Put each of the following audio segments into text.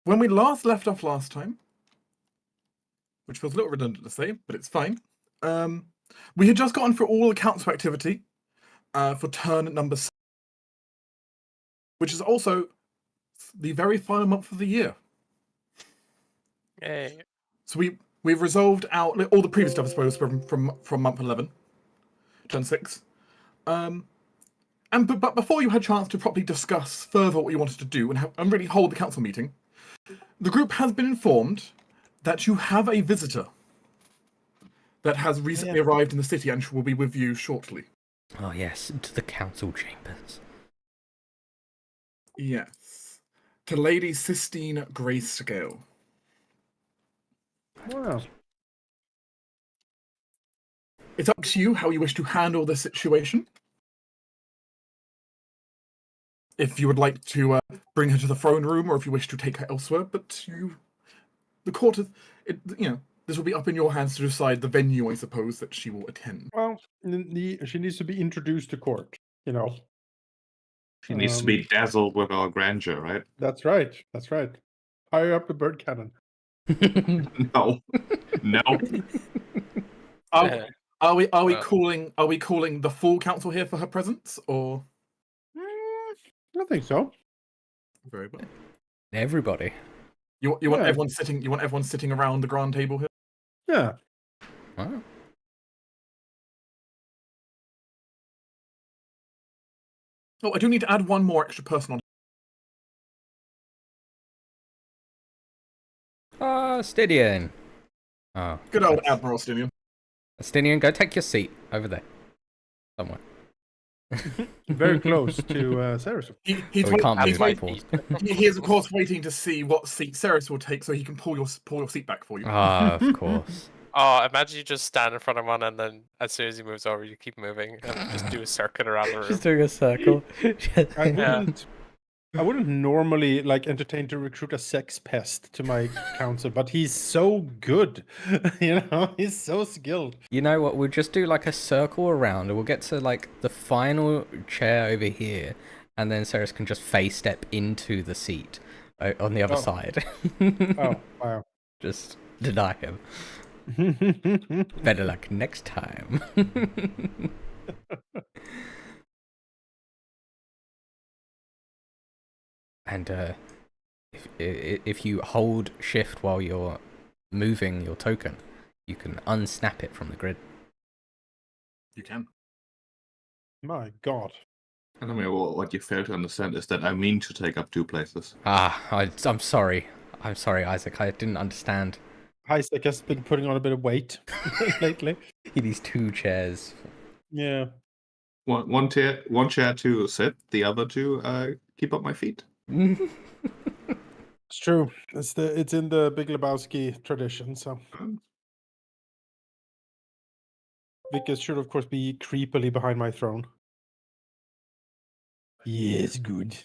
when we left off last time, which feels a little redundant to say, but it's fine. We had just gotten through all the council activity for turn number 6, which is also the very final month of the year. Yay. So we've resolved out all the previous stuff, I suppose, from month 11, turn 6. But before you had a chance to properly discuss further what you wanted to do and really hold the council meeting, the group has been informed that you have a visitor that has recently arrived in the city and will be with you shortly. Oh yes, to the council chambers. Yes. To Lady Sistine Grayscale. Wow. It's up to you how you wish to handle the situation. If you would like to bring her to the throne room, or if you wish to take her elsewhere, but the court is, this will be up in your hands to decide the venue, I suppose, that she will attend. Well, she needs to be introduced to court, She needs to be dazzled with our grandeur, right? That's right. That's right. Fire up the bird cannon. No. No. Are we calling the full council here for her presence, or? I think so. Very well. Everybody. You want everyone sitting? You want everyone sitting around the grand table here? Yeah. Wow. Oh, I do need to add one more extra person on. Stydian. Oh. Good old Admiral Stydian. Stydian, go take your seat over there. Somewhere. Very close to Ceres. He is, of course, waiting to see what seat Ceres will take so he can pull your seat back for you. Ah, of course. Oh, imagine you just stand in front of one, and then as soon as he moves over, you keep moving and just do a circuit around the room. Just doing a circle. I wouldn't normally entertain to recruit a sex pest to my council, but he's so good. He's so skilled. You know what? We'll just do a circle around, and we'll get to the final chair over here, and then Ceres can just face step into the seat on the other side. Oh, wow. Just deny him. Better luck next time. And if you hold shift while you're moving your token, you can unsnap it from the grid. You can. My God. I mean, what you fail to understand is that I mean to take up 2 places. I'm sorry. I'm sorry, Isaac. I didn't understand. Isaac has been putting on a bit of weight lately. He needs 2 chairs. Yeah. One chair to sit, the other to keep up my feet. It's true. It's in the Big Lebowski tradition, so. Vickers should, of course, be creepily behind my throne. Yes, good.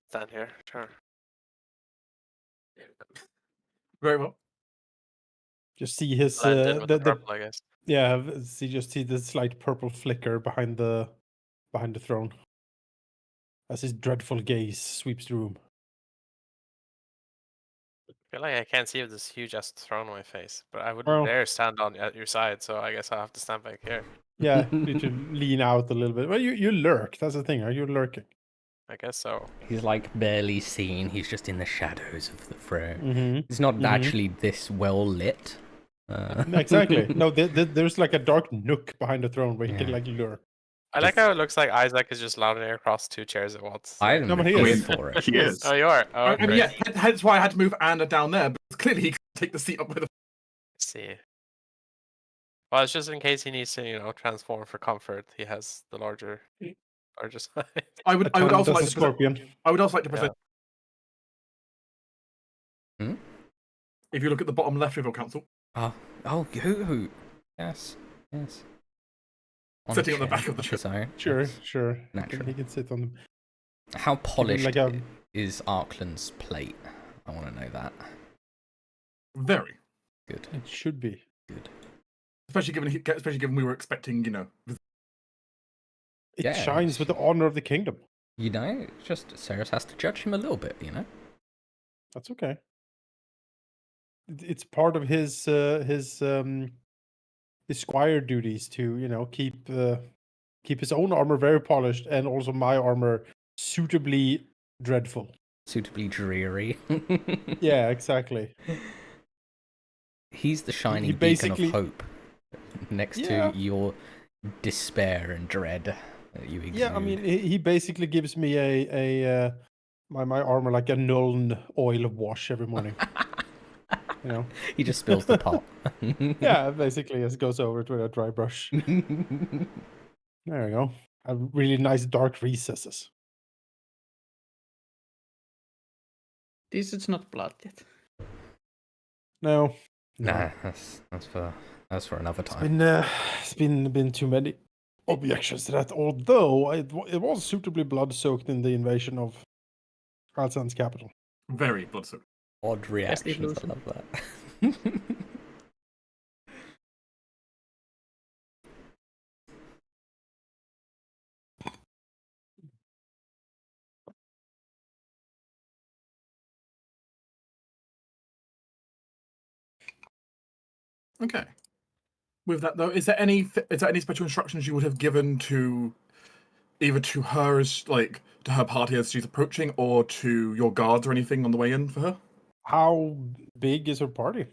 Stand here, sure. Very well. Just see his the purple, I guess. Yeah, just see the slight purple flicker behind the throne as his dreadful gaze sweeps the room. I feel like I can't see this huge ass throne on my face, but I wouldn't dare stand at your side, so I guess I'll have to stand back here. Yeah, you need to lean out a little bit. Well, you lurk. That's the thing. Are you lurking? I guess so. He's barely seen. He's just in the shadows of the throne. Mm-hmm. He's not actually this well lit. Exactly. No, there's a dark nook behind the throne where you can lurk. I like how it looks like Isaac is just lounging across 2 chairs at once. I didn't for it. He is. Oh, you are? Oh, I mean, yeah, hence why I had to move Anna down there, but clearly he can take the seat up with her. See. Well, it's just in case he needs to, transform for comfort. He has the larger size. I would also like to present. If you look at the bottom left of your council. Oh, Yoo-hoo. Yes. Sitting on the back of the ship. Sure. Naturally. He can sit on them. How polished is Arkland's plate? I want to know that. Very. Good. It should be. Good. Especially given we were expecting, It shines with the honor of the kingdom. You know, just Ceres has to judge him a little bit, you know? That's okay. It's part of his squire duties to, you know, keep his own armor very polished and also my armor suitably dreadful. Suitably dreary. Yeah, exactly. He's the shining he beacon of basically- hope next Yeah. to your despair and dread that you exude. Yeah, I mean, he basically gives me my armor like a Nuln oil wash every morning. You know? He just spills the pot. Yeah, basically, it goes over it with a dry brush. There we go. A really nice dark recesses. This is not blood yet. No. Nah, that's for another It's time. been too many objections to that. Although it was suitably blood soaked in the invasion of Halsan's capital. Very blood-soaked. Odd reactions. I illusion. love that. Okay. With that though, is there any special instructions you would have given to either to her as like to her party as she's approaching, or to your guards or anything on the way in for her? How big is her party?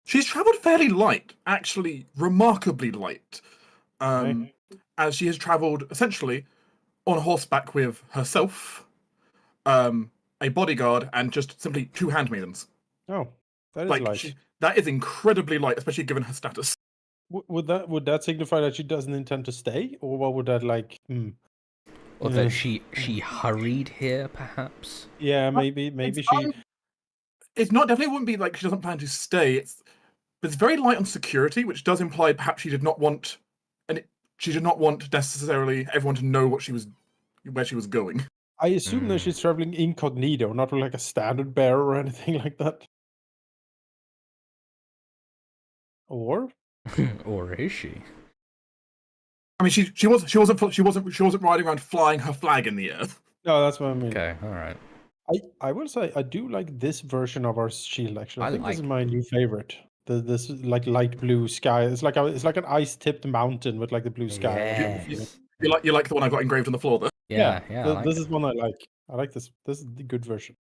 She's travelled fairly light, actually remarkably light. As she has travelled essentially on horseback with herself, a bodyguard, and just simply 2 handmaidens. Oh, that is Like light. that is incredibly light, especially given her status. Would that signify that she doesn't intend to stay, or what would that like? Or Yeah. that she hurried here, perhaps. Yeah, maybe It's, she. it's not definitely wouldn't be like she doesn't plan to stay. It's very light on security, which does imply perhaps she did not want necessarily everyone to know where she was going. I assume that she's traveling incognito, not with like a standard bearer or anything like that. Or Or is she? I mean, she wasn't riding around flying her flag in the air. no, that's what I mean. Okay, alright. I will say I do like this version of our shield. Actually, I I think this is like- my new favorite. This like light blue sky. It's like an ice tipped mountain with like the blue sky. Yes. You like the one I got engraved on the floor there. Yeah, I like this it. is one I like. I like this. This is the good version.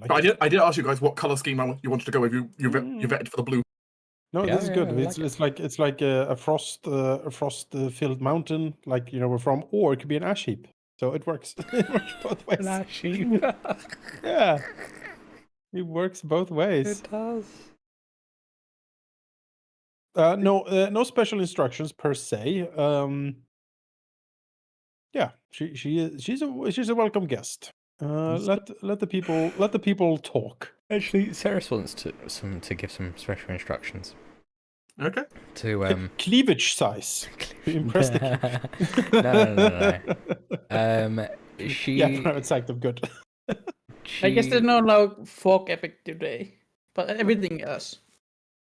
I But like it. I did ask you guys what color scheme you wanted to go with. You vetted for the blue. No, Yeah, this is yeah, good. I like It's like a frost filled mountain, like you know we're from, or it could be an ash heap. So it works. It works both ways. sheep. Yeah, it works both ways. It does. No special instructions per se. Yeah, she's a welcome guest. Let the people talk. Actually, Ceres wants to give some special instructions Okay. to Cleavage size to impress the no. She. Yeah, private sanctum, good. I guess she- there's no like folk epic today, but everything else.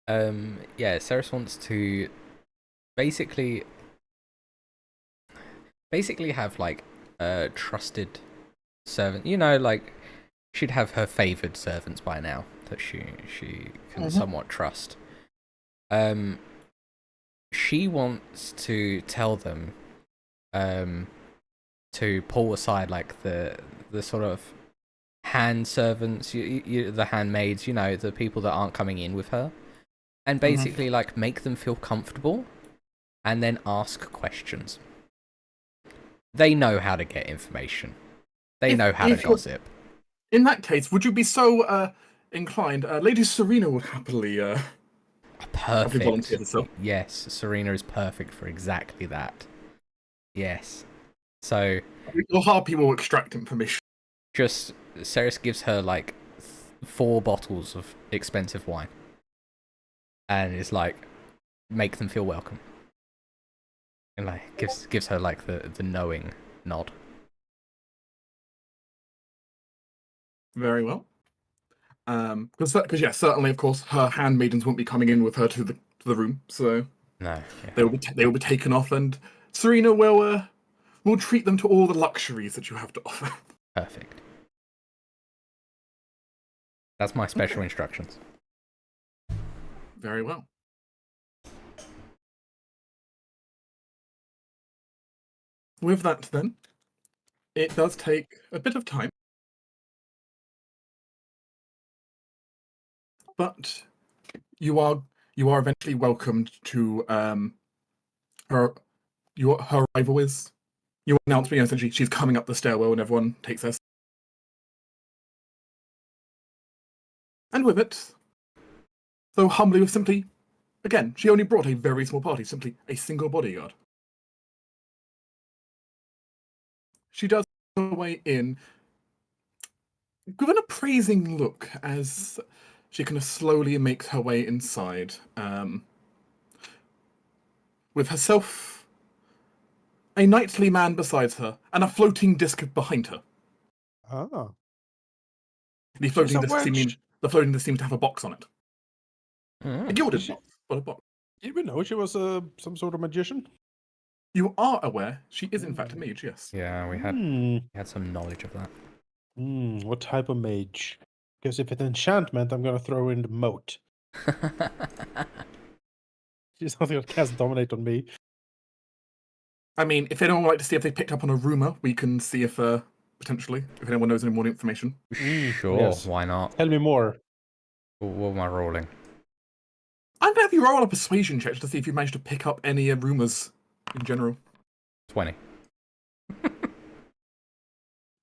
Yeah, Ceres wants to basically have like a trusted servant. You know, like she'd have her favored servants by now that she can somewhat trust. She wants to tell them to pull aside like the sort of hand servants, the handmaids, you know, the people that aren't coming in with her, and basically like make them feel comfortable and then ask questions. They know how to get information. They know how to if you're- gossip. In that case, would you be so inclined? Lady Serena would happily Perfect. volunteer herself. Yes, Serena is perfect for exactly that. Yes. So Your harpy will extract information. just Ceres gives her like 4 bottles of expensive wine, and is like, make them feel welcome, and like gives her like the knowing nod. Very well. Because yeah, certainly, of course, her handmaidens won't be coming in with her to the room, so No, yeah. they will be taken off, and Serena will we'll treat them to all the luxuries that you have to offer. Perfect. That's my special instructions. Very well. With that, then, it does take a bit of time, but you are eventually welcomed to her arrival is. You announce me essentially she's coming up the stairwell and everyone takes their. And with it, though humbly with simply, again, she only brought a very small party, simply a single bodyguard. She does her way in with an appraising look as she kind of slowly makes her way inside, with herself, a knightly man beside her, and a floating disc behind her. Ah. The She's floating a disc witch. seems to have a box on it. A gilded box, but a box. Did we know she was some sort of magician? You are aware she is in fact a mage, yes. Yeah, we had some knowledge of that. What type of mage? Because if it's enchantment, I'm gonna throw in the moat. She's not gonna cast dominate on me. I mean, if anyone would like to see if they picked up on a rumor, we can see if potentially, if anyone knows any more information. Sure, yes. why not? Tell me more. What am I rolling? I'm gonna have you roll a persuasion check to see if you managed to pick up any rumors in general. 20.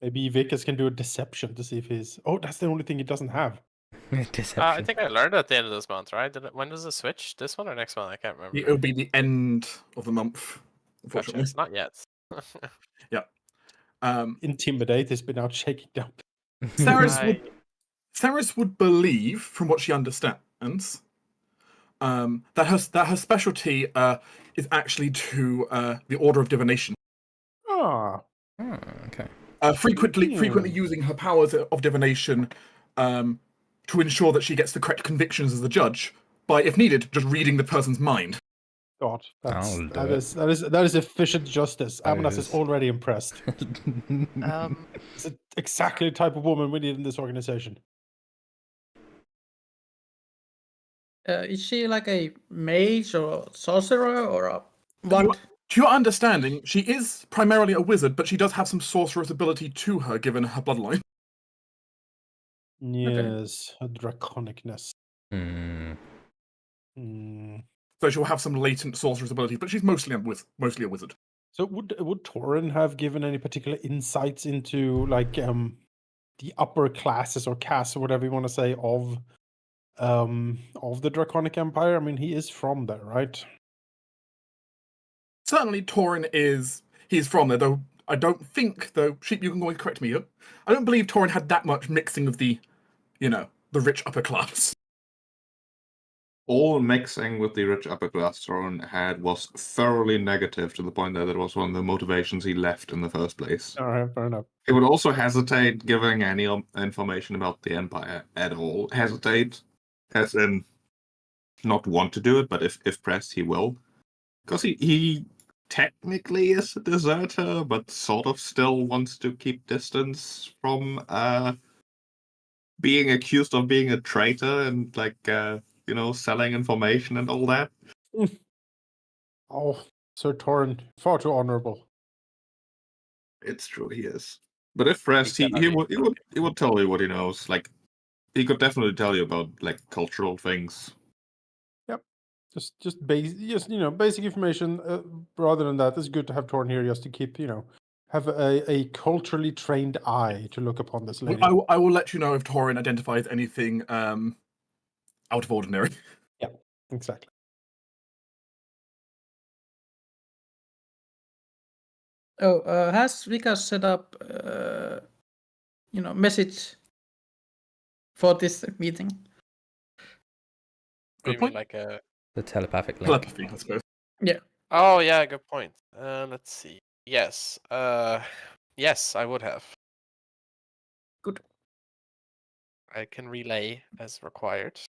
Maybe Vickers can do a deception to see if he's. Oh, that's the only thing he doesn't have. Deception. I think I learned at the end of this month, right? When does it switch? This one or next one? I can't remember. It'll be the end of the month, Gotcha. unfortunately. Not yet. Yeah. Intimidate has been out shaking down. Ceres would believe, from what she understands, that her specialty is actually to the Order of Divination. Ah. Oh, okay. Frequently using her powers of divination to ensure that she gets the correct convictions as the judge by, if needed, just reading the person's mind. God, I'll do that is efficient justice. Amanas is is- already impressed. It's exactly the type of woman we need in this organization. Is she like a mage or sorcerer or a what? To your understanding, she is primarily a wizard, but she does have some sorcerer's ability to her, given her bloodline. Yes, a draconicness. Hmm. So she'll have some latent sorcerer's ability, but she's mostly a wizard. So would Torin have given any particular insights into like the upper classes or castes or whatever you want to say of the Draconic Empire? I mean, he is from there, right? Certainly, he's from there, though I don't think, Sheep, you can go and correct me here. I don't believe Torin had that much mixing of the rich upper class. All mixing with the rich upper class Thorin had was thoroughly negative, to the point that it was one of the motivations he left in the first place. All right, fair enough. He would also hesitate giving any information about the Empire at all. Hesitate, as in not want to do it, but if pressed, he will. Because he technically is a deserter, but sort of still wants to keep distance from being accused of being a traitor and selling information and all that. Oh, Sir Torin, far too honorable. It's true, he is. But if pressed, he would tell you what he knows. Like, he could definitely tell you about cultural things. Yep, just basic information. Rather than that, it's good to have Torin here just to keep have a culturally trained eye to look upon this lady. I will let you know if Torin identifies anything out of ordinary. Yeah, exactly. Oh, has Vika set up, message for this meeting? What do you mean, like a? The telepathic link. Telepathy, I suppose. Yeah. Oh yeah, good point. Let's see. Yes. Yes, I would have. Good. I can relay as required.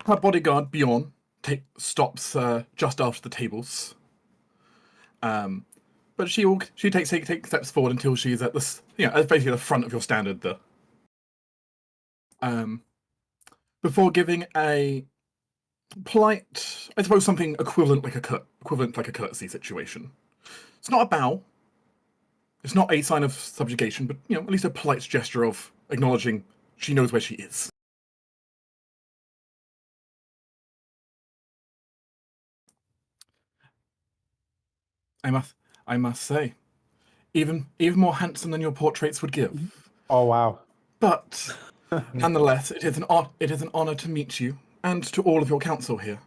Her bodyguard Bjorn stops just after the tables. But she takes steps forward until she's at this, basically the front of your standard there. Before giving a polite, I suppose something equivalent like a courtesy situation. It's not a bow. It's not a sign of subjugation, but at least a polite gesture of acknowledging she knows where she is. I must say, even more handsome than your portraits would give. Oh wow! But nonetheless, it is an honor to meet you and to all of your council here,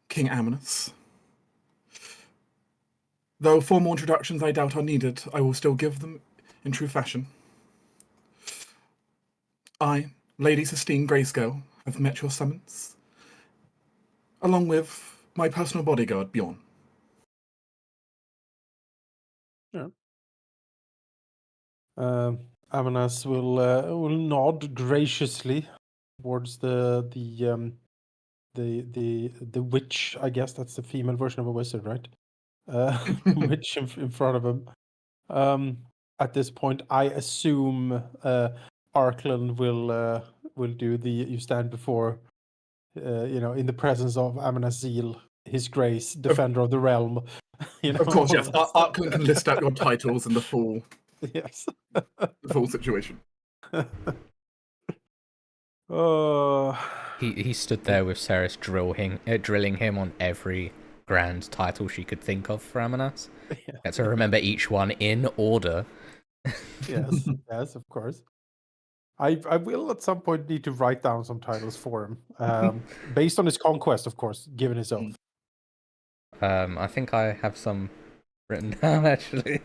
King Amanus. Though formal introductions I doubt are needed, I will still give them in true fashion. I, Lady Sistine Grayscale, have met your summons, along with my personal bodyguard, Bjorn. Yeah. Amanas will nod graciously towards the witch. I guess that's the female version of a wizard, right? Witch in front of him. At this point, I assume Arkland will do the you stand before, in the presence of Amanazil, His Grace, Defender of the Realm. Of course, yes. all that stuff. Arkland can list out your titles and the full Yes. situation. He stood there with Ceres drilling him on every grand title she could think of for Amanas. Yeah. Had to remember each one in order. Yes, yes, of course. I will at some point need to write down some titles for him, based on his conquest, of course, given his oath. I think I have some written down actually.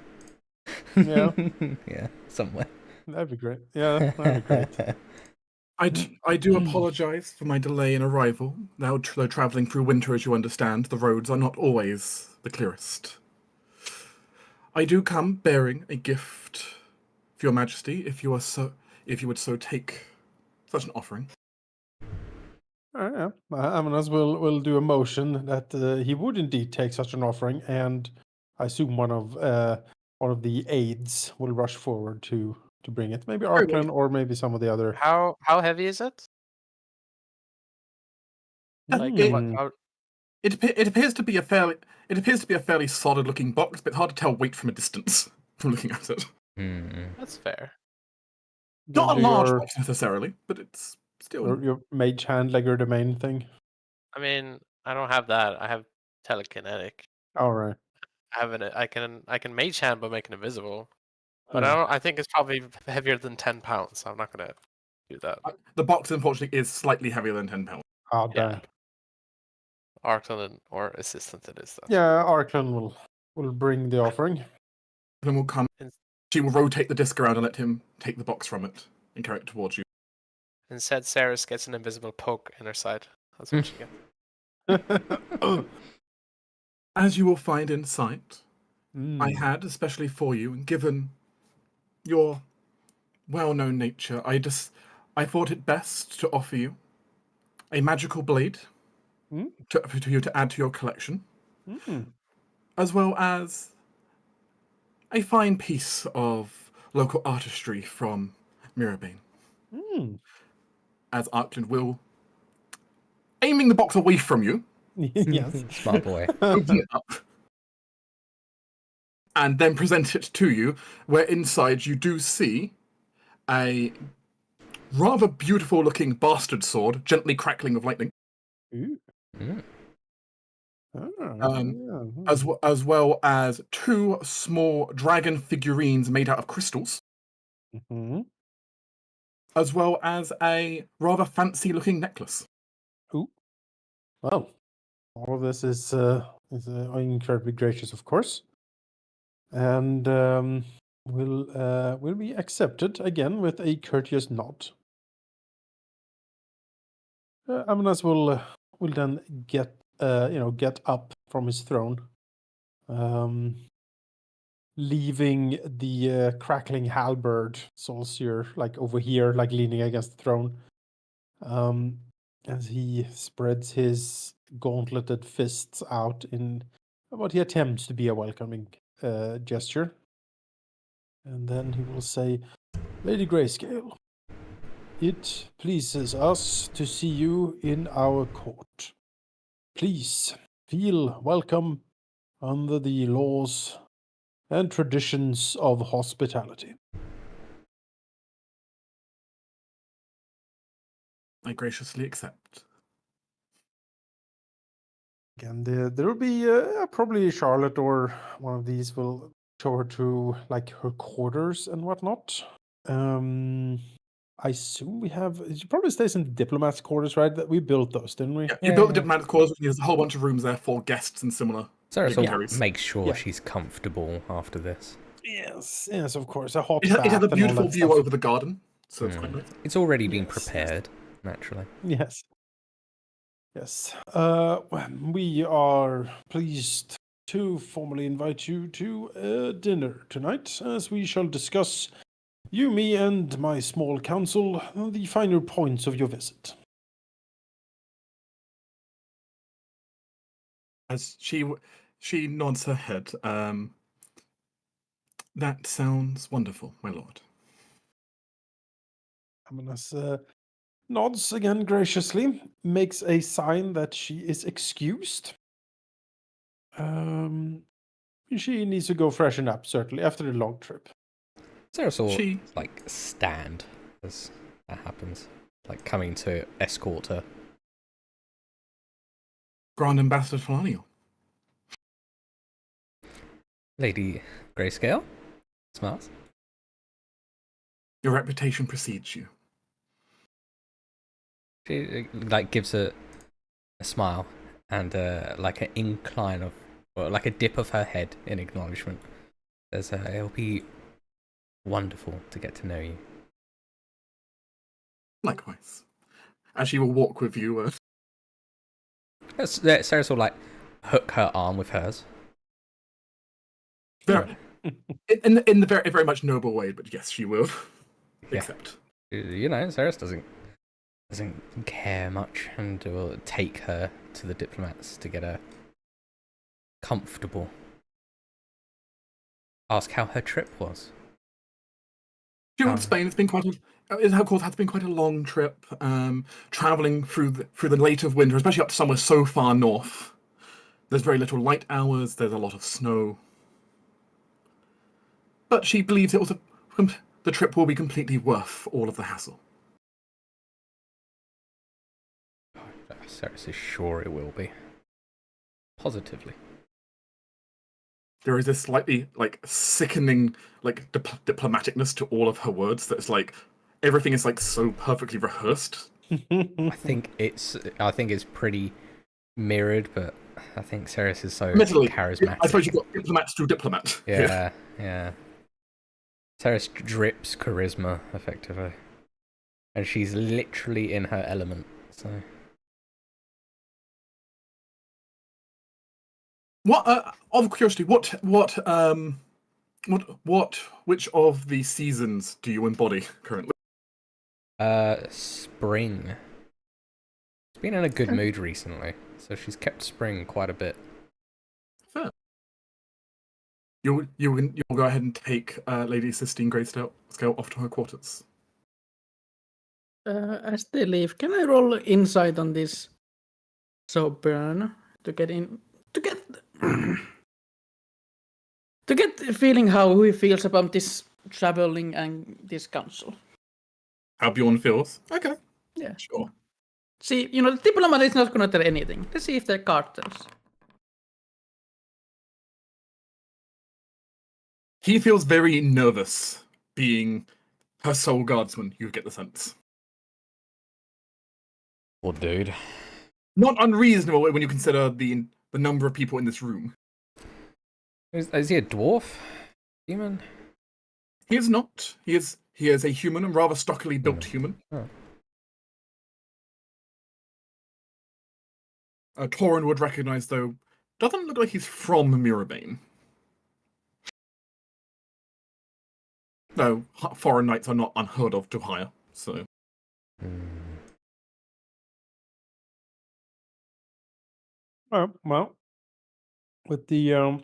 Yeah. Yeah, somewhere. That'd be great. Yeah, that'd be great. I do apologise for my delay in arrival. Now, though travelling through winter, as you understand, the roads are not always the clearest. I do come bearing a gift for your Majesty, if you would so take such an offering. Yeah. Amanas will do a motion that he would indeed take such an offering, and I assume one of the aides will rush forward to bring it. Maybe Arkland or maybe some of the other. How heavy is it? Like It appears to be a fairly solid looking box, but it's hard to tell weight from a distance from looking at it. That's fair. Not a Do large your- box necessarily, but it's still. your mage hand legerdemain thing. I mean, I don't have that. I have telekinetic. All right. I can mage hand by making invisible, but Yeah. I think it's probably heavier than 10 pounds. So I'm not gonna do that. The box, unfortunately, is slightly heavier than 10 pounds. Oh, Yeah. damn. Arkland or assistant it is. Yeah, Arkland will bring the offering. Then will come. And- She will rotate the disc around and let him take the box from it and carry it towards you. Instead, Ceres gets an invisible poke in her side. That's what she gets. As you will find in sight, Mm. I had, especially for you, and given your well-known nature, I thought it best to offer you a magical blade for you to add to your collection, as well as a fine piece of local artistry from Mirabane. As Arkland will, aiming the box away from you, Yes. Smart boy. open it up, and then present it to you, where inside you do see a rather beautiful looking bastard sword, gently crackling with lightning, Ooh. as well as two small dragon figurines made out of crystals, as well as a rather fancy looking necklace. Ooh. Well, all of this is incredibly gracious, of course, and will be accepted again with a courteous nod. Amanas will then get up from his throne, leaving the crackling halberd Solskjaer like over here, like leaning against the throne. as he spreads his gauntleted fists out in what he attempts to be a welcoming gesture. And then he will say, Lady Grayscale, it pleases us to see you in our court. Please feel welcome under the laws and traditions of hospitality. I graciously accept. And there will be probably Charlotte or one of these will show her to like her quarters and whatnot. I assume we have. She probably stays in the diplomat's quarters, right? That we built those, didn't we? Yeah, you built the diplomatic quarters. There's a whole bunch of rooms there for guests and similar Ceres will dignitaries. make sure Yeah. she's comfortable after this. Yes, of course. A hot It has bath a and all beautiful that view stuff. over the garden, so it's quite nice. It's already been Yes, yes. prepared, naturally. Yes. Yes. We are pleased to formally invite you to dinner tonight, as we shall discuss, you, me, and my small council, the finer points of your visit. As she nods her head. That sounds wonderful, my lord. Amonas nods again graciously, makes a sign that she is excused. She needs to go freshen up, certainly, after the long trip. Ceres will, She- like, stand as that happens. Like, coming to escort her. Grand Ambassador Flanio. Lady Grayscale? Smiles. Your reputation precedes you. She, like, gives a smile and, like, an incline of, or like a dip of her head in acknowledgement. Says, it'll be wonderful to get to know you. Likewise. As she will walk with you. Ceres will, like, hook her arm with hers. Very, in the very, very much noble way, but yes, she will Yeah. accept. You know, Ceres doesn't care much and will take her to the diplomats to get her comfortable. Ask how her trip was. She will explain. It's been it of course has been quite a long trip. Traveling through the late of winter, especially up to somewhere so far north. There's very little light hours. There's a lot of snow. But she believes the trip will be completely worth all of the hassle. Ceres is sure it will be. Positively. There is this slightly like sickening like diplomaticness to all of her words. That's like everything is like so perfectly rehearsed. I think it's pretty mirrored, but I think Ceres is so Admittedly, charismatic. I suppose you've got diplomats through diplomat. Yeah. Ceres drips charisma, effectively. And she's literally in her element, so... What? Of curiosity, which of the seasons do you embody currently? Spring. She's been in a good mood recently, so she's kept spring quite a bit. Fair. You'll go ahead and take Lady Sistine Grayscale off to her quarters. As they leave, can I roll insight on this? So burn to get to get the feeling how he feels about this traveling and this council. How Bjorn feels? Okay. Yeah. Sure. See, the diplomat is not going to tell anything. Let's see if they're cartels. He feels very nervous being her sole guardsman, you get the sense. Poor dude. Not unreasonable when you consider the number of people in this room. Is he a dwarf? Human? He is not. He is a human, a rather stockily built human. Oh. Torin would recognize, though, doesn't look like he's from Mirabane. Though foreign knights are not unheard of to hire, so. Well, with the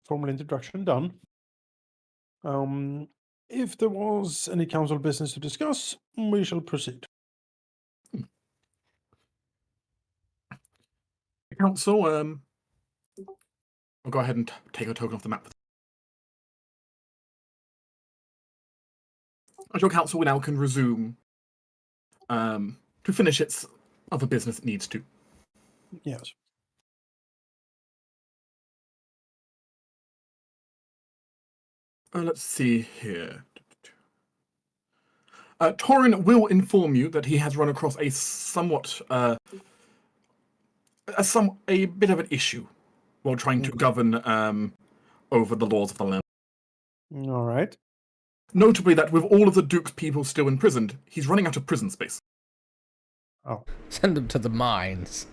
formal introduction done, if there was any council business to discuss, we shall proceed. Council, I'll go ahead and take a token off the map. As your council now can resume to finish its other business it needs to. Yes. Let's see here. Torin will inform you that he has run across a somewhat a bit of an issue while trying to govern over the laws of the land. All right. Notably that with all of the Duke's people still imprisoned, he's running out of prison space. Oh. Send them to the mines.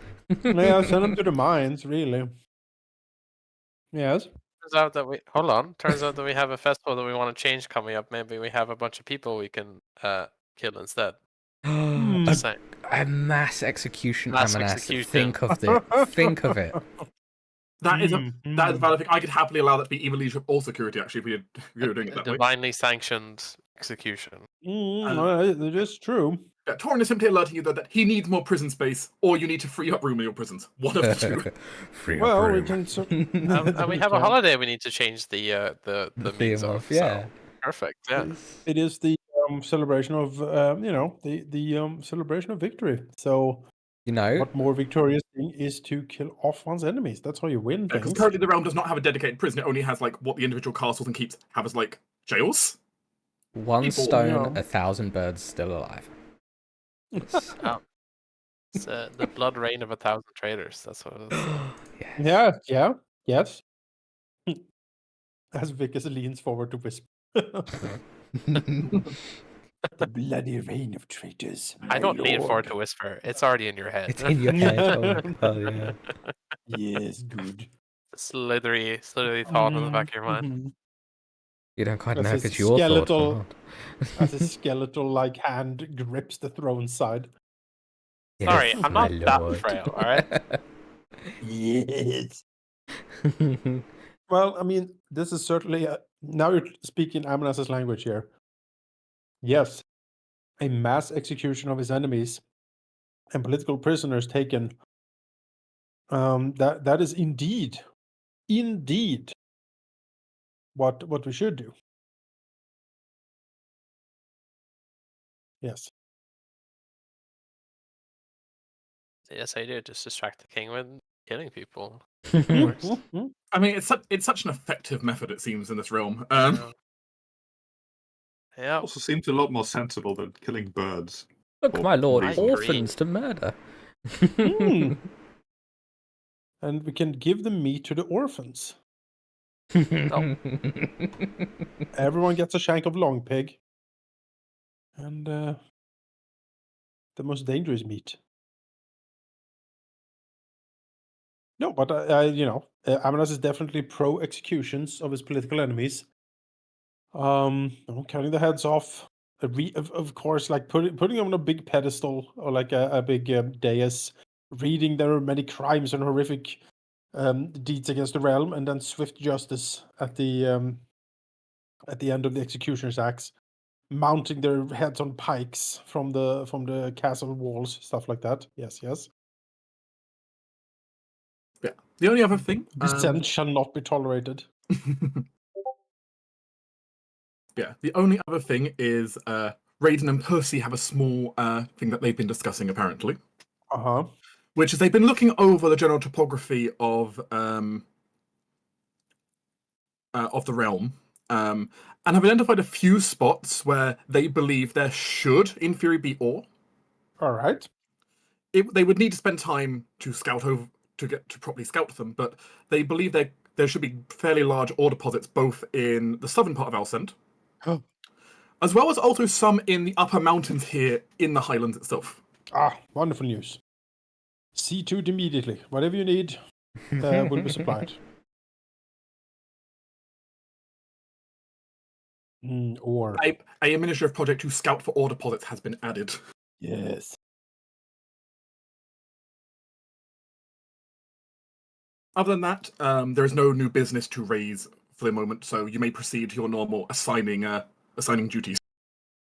Yeah, send them to the mines, really. Yes. Turns out that we Turns out that we have a festival that we want to change coming up. Maybe we have a bunch of people we can kill instead. Just saying. A mass execution, Mass Amanas. execution. Think of it. Think of it. That is a valid thing. I could happily allow that to be either leadership or security, actually, if we were doing it that way. Divinely sanctioned execution. It is true. Yeah, Torin is simply alerting you that he needs more prison space, or you need to free up room in your prisons. One of the two. Free Well, up we room. can. And we have a holiday we need to change the theme means of, of. yeah. So, perfect. Yeah. It is the celebration of the celebration of victory. So You know, what more victorious thing is to kill off one's enemies? That's how you win Because things. currently the realm does not have a dedicated prison. It only has like what the individual castles and keeps have as like jails. one people, stone, yeah. 1,000 birds still alive. It's- It's the blood rain of 1,000 traitors. That's what it is. Yes. As Vickers leans forward to whisper. The bloody reign of traitors. I don't lean forward to whisper. It's already in your head. It's in your head. Oh, God, yeah. Yes, good. slithery thought in the back of your mind. Mhm. You don't quite That's know a if it's your thought skeletal- or not. As a skeletal like hand grips the throne side. Yes, Sorry, I'm my not that lord. frail, alright? Yes. Well, I mean, this is certainly now you're speaking Amanas's language here. Yes, a mass execution of his enemies and political prisoners taken. That is indeed what we should do. Yes. Yes, I do. Just distract the king with killing people. Mhm, Works. mhm. I mean, it's such an effective method, it seems, in this realm. Yeah. Also seems a lot more sensible than killing birds. Look, my lord, I agree. orphans to murder. Hmm. And we can give the meat to the orphans. Everyone gets a shank of long pig. And the most dangerous meat. No, but Amanas is definitely pro executions of his political enemies. Cutting the heads off. Of course, like putting them on a big pedestal or like a big dais, reading their many crimes and horrific deeds against the realm, and then swift justice at the end of the executioner's axe, mounting their heads on pikes from the castle walls, stuff like that. Yes. Yeah. The only other thing. Dissent shall not be tolerated. Yeah. The only other thing is Raiden and Percy have a small thing that they've been discussing apparently, which is they've been looking over the general topography of the realm. And have identified a few spots where they believe there should, in theory, be ore. All right. They would need to spend time to scout over to properly scout them, but they believe there should be fairly large ore deposits both in the southern part of Alcent, as well as also some in the upper mountains here in the Highlands itself. Wonderful news. See to it immediately. Whatever you need will be supplied. Ore. A administrative project to scout for ore deposits has been added. Yes. Other than that, there is no new business to raise for the moment, so you may proceed to your normal assigning duties.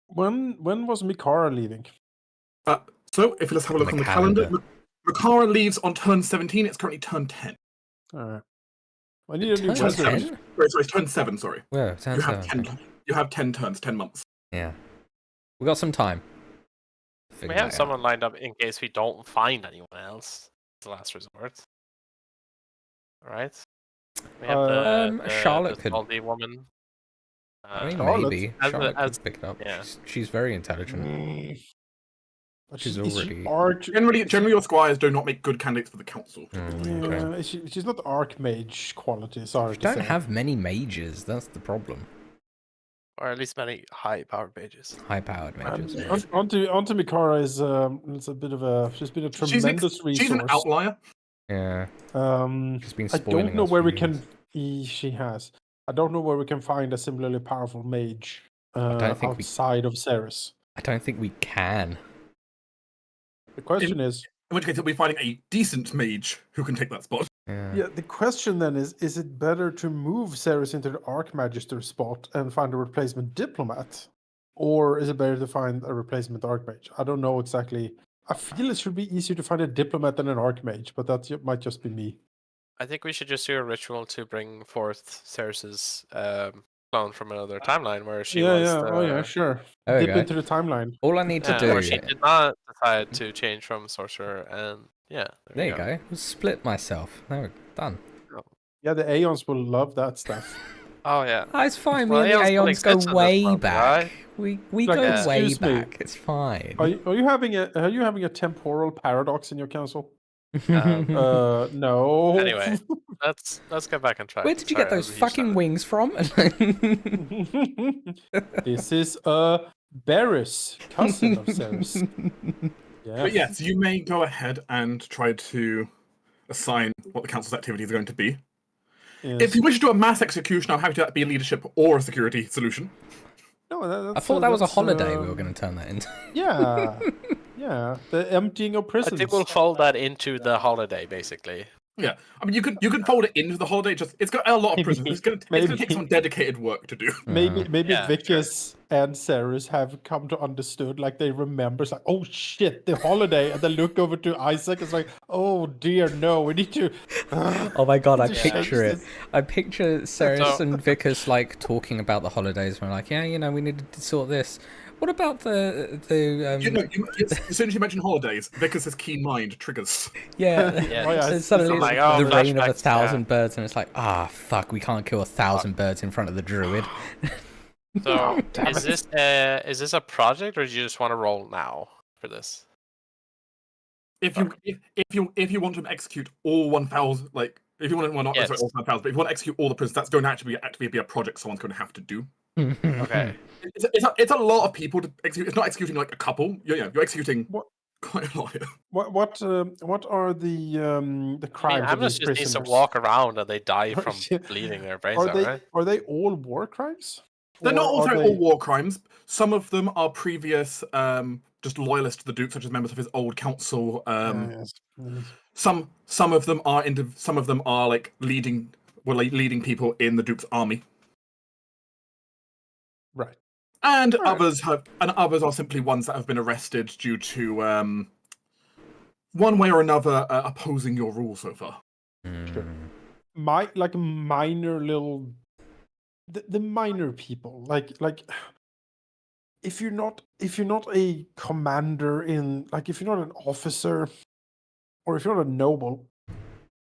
When was Mikara leaving? So, if you let's have a look on the calendar, Mikara leaves on turn 17. It's currently turn 10. All right. I need a new Turn wizard. 10? Sorry, turn 7. Sorry. Well, turn You have 7. 10. You have 10 turns, 10 months. Yeah. We got some time. We have someone lined up in case we don't find anyone else. It's the last resort. Alright. We have Charlotte the could. salty woman. I mean, Charlotte. maybe. As- Charlotte as- could pick it up. yeah. She's very intelligent. But She's is she already- Generally, your squires do not make good candidates for the council. Okay. Yeah, she's not archmage quality. Sorry We to don't say. have many mages. That's the problem. Or at least many high-powered pages. High-powered mages. yeah. Onto Mikara is it's a bit of a she's been a tremendous resource. She's an outlier. Yeah. She's been I spoiling don't know us where for we years. can. She has. I don't know where we can find a similarly powerful mage don't think we- outside of Ceres. I don't think we can. The question is, In which case, he'll be finding a decent mage who can take that spot. yeah, the question then is it better to move Ceres into the Archmagister spot and find a replacement diplomat? Or is it better to find a replacement Archmage? I don't know exactly. I feel it should be easier to find a diplomat than an Archmage, but that might just be me. I think we should just do a ritual to bring forth Ceres's clone from another timeline where she was. Oh yeah, sure. There we Dip go. into the timeline. All I need to Or do. she did not decide to change from sorcerer, and yeah. There you go. Split myself. There, we're done. Yeah, the Aeons will love that stuff. Oh yeah. Oh, it's fine. Well, Me and the Aeons Aeons go exists in this way world, back. right? We Like, go way excuse me. back. It's fine. Are you having a temporal paradox in your council? No. Anyway, let's go back and try. Where did you get Sorry, those that was a huge fucking sentence. wings from? This is Barris, cousin of Ceres. Yeah. But yes, you may go ahead and try to assign what the council's activities are going to be. Yes. If you wish to do a mass execution, I'm happy to be a leadership or a security solution. No, I thought that was a holiday we were going to turn that into. Yeah, yeah. The emptying of I prisons. think we'll fold that into the holiday, basically. Yeah, I mean you can fold it into the holiday. Just it's got a lot of prisons. It's going to take some dedicated work to do. Maybe Yeah, Vicus and Ceres have come to understood, like they remember, it's like, oh shit, the holiday, and then look over to Isaac. It's like, oh dear, no, we need to. Oh my god, I to picture change it. this. I picture Ceres So- and Vickers like talking about the holidays. We're like, yeah, we need to sort this. What about the As soon as you mention holidays, Vickers' keen mind triggers. yeah? Yeah, Oh, yeah, So it's suddenly like, it's oh, the reign of flashbacks, 1,000 birds, and it's like, fuck, we can't kill 1,000 birds in front of the druid. So Damn is this a project, or do you just want to roll now for this? If you want to execute all 1,000, like if you want to, well, not Yes. sorry, all 1,000, but if you want to execute all the prisons, that's going to actually be a project someone's going to have to do. Okay. It's a lot of people to execute. It's not executing like a couple. You're executing What- quite a lot. Here. What are the I crimes mean, of Amnesty these just needs to prisoners? walk around and they die from Yeah. bleeding their brains out, right? Are they all war crimes? They're not Or are also they- all war crimes. Some of them are previous, just loyalists to the Duke, such as members of his old council. Yes. Some of them are like leading people in the Duke's army, Right. and Alright. others are simply ones that have been arrested due to one way or another opposing your rule so far. Sure. Minor little the minor people like if you're not a commander in, like, if you're not an officer or if you're not a noble,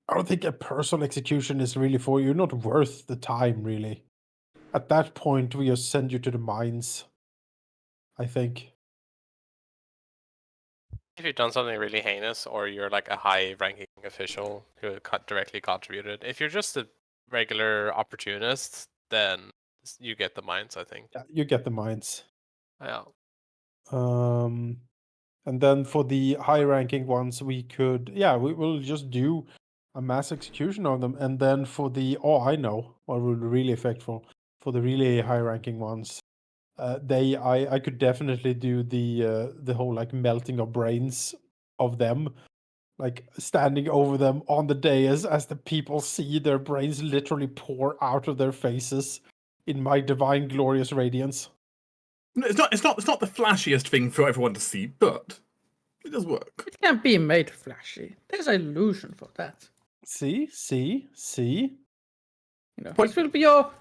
I don't think a personal execution is really for you. You're not worth the time, really. At that point we just send you to the mines, I think. If you've done something really heinous, or you're like a high-ranking official who directly contributed, if you're just a regular opportunist, then you get the mines, I think. Yeah, you get the mines. Yeah. And then for the high ranking ones, we will just do a mass execution of them. And then for the, I know what would be really effectful for the really high ranking ones. I could definitely do the whole like melting of brains of them, like standing over them on the dais as the people see their brains literally pour out of their faces in my divine glorious radiance. No, it's not the flashiest thing for everyone to see, but it does work. It can be made flashy. There's an illusion for that. See? You know, this will be your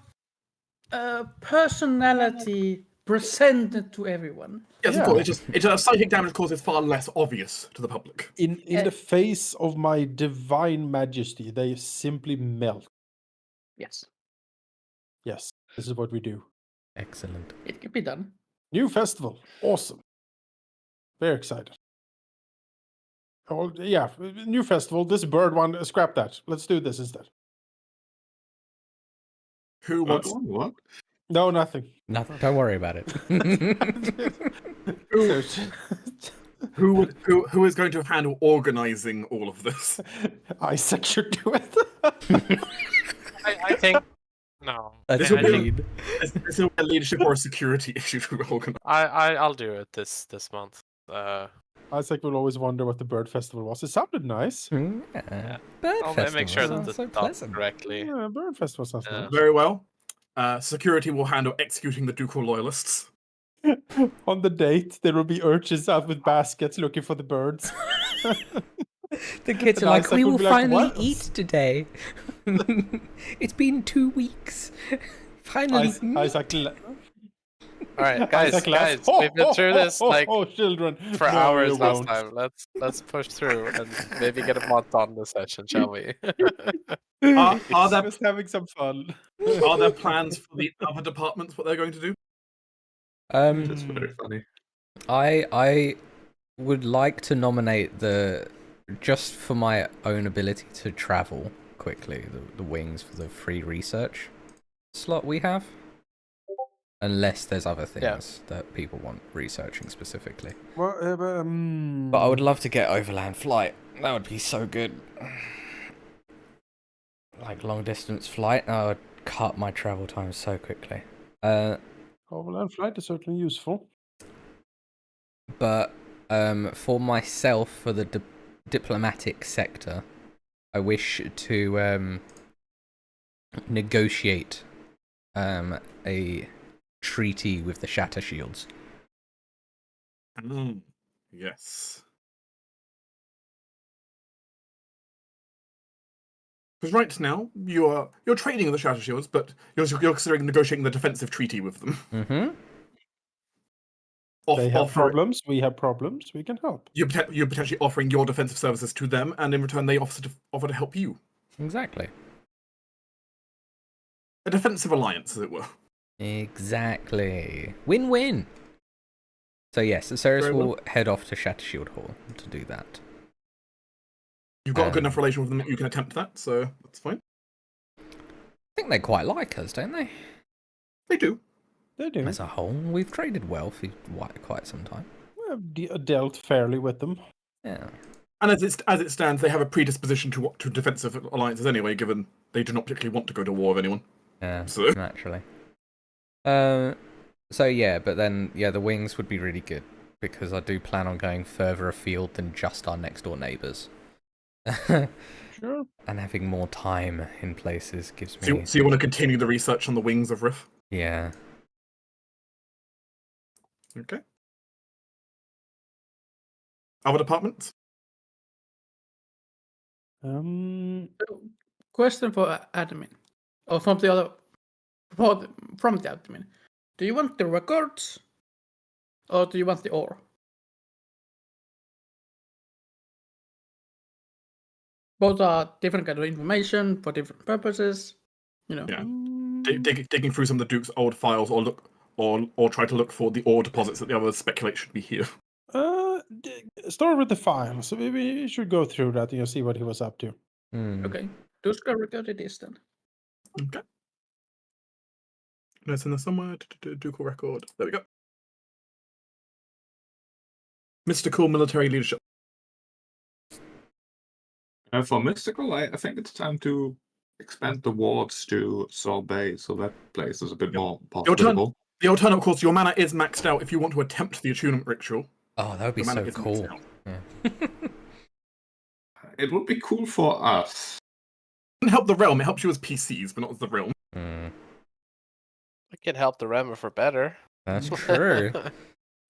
personality presented to everyone. Yes, of course. It's a psychic damage, of course, is far less obvious to the public. In the face of my divine majesty, they simply melt. Yes, Yes, this is what we do. Excellent. it can be done. New festival. Awesome. Very excited. Oh, yeah, new festival. This bird one, scrap that. Let's do this instead. Who wants? What? No, nothing. Nothing. Don't worry about it. Who is going to handle organizing all of this? Isaac should do it. I think no. This I will be need. This will be a leadership or a security issue to organize. I'll do it this month. Isaac will always wonder what the bird festival was. It sounded nice. Yeah. Bird I'll festival make sure that sounds it's so done pleasant. correctly. Yeah, bird festival sounds Yeah. nice. Very well. Security will handle executing the ducal loyalists. On the date, there will be urchins out with baskets looking for the birds. The kids are And like, Isaac we would will be like, finally "What?" eat today. It's been 2 weeks. Finally. Isaac, All right, guys, Isaac laughs. we've been through this like children. for No, hours you last won't. time. Let's push through and maybe get a month on this session, shall we? Are there Just having some fun. are there plans for the other departments? What they're going to do? That's very funny. I would like to nominate just for my own ability to travel quickly, the wings for the free research slot we have. Unless there's other things that people want researching specifically. Well, But I would love to get overland flight. That would be so good. Like long distance flight, that would cut my travel time so quickly. overland flight is certainly useful. But for myself, for the diplomatic sector, I wish to negotiate a treaty with the Shatter Shields. Yes. Because right now you're trading with the Shatter Shields, but you're considering negotiating the defensive treaty with them. Mm-hmm. They have problems. We have problems. We can help. You're potentially offering your defensive services to them, and in return they offer to help you. Exactly. A defensive alliance, as it were. Exactly. Win-win. So yes, Ceres Very well. will head off to Shatter Shield Hall to do that. You've got a good enough relation with them that you can attempt that, so that's fine. I think they quite like us, don't they? They do. They do. As a whole, we've traded well for quite some time. We have dealt fairly with them. Yeah. And as it stands, they have a predisposition to defensive alliances anyway, given they do not particularly want to go to war with anyone. Yeah, So naturally. So yeah, but then the wings would be really good because I do plan on going further afield than just our next door neighbours. Sure. And having more time in places gives me. So you want to continue the research on the wings of Riff? Yeah. Okay. Other departments? Question for admin, or from the other, from the admin. Do you want the records, or do you want the ore? Both are different kind of information for different purposes. You know. Yeah. Digging through some of the Duke's old files, or try to look for the ore deposits that the others speculate should be here. Start with the file. So we should go through that and see what he was up to. Okay. Duska record it is then. Okay. Let's in there somewhere. Ducal record. There we go. Mystical military leadership. For mystical, I think it's time to expand the wards to Sol Bay, so that place is a bit more possible. The alternate, of course, your mana is maxed out if you want to attempt the attunement ritual. Oh, that would be Your mana so is maxed cool. out. Yeah. it would be cool for us. It doesn't help the realm. It helps you as PCs, but not as the realm. It can help the realm if we're better. That's true.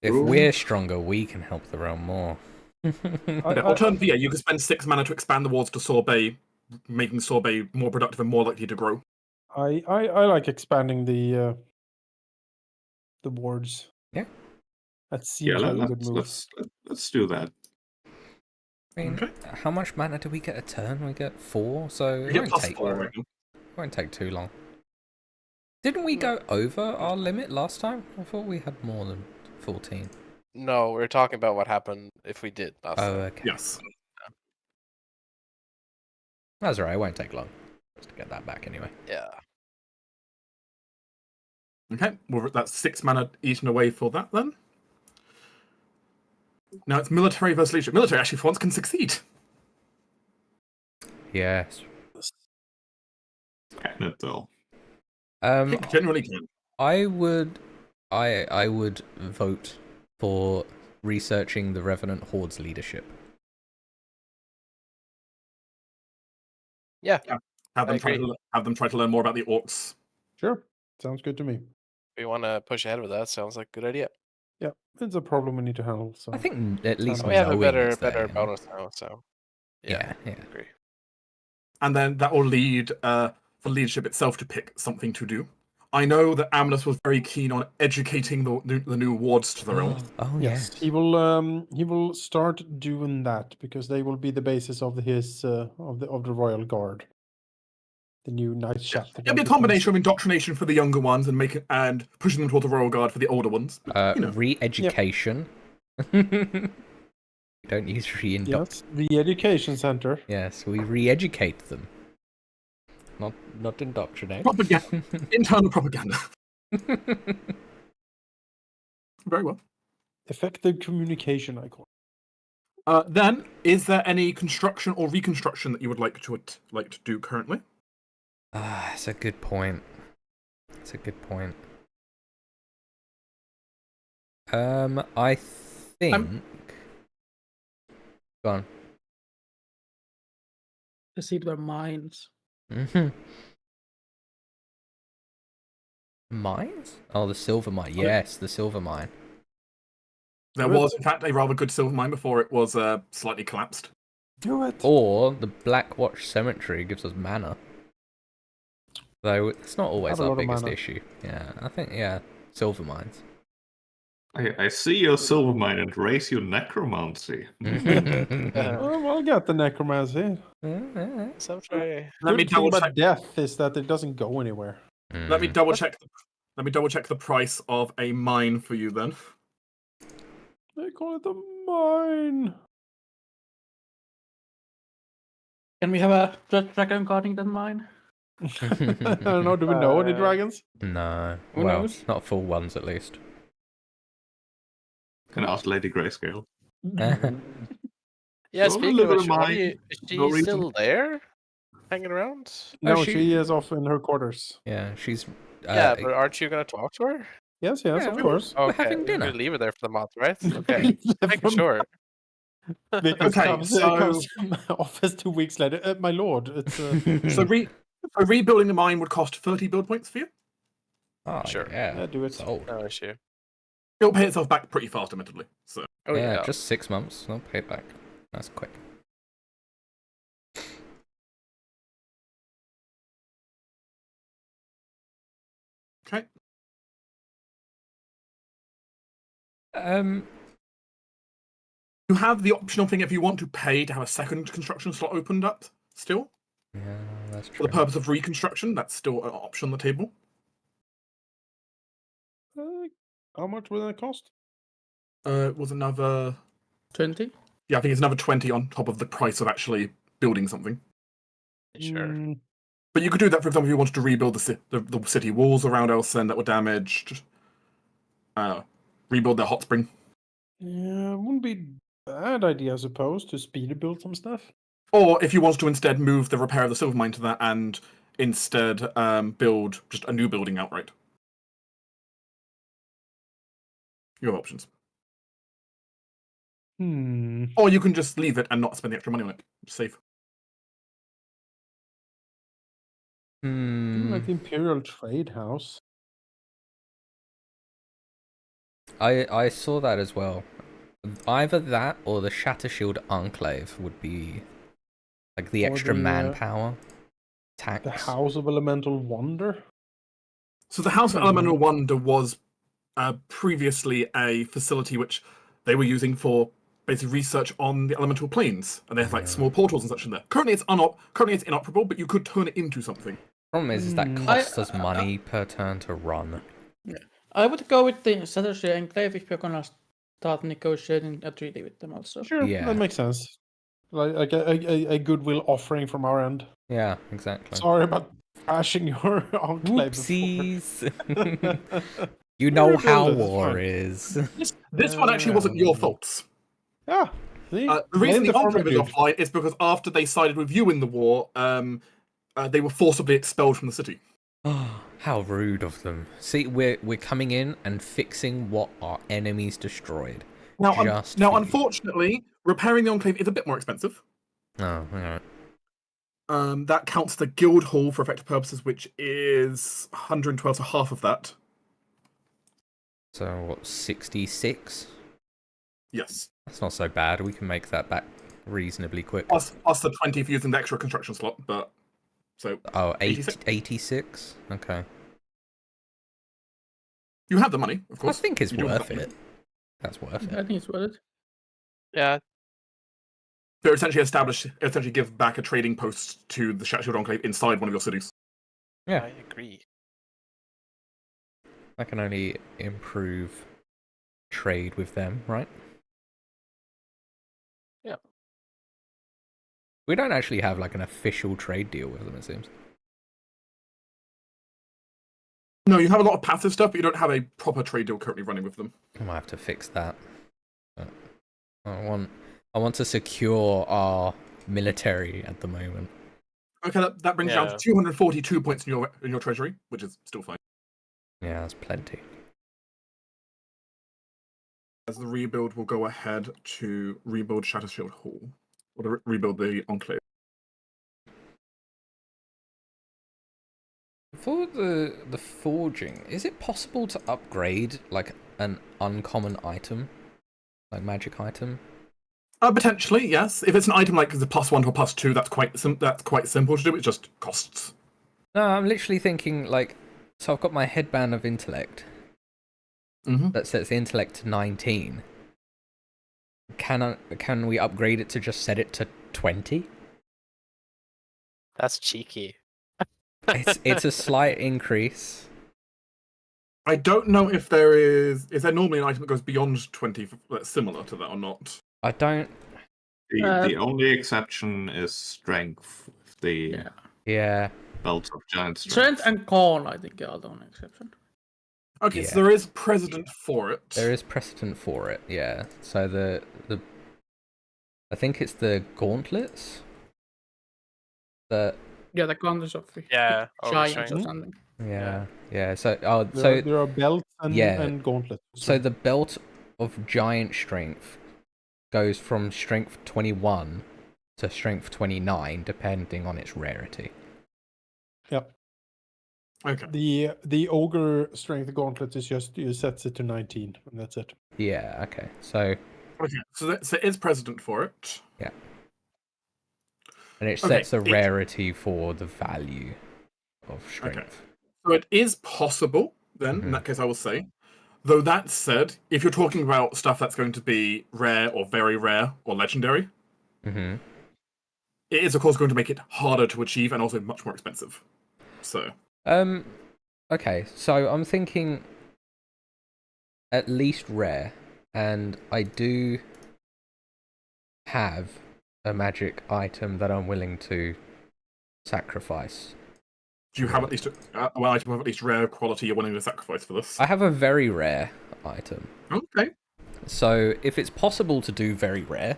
If True. we're stronger, we can help the realm more. Alternatively, yeah, you could spend 6 mana to expand the wards to Sorbet, making Sorbet more productive and more likely to grow. I like expanding the wards. Yeah. That seems like a good move. Let's do that. I mean, Okay. how much mana do we get a turn? We get 4, so You it get won't plus take, 4 right now. won't take too long. Didn't we go over our limit last time? I thought we had more than 14. No, we're talking about what happened if we did last Oh, time. okay. Yes. That's alright, it won't take long. Just to get that back anyway. Yeah. Okay, well, that's 6 mana eaten away for that then. Now it's military versus leadership. Military actually for once can succeed. Yes. Can it though? It generally can. I would vote for researching the Revenant Horde's leadership. Yeah. Have them agree. try to learn more about the orcs. Sure, sounds good to me. If we want to push ahead with that, sounds like a good idea. Yeah, it's a problem we need to handle. So I think at least We have a knowing better it's there, you know? bonus now, so Yeah. I agree. And then that will lead for leadership itself to pick something to do. I know that Amnus was very keen on educating the new wards to the realm. Oh yes, yes. he will start doing that because they will be the basis of his of the Royal Guard. The new Knights chapter. It'll be a combination of indoctrination for the younger ones and pushing them toward the Royal Guard for the older ones. But, you know. Re-education. We don't use re-induct. Yes, the education center. Yes, we re-educate them. Not indoctrinate. Propaganda. Internal propaganda. Very well. Effective communication, I call Then, is there any construction or reconstruction that you would like to do currently? That's a good point. That's a good point. I think. Go on. The seed were mines. Mines? Oh, the silver mine. Yes, the silver mine. There was, in fact, a rather good silver mine before it was slightly collapsed. Do it. Or the Black Watch Cemetery gives us mana. Though it's not always Have a our lot of biggest mana. issue. Yeah, I think, silver mines. I see your silver mine and raise your necromancy. I'll get the necromancy. So try. Let me Good thing double check. about death is that it doesn't go anywhere. Let me double check. Let me double check the price of a mine for you then. They call it a mine. Can we have a dragon guarding that mine? I don't know. Do we know any dragons? No. Who Well, knows? not full ones at least. Can ask Lady Grayscale. Yeah, Don't speaking of deliver which, mine. is No she reason. still there? Hanging around? No, she- she is off in her quarters. Yeah, she's. Yeah, but aren't you going to talk to her? Yes, Yeah, of we- course. We're Okay, having dinner. You leave her there for the month, right? Okay, making sure. Vickers Okay, comes from office 2 weeks later. My lord, it's So rebuilding the mine would cost 30 build points for you. Oh, Sure. Yeah, do it. sold. No issue. It'll pay itself back pretty fast, admittedly. So Oh yeah. Just 6 months. I'll pay it back. That's quick. okay. You have the optional thing if you want to pay to have a second construction slot opened up still. Yeah, that's For true. the purpose of reconstruction, that's still an option on the table. How much will that cost? It was another 20? Yeah, I think it's another 20 on top of the price of actually building something. Sure. But you could do that, for example, if you wanted to rebuild the city walls around Elsen that were damaged. Rebuild their hot spring. Yeah, wouldn't be bad idea, I suppose, to speed build some stuff. Or if you wanted to instead move the repair of the silver mine to that and instead build just a new building outright. You have options. Or you can just leave it and not spend the extra money on it. Save. Like the Imperial Trade House. I saw that as well. Either that or the Shattershield Enclave would be like the Or extra the, manpower. Tax. The House of Elemental Wonder. So the House of Elemental Wonder was previously a facility which they were using for basic research on the elemental planes, and they have like small portals and such in there. Currently, it's inoperable, but you could turn it into something. Problem is that costs us money per turn to run. Yeah. I would go with the Shattershield Enclave if you're gonna start negotiating a treaty with them also. Sure, Yeah. that makes sense. Like a goodwill offering from our end. Yeah, exactly. Sorry about crashing your enclave. Whoopsies. You know how war is. This one actually wasn't your fault. Yeah. See? The reason the Blame Enclave is former offline is because after they sided with you in the war, they were forcibly expelled from the city. How rude of them. See, we're coming in and fixing what our enemies destroyed. Now, for you. unfortunately, repairing the Enclave is a bit more expensive. Oh, alright. That counts the guild hall for effective purposes, which is 112, so half of that. So, what, 66? Yes. That's not so bad. We can make that back reasonably quick. Plus the 20 for using the extra construction slot, but... So, Oh, 86? 86? Okay. You have the money, of course. I think it's You do have worth that money. it. That's worth I it. think it's worth it. Yeah, But essentially give back a trading post to the Shattershield Enclave inside one of your cities. Yeah. I agree. I can only improve trade with them, right? Yeah. We don't actually have like an official trade deal with them, it seems. No, you have a lot of passive stuff, but you don't have a proper trade deal currently running with them. I might have to fix that. But I want to secure our military at the moment. Okay, that brings you down Yeah. to 242 points in your treasury, which is still fine. Yeah, that's plenty. As the rebuild will go ahead to rebuild Shattershield Hall, or to rebuild the Enclave. For the forging, is it possible to upgrade like an uncommon item, like magic item? Potentially, yes. If it's an item like the +1 to a +2, that's quite simple to do. It just costs. No, I'm literally thinking like, so I've got my headband of intellect that sets the intellect to 19. Can we upgrade it to just set it to 20? That's cheeky. It's a slight increase. I don't know if there is there normally an item that goes beyond 20 that's similar to that or not. I don't. The only exception is strength. The Yeah. belt of giant Strength and Corn, I think, are the only exception. Okay, Yeah. so there is precedent for it. There is precedent for it, yeah. So the I think it's the gauntlets that Yeah, the Gauntlets of the Yeah, Giants or overstrength. something. yeah. So There are belts and gauntlets. so the belt of giant strength goes from strength 21 to strength 29 depending on its rarity. Yep. Okay. The ogre strength gauntlet is just you sets it to 19 and that's it. Yeah, okay. So Okay, so there is precedent for it. yeah. And it Okay, sets a rarity for the value of strength. Okay. So it is possible, then, in that case, I will say. Though that said, if you're talking about stuff that's going to be rare or very rare or legendary, Mm-hmm. it is, of course, going to make it harder to achieve and also much more expensive. So. Okay, so I'm thinking at least rare, and I do have a magic item that I'm willing to sacrifice. Do you have at least an item of at least rare quality you're willing to sacrifice for this? I have a very rare item. Okay. So if it's possible to do very rare,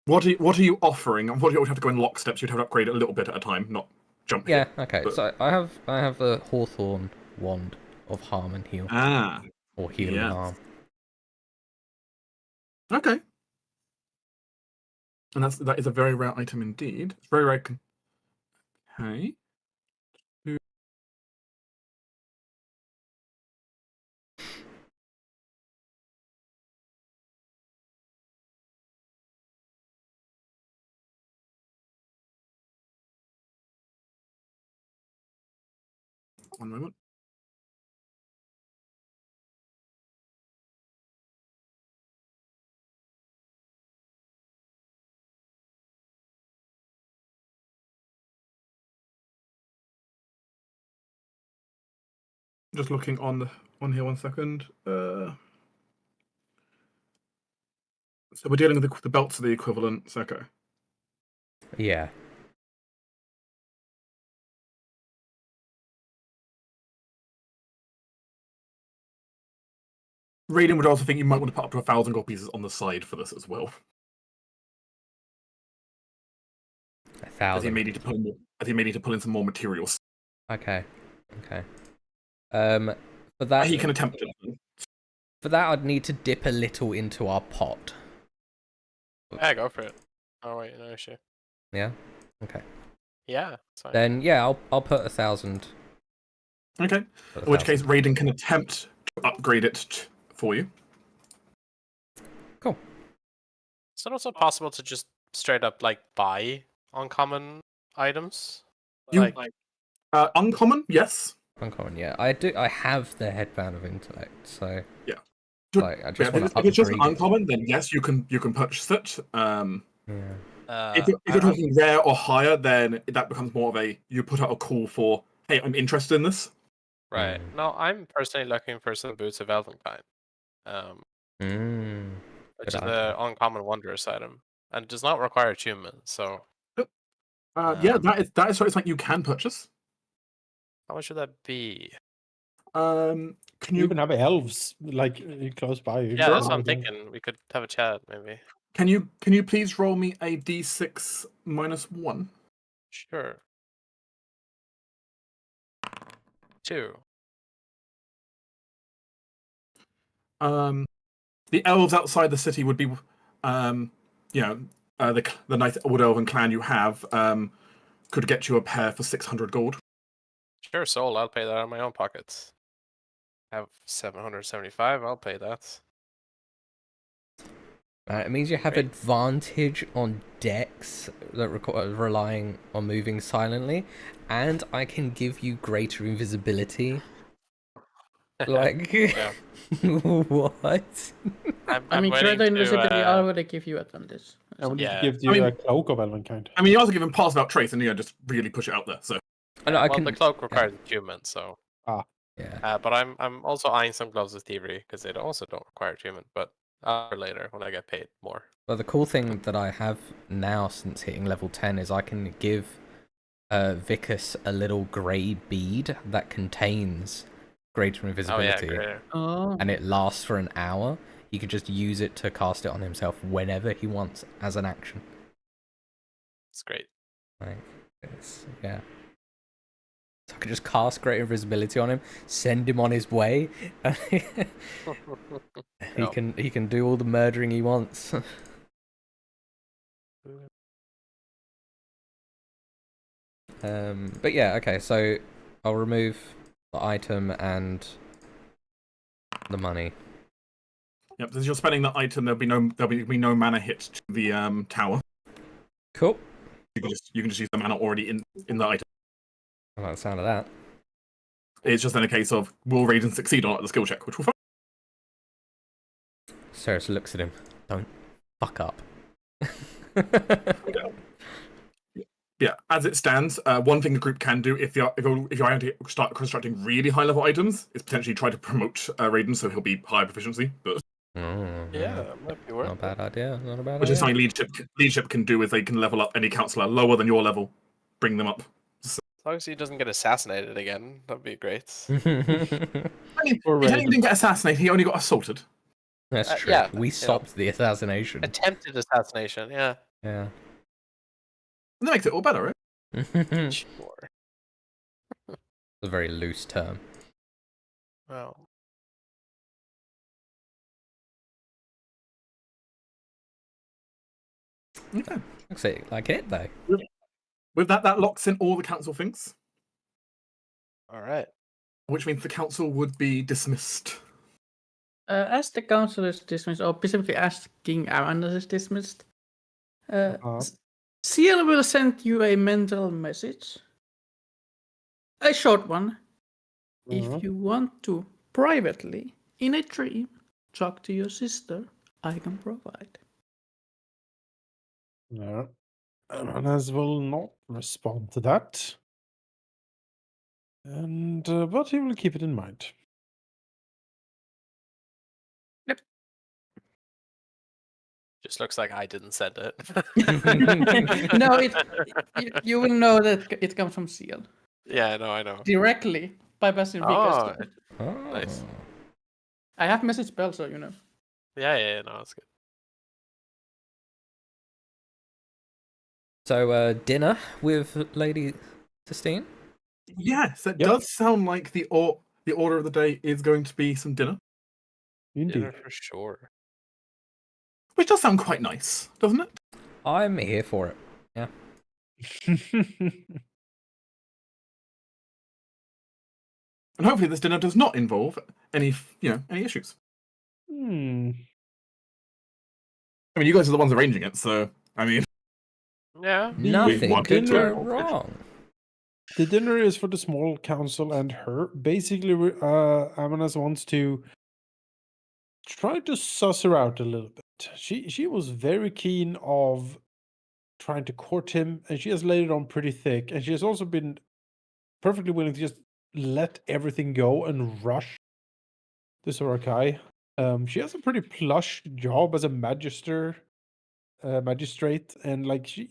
What are you offering? And what do you have to go in locksteps? You'd have to upgrade it a little bit at a time, not jump. yeah, here. okay. But- So I have a Hawthorn wand of harm and heal, Ah. or heal yes. and harm. Okay. And that is a very rare item indeed. It's very rare. Okay. One moment. Just looking on here 1 second. So we're dealing with the belts are the equivalent. Okay. Yeah. Raiden would also think you might want to put up to 1,000 gold pieces on the side for this as well, as he 1,000. may need to pull in some more materials. Okay. For that, He can attempt it. for that, I'd need to dip a little into our pot. Yeah, go for it. Oh wait, no issue. Yeah. Okay. Yeah, it's fine. Then yeah, I'll put 1,000. Okay. In which case, Raiden can attempt to upgrade it for you. Cool. Is it also possible to just straight up like buy uncommon items? Like, Uncommon, yes. Uncommon, yeah. I have the headband of intellect, so Yeah. like I just want to if it's just upgrade it. uncommon, then yes, you can purchase it. Yeah. If you're talking rare or higher, then that becomes more of you put out a call for, hey, I'm interested in this. right. No, I'm personally looking for some boots of Elvenkind. Which Good is item. the uncommon wondrous item, and does not require attunement. So, Yeah, that is something you can purchase. how much would that be? Can You you even have elves like close by. You Yeah, can that's what go I'm there. thinking. We could have a chat, maybe. can you please roll me a d6 -1? Sure. 2. The elves outside the city would be, the nice old elven clan you have could get you a pair for 600 gold. Sure, sold. I'll pay that out of my own pockets. I have 775. I'll pay that. It means you have Great. advantage on decks that relying on moving silently, and I can give you greater invisibility. Like, what? I mean, waiting greater invisibility to, already give you advantage. And we Yeah. just give you a cloak of Elvenkind. I mean, you also give him pass without trace, and just really push it out there. So I know, I well, can. the cloak requires attunement, so. Yeah. But I'm also eyeing some gloves of thievery because they also don't require attunement, but later when I get paid more. Well, the cool thing that I have now since hitting level 10 is I can give Vicus a little grey bead that contains greater invisibility. Oh yeah, greater. Oh. And it lasts for an hour. He can just use it to cast it on himself whenever he wants as an action. It's great. Like, yeah. So I can just cast greater invisibility on him, send him on his way, and he can do all the murdering he wants. But yeah, okay, so I'll remove the item and the money. yep, as you're spending the item, there'll be no mana hit to the tower. Cool. You can just use the mana already in the item. I like the sound of that. It's just then a case of will Raiden succeed on the skill check, which will find. Ceres looks at him. Don't fuck up. Yeah, as it stands, one thing the group can do if you're going to start constructing really high level items is potentially try to promote Raiden so he'll be high proficiency. But Yeah, that might be worth Not a bad idea. Not a bad which idea. is something leadership can do is they can level up any counselor lower than your level, bring them up. As long as he doesn't get assassinated again, that'd be great. I mean, Or he technically Raiden. didn't get assassinated; he only got assaulted. That's true. Yeah, We stopped the assassination. Attempted assassination, yeah. Yeah. And that makes it all better, right? It's Sure. a very loose term. Well, Okay. Looks like it though. With that locks in all the council things, All right. which means the council would be dismissed. As the council is dismissed, or specifically as King Aranas is dismissed, Seal will send you a mental message. A short one. If you want to privately, in a dream, talk to your sister, I can provide. No. Aranas will not respond to that. And but he will keep it in mind. Just looks like I didn't send it. No, you will know that it comes from Seal. Yeah, I know. Directly, bypassing Vikas. Oh, nice. I have message spell, so you know. Yeah, no, that's good. So, dinner with Lady Sistine? Yes, it Yep. does sound like the order of the day is going to be some dinner, Indeed. Dinner for sure. which does sound quite nice, doesn't it? I'm here for it. Yeah. And hopefully this dinner does not involve any issues. I mean, you guys are the ones arranging it, so I mean, Yeah. Nothing wanted could to go involve it. wrong. The dinner is for the small council and her. Basically, Amanas wants to try to suss her out a little bit. She was very keen of trying to court him, and she has laid it on pretty thick. And she has also been perfectly willing to just let everything go and rush the Sorakai. She has a pretty plush job as a magistrate, and like she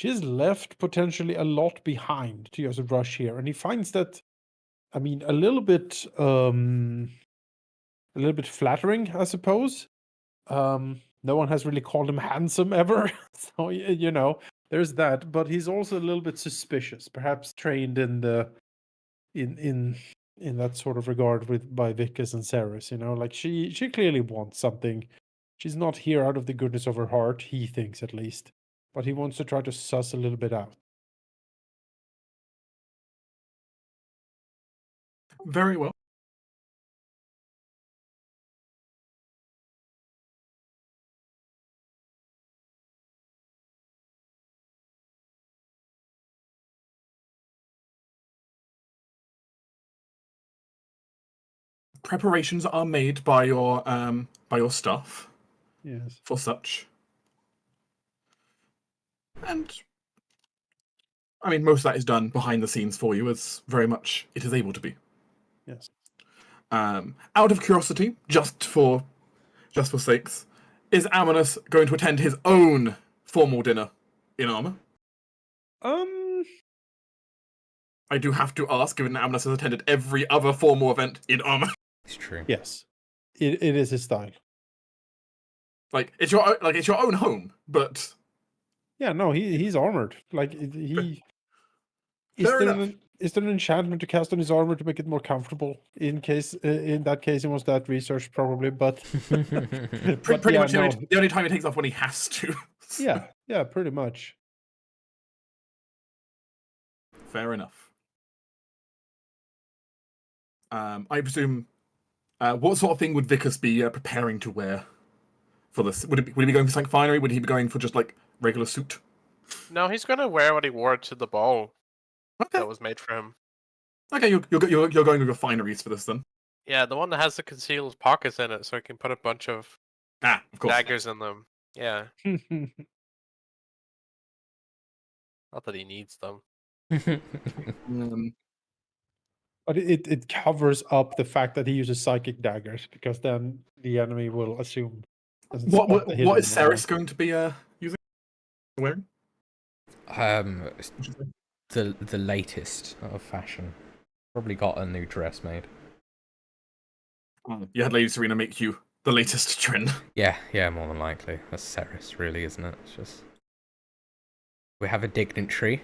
has left potentially a lot behind to just rush here, and he finds that, I mean, a little bit flattering, I suppose. No one has really called him handsome ever, so you know, there's that. But he's also a little bit suspicious, perhaps trained in the in that sort of regard by Vickers and Ceres. You know, like she clearly wants something. She's not here out of the goodness of her heart, he thinks at least, but he wants to try to suss a little bit out. very well. Preparations are made by your staff Yes. for such, and I mean, most of that is done behind the scenes for you, as very much it is able to be. Yes. Out of curiosity, just for sakes, is Amanus going to attend his own formal dinner in armor? I do have to ask, given that Amanus has attended every other formal event in armor. It's true. Yes. It is his style. Like it's your own home, but Yeah, no, he's armored. Like he Fair enough. Is there an enchantment to cast on his armor to make it more comfortable? In that case, he wants that research probably, but pretty yeah, much no. the only time he takes off when he has to. Yeah, pretty much. Fair enough. I presume. What sort of thing would Vickers be preparing to wear for this? Would he be going for something finery? Would he be going for just like regular suit? No, he's gonna wear what he wore to the ball Okay. that was made for him. Okay, you're going with your fineries for this then. Yeah, the one that has the concealed pockets in it, so he can put a bunch of Of course. daggers in them. Yeah, not that he needs them. But it covers up the fact that he uses psychic daggers, because then the enemy will assume. What is Ceres going to be using? Wearing? The latest of fashion. Probably got a new dress made. You had Lady Serena make you the latest trend. Yeah, more than likely. That's Ceres, really, isn't it? It's just we have a dignitary.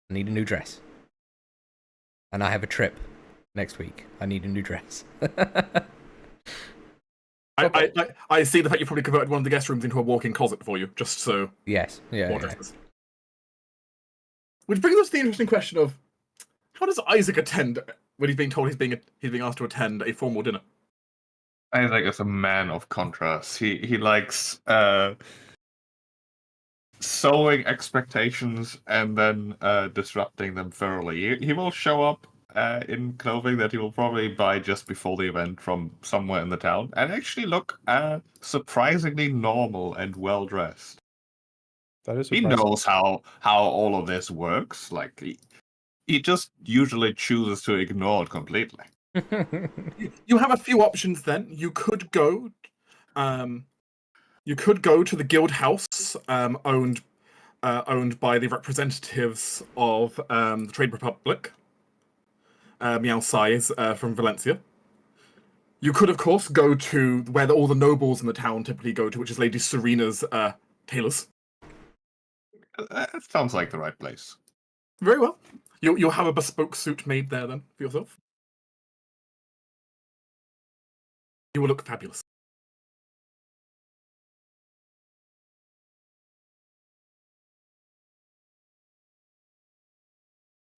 I need a new dress. And I have a trip next week. I need a new dress. I see the fact you probably converted one of the guest rooms into a walk-in closet for you, just so Yes. Yeah. more yeah. dresses. Which brings us to the interesting question of how does Isaac attend when he's being told he's being asked to attend a formal dinner? Isaac is a man of contrast. He likes sowing expectations and then disrupting them thoroughly. He will show up in clothing that he will probably buy just before the event from somewhere in the town and actually look surprisingly normal and well dressed. That is He surprising. knows how all of this works. Like he just usually chooses to ignore it completely. You have a few options. Then you could go to the guild house owned by the representatives of the Trade Republic, Meow Size from Valencia. You could, of course, go to where all the nobles in the town typically go to, which is Lady Serena's tailors. That sounds like the right place. Very well. You'll have a bespoke suit made there then for yourself. You will look fabulous.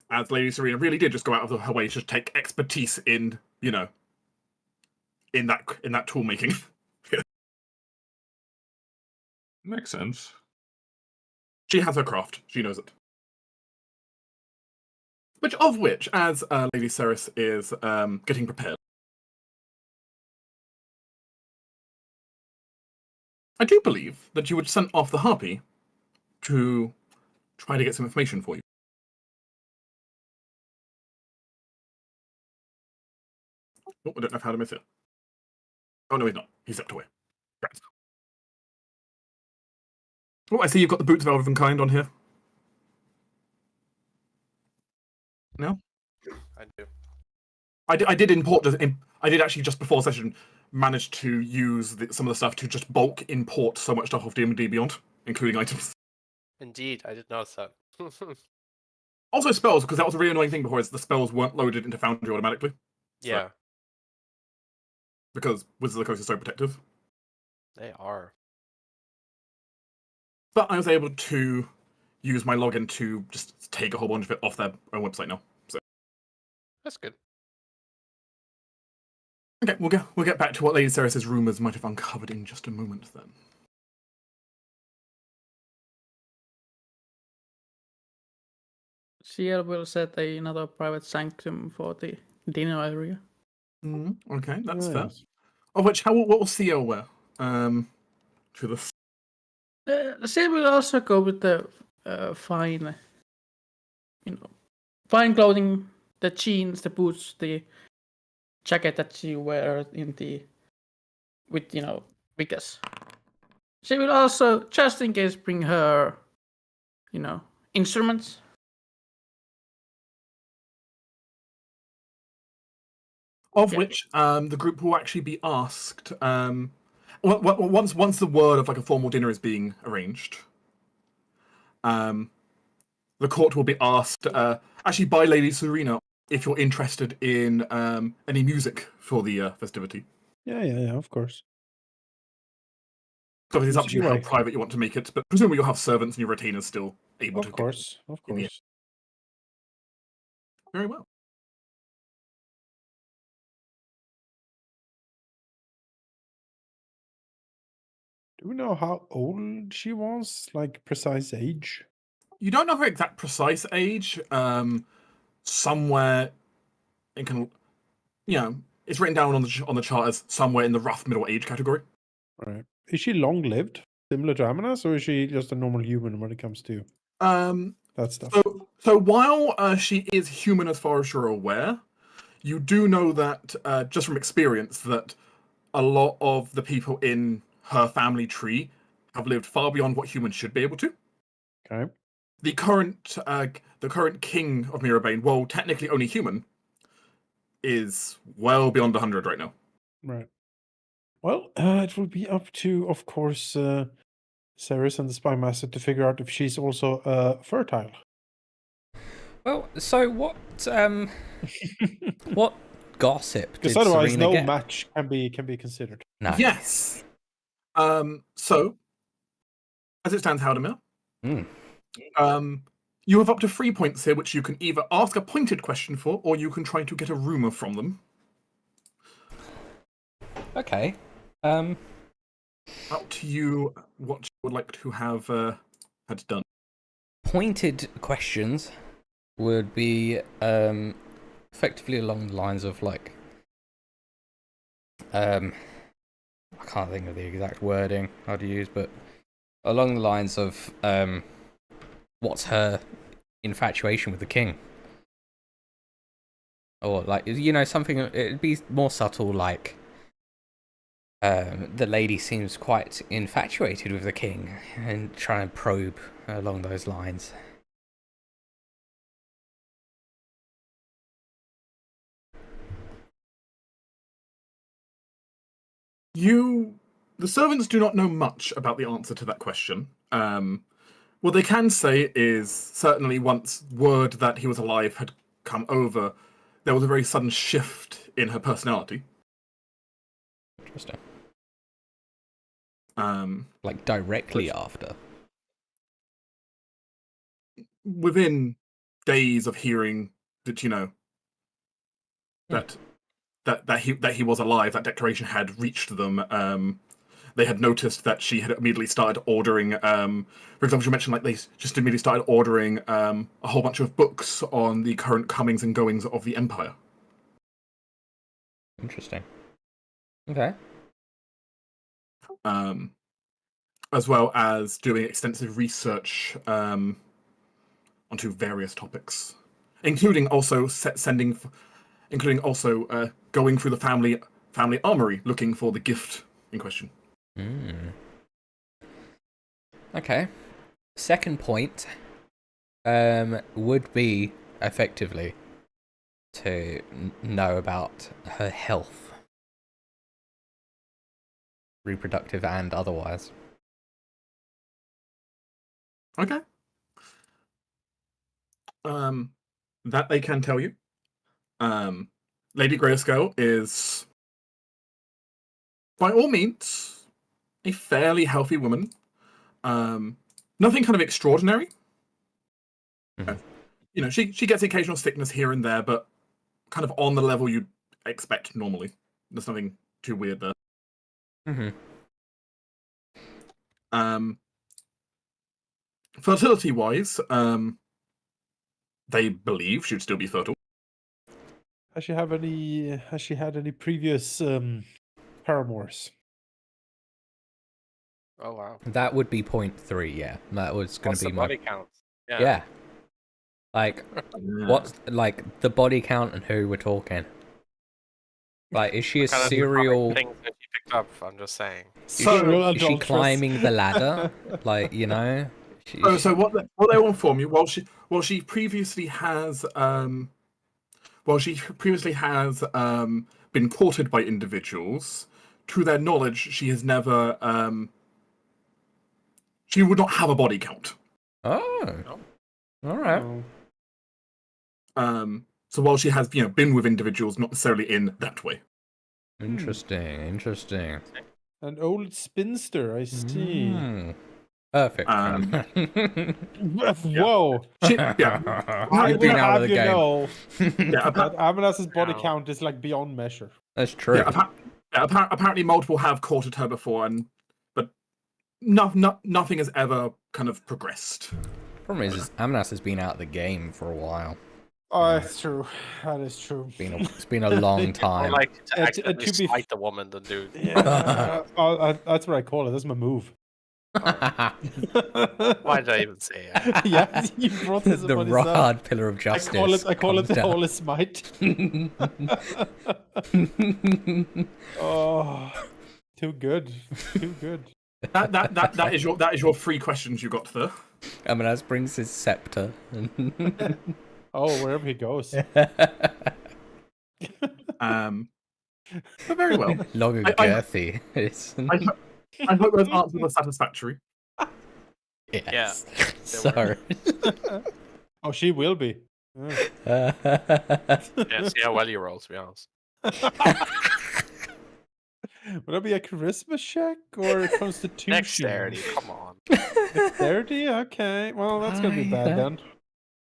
As Lady Serena really did just go out of her way to take expertise in, in that tool making. Makes sense. She has her craft. She knows it. Which, as Lady Ceres is getting prepared, I do believe that you would send off the Harpy to try to get some information for you. Oh, I don't know if Halldamir here. Oh, no, he's not. He stepped away. Right. Oh, I see you've got the boots of Elven Kind on here. No? I do. I did import. I did actually just before session manage to use some of the stuff to just bulk import so much stuff off D&D Beyond, including items. Indeed, I did notice that. Also spells, because that was a really annoying thing before, is the spells weren't loaded into Foundry automatically. Yeah, Because Wizards of the Coast is so protective. they are. But I was able to use my login to just take a whole bunch of it off their own website now. So That's good. okay, we'll get back to what Lady Ceres' rumors might have uncovered in just a moment then. CL will set another private sanctum for the dinner area. Okay, that's fair. Nice. Of which, what will CL wear? To this. CL will also go with the fine, fine clothing, the jeans, the boots, the jacket that she wears because she will also, just in case, bring her, instruments. Of Yeah. which the group will actually be asked once the word of like a formal dinner is being arranged. The court will be asked actually by Lady Serena if you're interested in any music for the festivity. Yeah, of course. So it's up to you how Music. private you want to make it, but presumably you'll have servants and your retainers still able to. Of course. Very well. Do we know how old she was? Like precise age? You don't know her exact precise age. Somewhere it can, it's written down on the chart as somewhere in the rough middle age category. Right. Is she long lived, similar to Amanas, or is she just a normal human when it comes to that stuff? So while she is human as far as you're aware, you do know that just from experience that a lot of the people in her family tree have lived far beyond what humans should be able to. Okay. The current king of Mirabane, well, technically only human, is well beyond 100 right now. Right. Well, it will be up to, of course, Ceres and the Spy Master to figure out if she's also fertile. Well, so what gossip Because did otherwise, Serena no get? match can be considered. No. Yes. So, as it stands, Halldamir, Mm. you have up to 3 points here, which you can either ask a pointed question for, or you can try to get a rumor from them. Okay. Up to you what you would like to have had done. Pointed questions would be effectively along the lines of like I can't think of the exact wording I'd use, but along the lines of what's her infatuation with the king? Or like, something, it'd be more subtle, like the lady seems quite infatuated with the king, and try and probe along those lines. The servants do not know much about the answer to that question. What they can say is certainly once word that he was alive had come over, there was a very sudden shift in her personality. Interesting. Like directly after. Within days of hearing that that he was alive, that declaration had reached them. They had noticed that she had immediately started ordering. For example, she mentioned like they just immediately started ordering a whole bunch of books on the current comings and goings of the Empire. Interesting. Okay. As well as doing extensive research onto various topics, including also going through the family armory looking for the gift in question. Okay. Second point would be effectively to know about her health, reproductive and otherwise. Okay. That they can tell you. Lady Grayscale is, by all means, a fairly healthy woman. Nothing kind of extraordinary. Mhm. She gets occasional sickness here and there, but kind of on the level you'd expect normally. There's nothing too weird there. Fertility-wise, they believe she'd still be fertile. Has she had any previous paramours? Oh wow. That would be point 3, yeah. That was going What's to be the my body count? Yeah. Like, what's like the body count and who we're talking? Like, is she a What kind of serial? things that you picked up? I'm just saying. Serial Is she adulteress. climbing the ladder? Like, So what they will inform you, while she previously has been courted by individuals, to their knowledge, she has never she would not have a body count. Oh, all right. So while she has been with individuals, not necessarily in that way. Interesting. An old spinster, I see. Perfect. Whoa! I will have you know that Amenas's body count is like beyond measure. That's true. Apparently multiple have courted her before, but nothing has ever kind of progressed. Problem is Amenas has been out of the game for a while. Oh, that's true. That is true. It's been a long time. I like to accidentally to be smite the woman than do. Yeah, that's what I call it. That's my move. Why did I even say it? Yeah, you brought this The upon yourself. rod pillar of justice. I call it the comes holy smite. Oh, too good. That is your 3 questions you got there. Amenas brings his scepter. Oh, wherever he goes. But very well. Long and girthy. I hope those answers were satisfactory. Yes. Yeah, Sorry. Oh, she will be. Yeah, see how well you roll, to be honest. Would that be a charisma check or a constitution? Dexterity, come on. Dexterity? Okay. Well, that's gonna be bad then.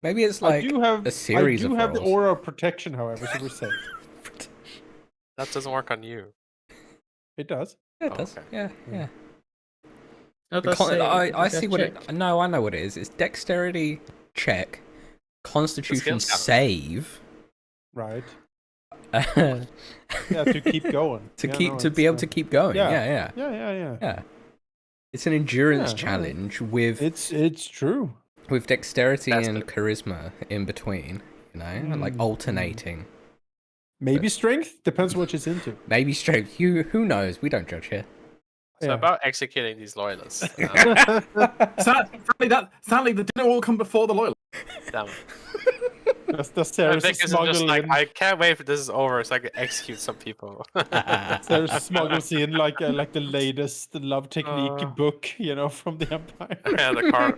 Maybe it's like a series I do of have the rolls. aura of protection, however, so we're safe. That doesn't work on you. It does. Yeah, it Oh, does. okay. Yeah, yeah. Not The a save, I it's a see what check. it. No, I know what it is. It's dexterity check, constitution skills counter. save. Right. to Yeah, to keep going. be able to keep going. Yeah. Yeah. It's an endurance Yeah, no. challenge with It's true. dexterity That's and it. charisma in between. You know, like Mm. alternating. Maybe strength depends what she's into. Maybe strength. Who knows? We don't judge here. So Yeah. about executing these loyalists. Sadly, the dinner will come before the loyal. Damn. That's I Sarah's think it's just smuggle like in. I can't wait for this is over so I can execute some people. Sarah smuggles in like the latest love technique Uh. book, from the Empire. Yeah, the car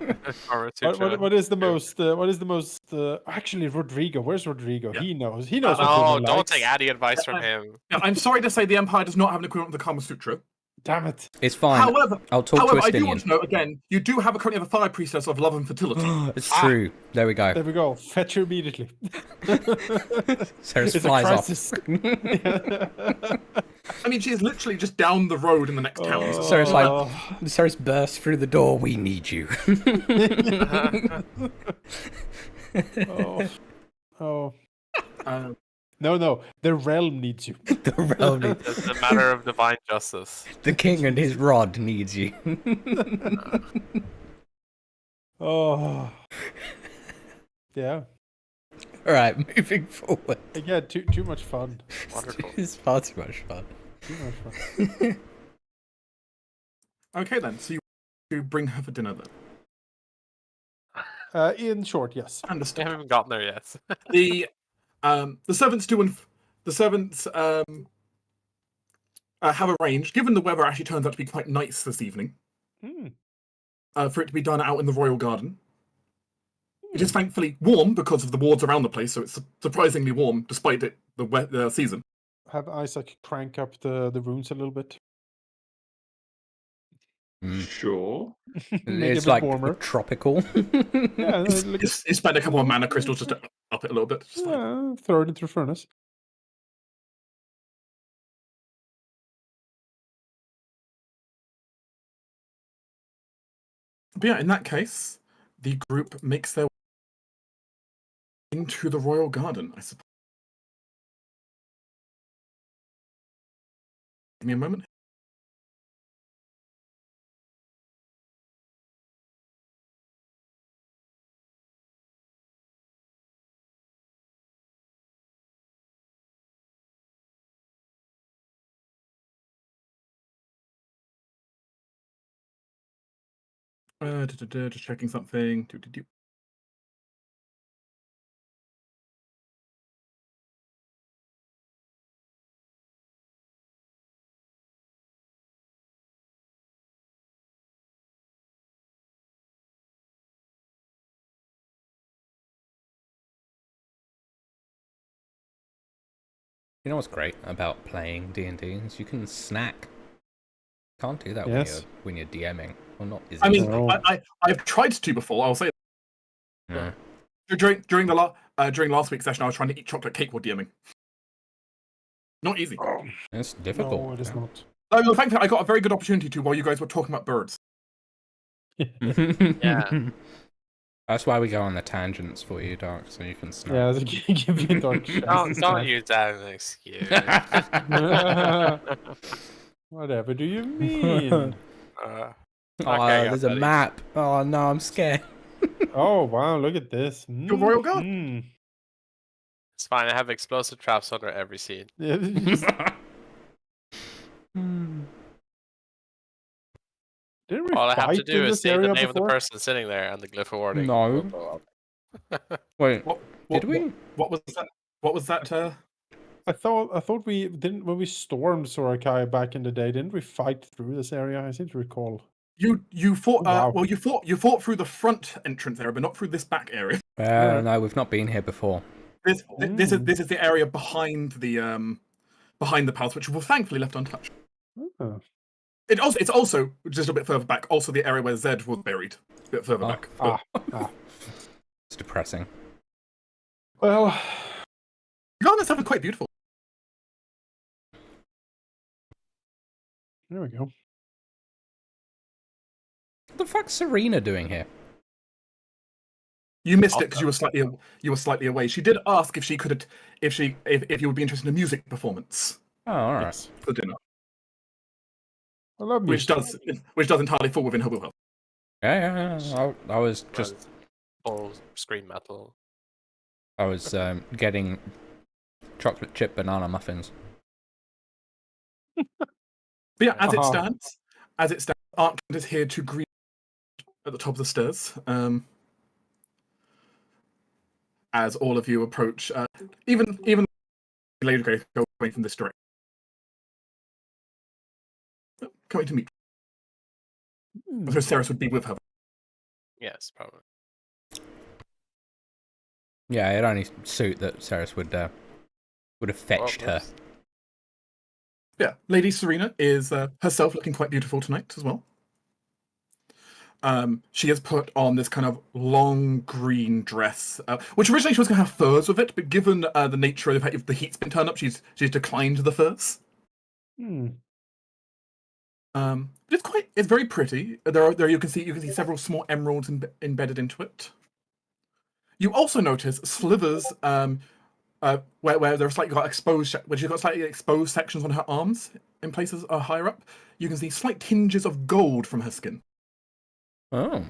What is the most? What is the most? Actually, Rodrigo. Where's Rodrigo? Yeah. He knows. He knows. what No, women don't likes. take any advice from him. Yeah, I'm sorry to say the Empire does not have an equivalent of the Kama Sutra. Damn it! It's fine. However, I'll talk to I do want Estinian. to know again. You do have currently have a fire priestess of love and fertility. It's true. There we go. There we go. Fetch her immediately. Ceres It's a flies off. crisis. I mean, she is literally just down the road in the next town. So So it's like Ceres bursts through the door. We need you. Oh. uh, No. The realm needs you. The realm needs- It's a matter of divine justice. the king and his rod needs you. Oh. Yeah. All right, moving forward. Again, too much fun. Wonderful. It's far too much fun. Too much fun. okay then, so you bring her for dinner then. In short, yes. We Understood. haven't even gotten there yet. The servants have arranged, given the weather actually turns out to be quite nice this evening, Hmm. for it to be done out in the royal garden. It is thankfully warm because of the wards around the place, so it's surprisingly warm despite the wet season. Have Isaac crank up the rooms a little bit. Sure. Make it a It's bit like warmer. tropical. Yeah, look, You spend a couple of mana crystals just to up it a little bit. Just like, yeah, throw it into the furnace. but yeah, in that case, the group makes their way into the royal garden, I suppose. Give me a moment. Just checking something. You know what's great about playing D&D is you can snack. Can't do that Yes. when you're DMing. Well, not is I it? mean, No. I've tried to before. I'll say Yeah. during last week's session, I was trying to eat chocolate cake while DMing. Not easy. It's difficult. No, it is not. No, thankfully, I got a very good opportunity to while you guys were talking about birds. Yeah. That's why we go on the tangents for you, Dark, so you can snack. Yeah, they give you dark Don't use that as an excuse. Whatever do you mean? Uh, Oh, Okay, there's a buddy. map. Oh no, I'm scared. Oh wow, look at this. The royal guard. Mm. it's fine. I have explosive traps under every scene. Yeah, just- Didn't we All I have to fight do in is this say the area name of the before? person sitting there, and the glyph warning. No. will go up. Wait, What did we? What was that? What was that? I thought we didn't when we stormed Sorakai back in the day. Didn't we fight through this area? I seem to recall. You fought. Wow. Well, you fought through the front entrance area, but not through this back area. No, we've not been here before. This is the area behind the behind the paths, which were thankfully left untouched. Oh. It's also just a bit further back. Also, the area where Zed was buried, a bit further Oh. back. But It's depressing. Well, the garden itself is quite beautiful. there we go. What the fuck's Serena doing here? You missed it because you were slightly away. She did ask if she could, if you would be interested in a music performance Oh, all right. Yes. for dinner, I love which music. does entirely fall within her wheelhouse. Yeah. I was just full screen metal. getting chocolate chip banana muffins. But yeah, as it Uh-huh. stands, Arkland is here to greet at the top of the stairs. As all of you approach, even Lady Grace going from this direction, coming to meet. So Ceres would be with her. Yes, probably. Yeah, it only suit that Ceres would have fetched her. Yeah, Lady Serena is herself looking quite beautiful tonight as well. She has put on this kind of long green dress, which originally she was going to have furs with it, but given the nature of the fact if the heat's been turned up, she's declined the furs. It's very pretty. There you can see several small emeralds embedded into it. You also notice slivers where they're slightly got exposed, where she's got slightly exposed sections on her arms in places higher up. You can see slight tinges of gold from her skin. Oh.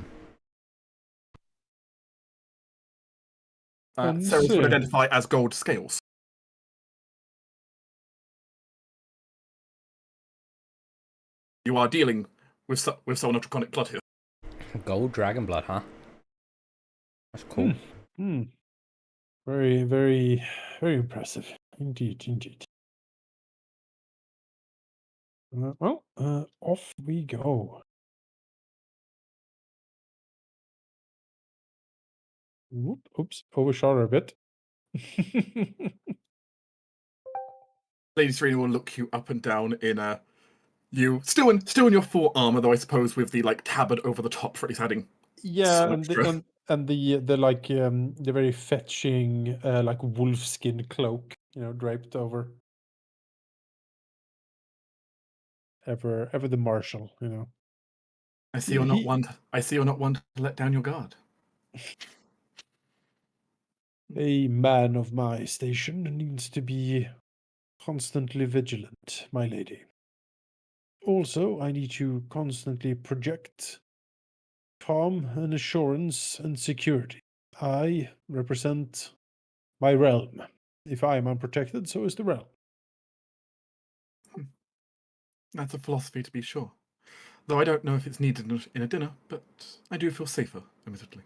Ceres would identify as gold scales. You are dealing with someone of draconic blood here. Gold dragon blood, huh? That's cool. Very, very, very impressive. Indeed. Off we go. Oops, overshot her a bit. Lady Serena will look you up and down in you still in your full armor, though I suppose with the like tabard over the top for at least adding. Yeah, some and extra. the like the very fetching like wolfskin cloak, draped over. Ever the marshal, I see you're not one to let down your guard. A man of my station needs to be constantly vigilant, my lady. Also, I need to constantly project calm and assurance and security. I represent my realm. If I am unprotected, so is the realm. That's a philosophy to be sure. Though I don't know if it's needed in a dinner, but I do feel safer, admittedly.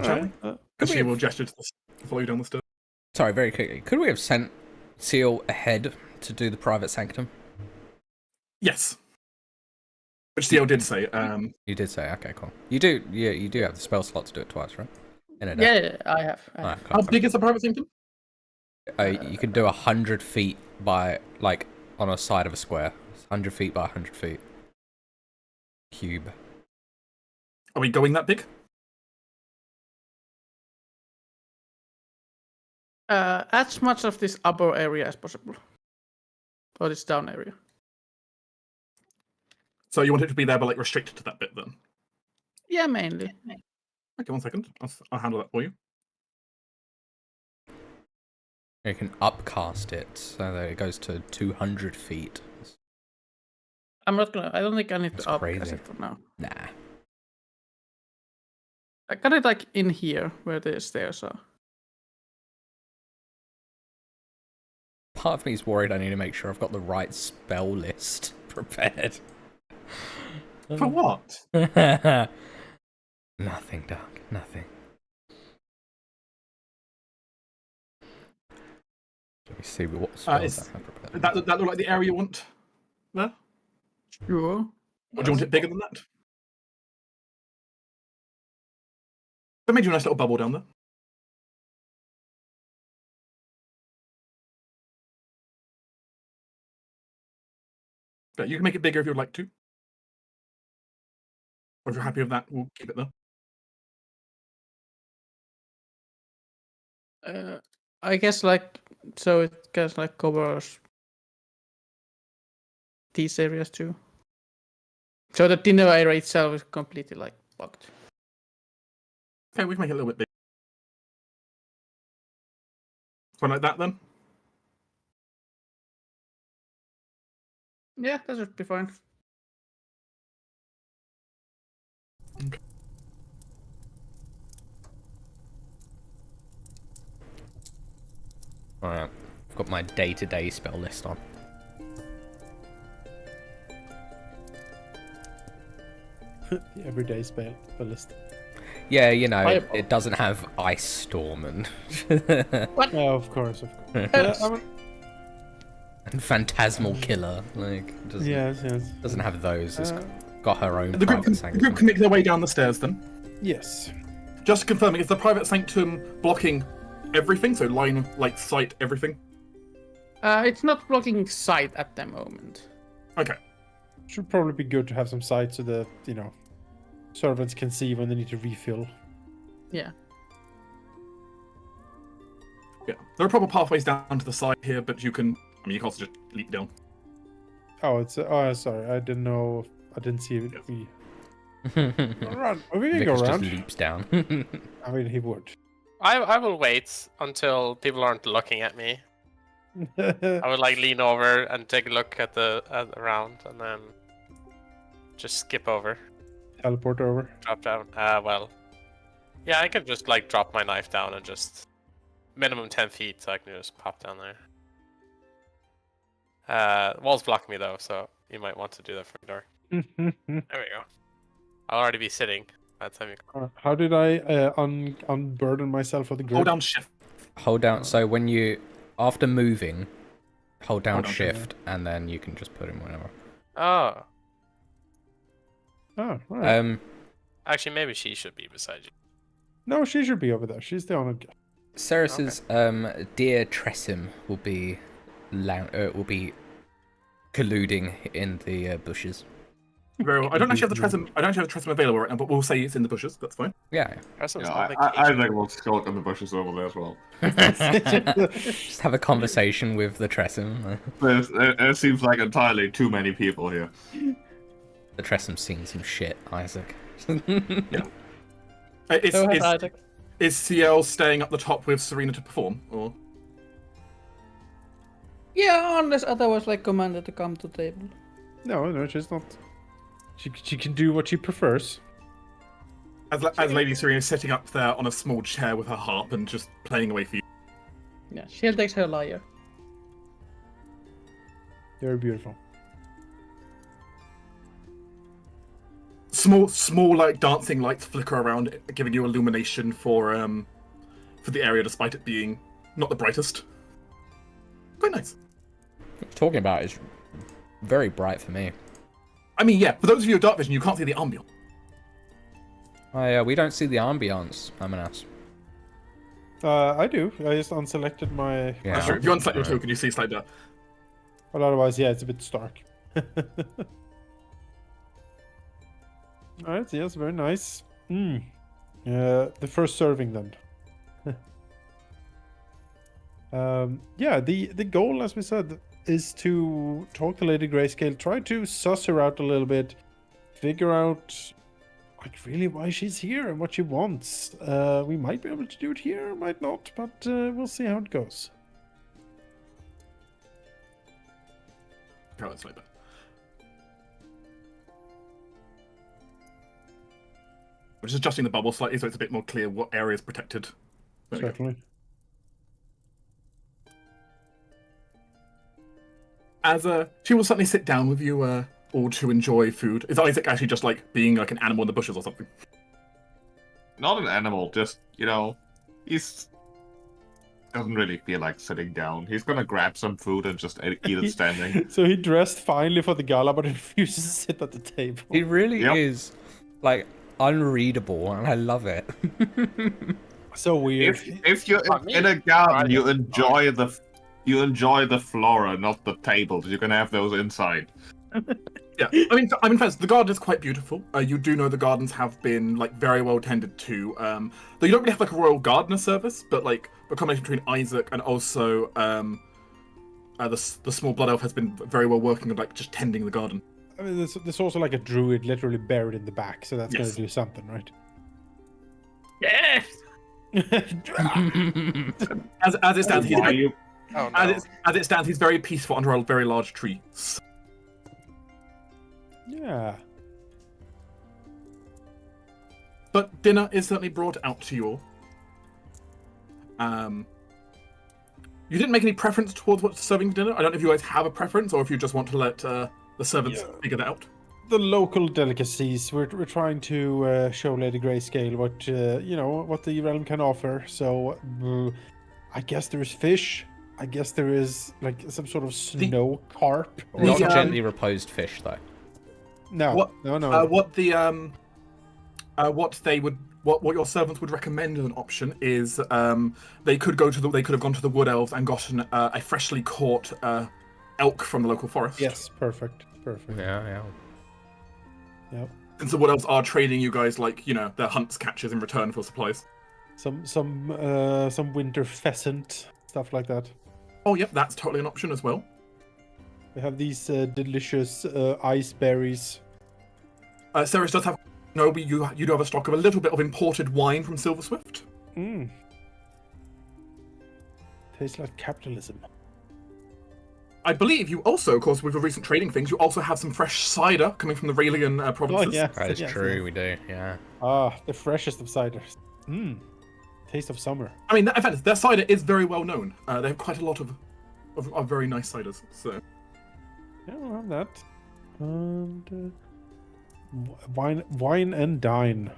Shall we? She will gesture to follow you down the stairs. Sorry, very quickly. Could we have sent Seal ahead to do the private sanctum? Yes. Which Theo did say. You did say, okay, cool. You do have the spell slot to do it twice, right? In a day. Yeah, I have. Alright, How cool. big is the private sanctum? You can do 100 feet by, like, on a side of a square. 100 feet by 100 feet. Cube. Are we going that big? As much of this upper area as possible. Or this down area. So you want it to be there, but like restricted to that bit then? Yeah, mainly. Okay, 1 second. I'll handle that for you. You can upcast it so that it goes to 200 feet. I don't think I need That's to upcast crazy. it for now. Nah. I got it like in here where the stairs are. Part of me is worried I need to make sure I've got the right spell list prepared. For what? Nothing, Doc. Nothing. Let me see what spells I have prepared. That look like the area you want there? Sure. Or do you want it bigger than that? I made you a nice little bubble down there. Yeah, you can make it bigger if you'd like to. Or if you're happy with that, we'll keep it there. I guess like so it guess like covers these areas too. So the dinner area itself is completely like blocked. Okay, we can make it a little bit bigger. Something like that then? Yeah, that should be fine. Alright, I've got my day-to-day spell list on. The everyday spell list. Yeah, you know, Fireball. it doesn't have Ice Storm and Yeah, of course. Yes. and Phantasmal Killer. Like, it doesn't, Yes. doesn't have those. It's got her own The group, private the group sanctum. can make their way down the stairs then. Yes. Just confirming, is the private sanctum blocking everything? So line of like sight, everything? It's not blocking sight at the moment. Okay. Should probably be good to have some sight so that, servants can see when they need to refill. Yeah. Yeah. There are proper pathways down to the side here, but you can you can also just leap down. Oh, sorry. I didn't know. I didn't see it. Run. We can Vickers go just around. leaps down. I mean, he would. I will wait until people aren't looking at me. I would like lean over and take a look at the around, and then just skip over, Teleport over. drop down. Well, yeah, I could just like drop my knife down and just minimum 10 feet, so I can just pop down there. Wall's blocking me though, so you might want to do that for me, door. There we go. I'll already be sitting by the time you come. How did I unburden myself of the grip? Hold down shift. Hold down. So when you, after moving, hold down Hold on, shift, and then you can just put him whenever. Oh, Oh, right. actually, maybe she should be beside you. No, she should be over there. She's the honored guest. Ceres's dear Tressim will be colluding in the bushes. Very well. I don't actually have the Tressum available right now, but we'll say it's in the bushes. That's fine. Yeah. Preston's Yeah, on I vacation. think we'll skulk in the bushes over there as well. Just have a conversation with the Tressim. It seems like entirely too many people here. The Tressim's seen some shit, Isaac. Is CL staying up the top with Serena to perform, or? Yeah, unless otherwise like commanded to come to table. No, she's not. She can do what she prefers. As Lady Serena is sitting up there on a small chair with her harp and just playing away for you. Yeah, she takes her lyre. Very beautiful. Small like dancing lights flicker around, giving you illumination for the area, despite it being not the brightest. Quite nice. What you're talking about is very bright for me. I mean, yeah, for those of you with dark vision, you can't see the ambience. Oh yeah, we don't see the ambiance, Amanas. I do. I just unselected my. Yeah. That's true. If you unselect your Right. token, you see slightly dark. But otherwise, yeah, it's a bit stark. Alright, yes, very nice. The first serving then. Yeah, the goal, as we said, is to talk to Lady Grayscale, try to suss her out a little bit, figure out like really why she's here and what she wants. We might be able to do it here, might not, but we'll see how it goes. Oh, it's like that. I'm just adjusting the bubble slightly so it's a bit more clear what area is protected. There we go. Certainly. As she will certainly sit down with you all to enjoy food. Is Isaac actually just like being like an animal in the bushes or something? Not an animal, just, he's doesn't really feel like sitting down. He's gonna grab some food and just eat it standing. So he dressed finely for the gala, but refuses to sit at the table. He really Yep. is like unreadable, and I love it. So weird. If you're Not me. in a garden, you Right. enjoy the flora, not the tables. You can have those inside. Yeah, I mean, first, the garden is quite beautiful. You do know the gardens have been like very well tended to. Though you don't really have like a royal gardener service, but like a combination between Isaac and also the small blood elf has been very well working on like just tending the garden. I mean, there's also like a druid literally buried in the back, so that's Yes. gonna do something, right? Yes. As it stands, he's Why very, you? Oh no. as it stands, he's very peaceful under a very large tree. Yeah. But dinner is certainly brought out to you all. You didn't make any preference towards what's serving dinner. I don't know if you guys have a preference or if you just want to let the servants figure that out. The local delicacies. We're trying to show Lady Grayscale what what the realm can offer. So I guess there is fish. I guess there is like some sort of snow carp. Or Not The, gently reposed fish, though. no, What- no. What your servants would recommend as an option is they could have gone to the wood elves and gotten a freshly caught elk from the local forest. Yes, perfect. Yeah. Yep. Since the wood elves are trading you guys like their hunts catches in return for supplies. Some winter pheasant, stuff like that. Oh yep, that's totally an option as well. We have these delicious ice berries. Ceres does have you do have a stock of a little bit of imported wine from Silver Swift. Mmm. Tastes like capitalism. I believe you also, of course, with the recent trading things, you also have some fresh cider coming from the Raelian provinces. Oh yeah, That is yes, true, yes. we do, yeah. Ah, the freshest of ciders. Mmm. Taste of summer. I mean, in fact, their cider is very well known. They have quite a lot of very nice ciders. So Yeah, we'll have that. And wine and dine.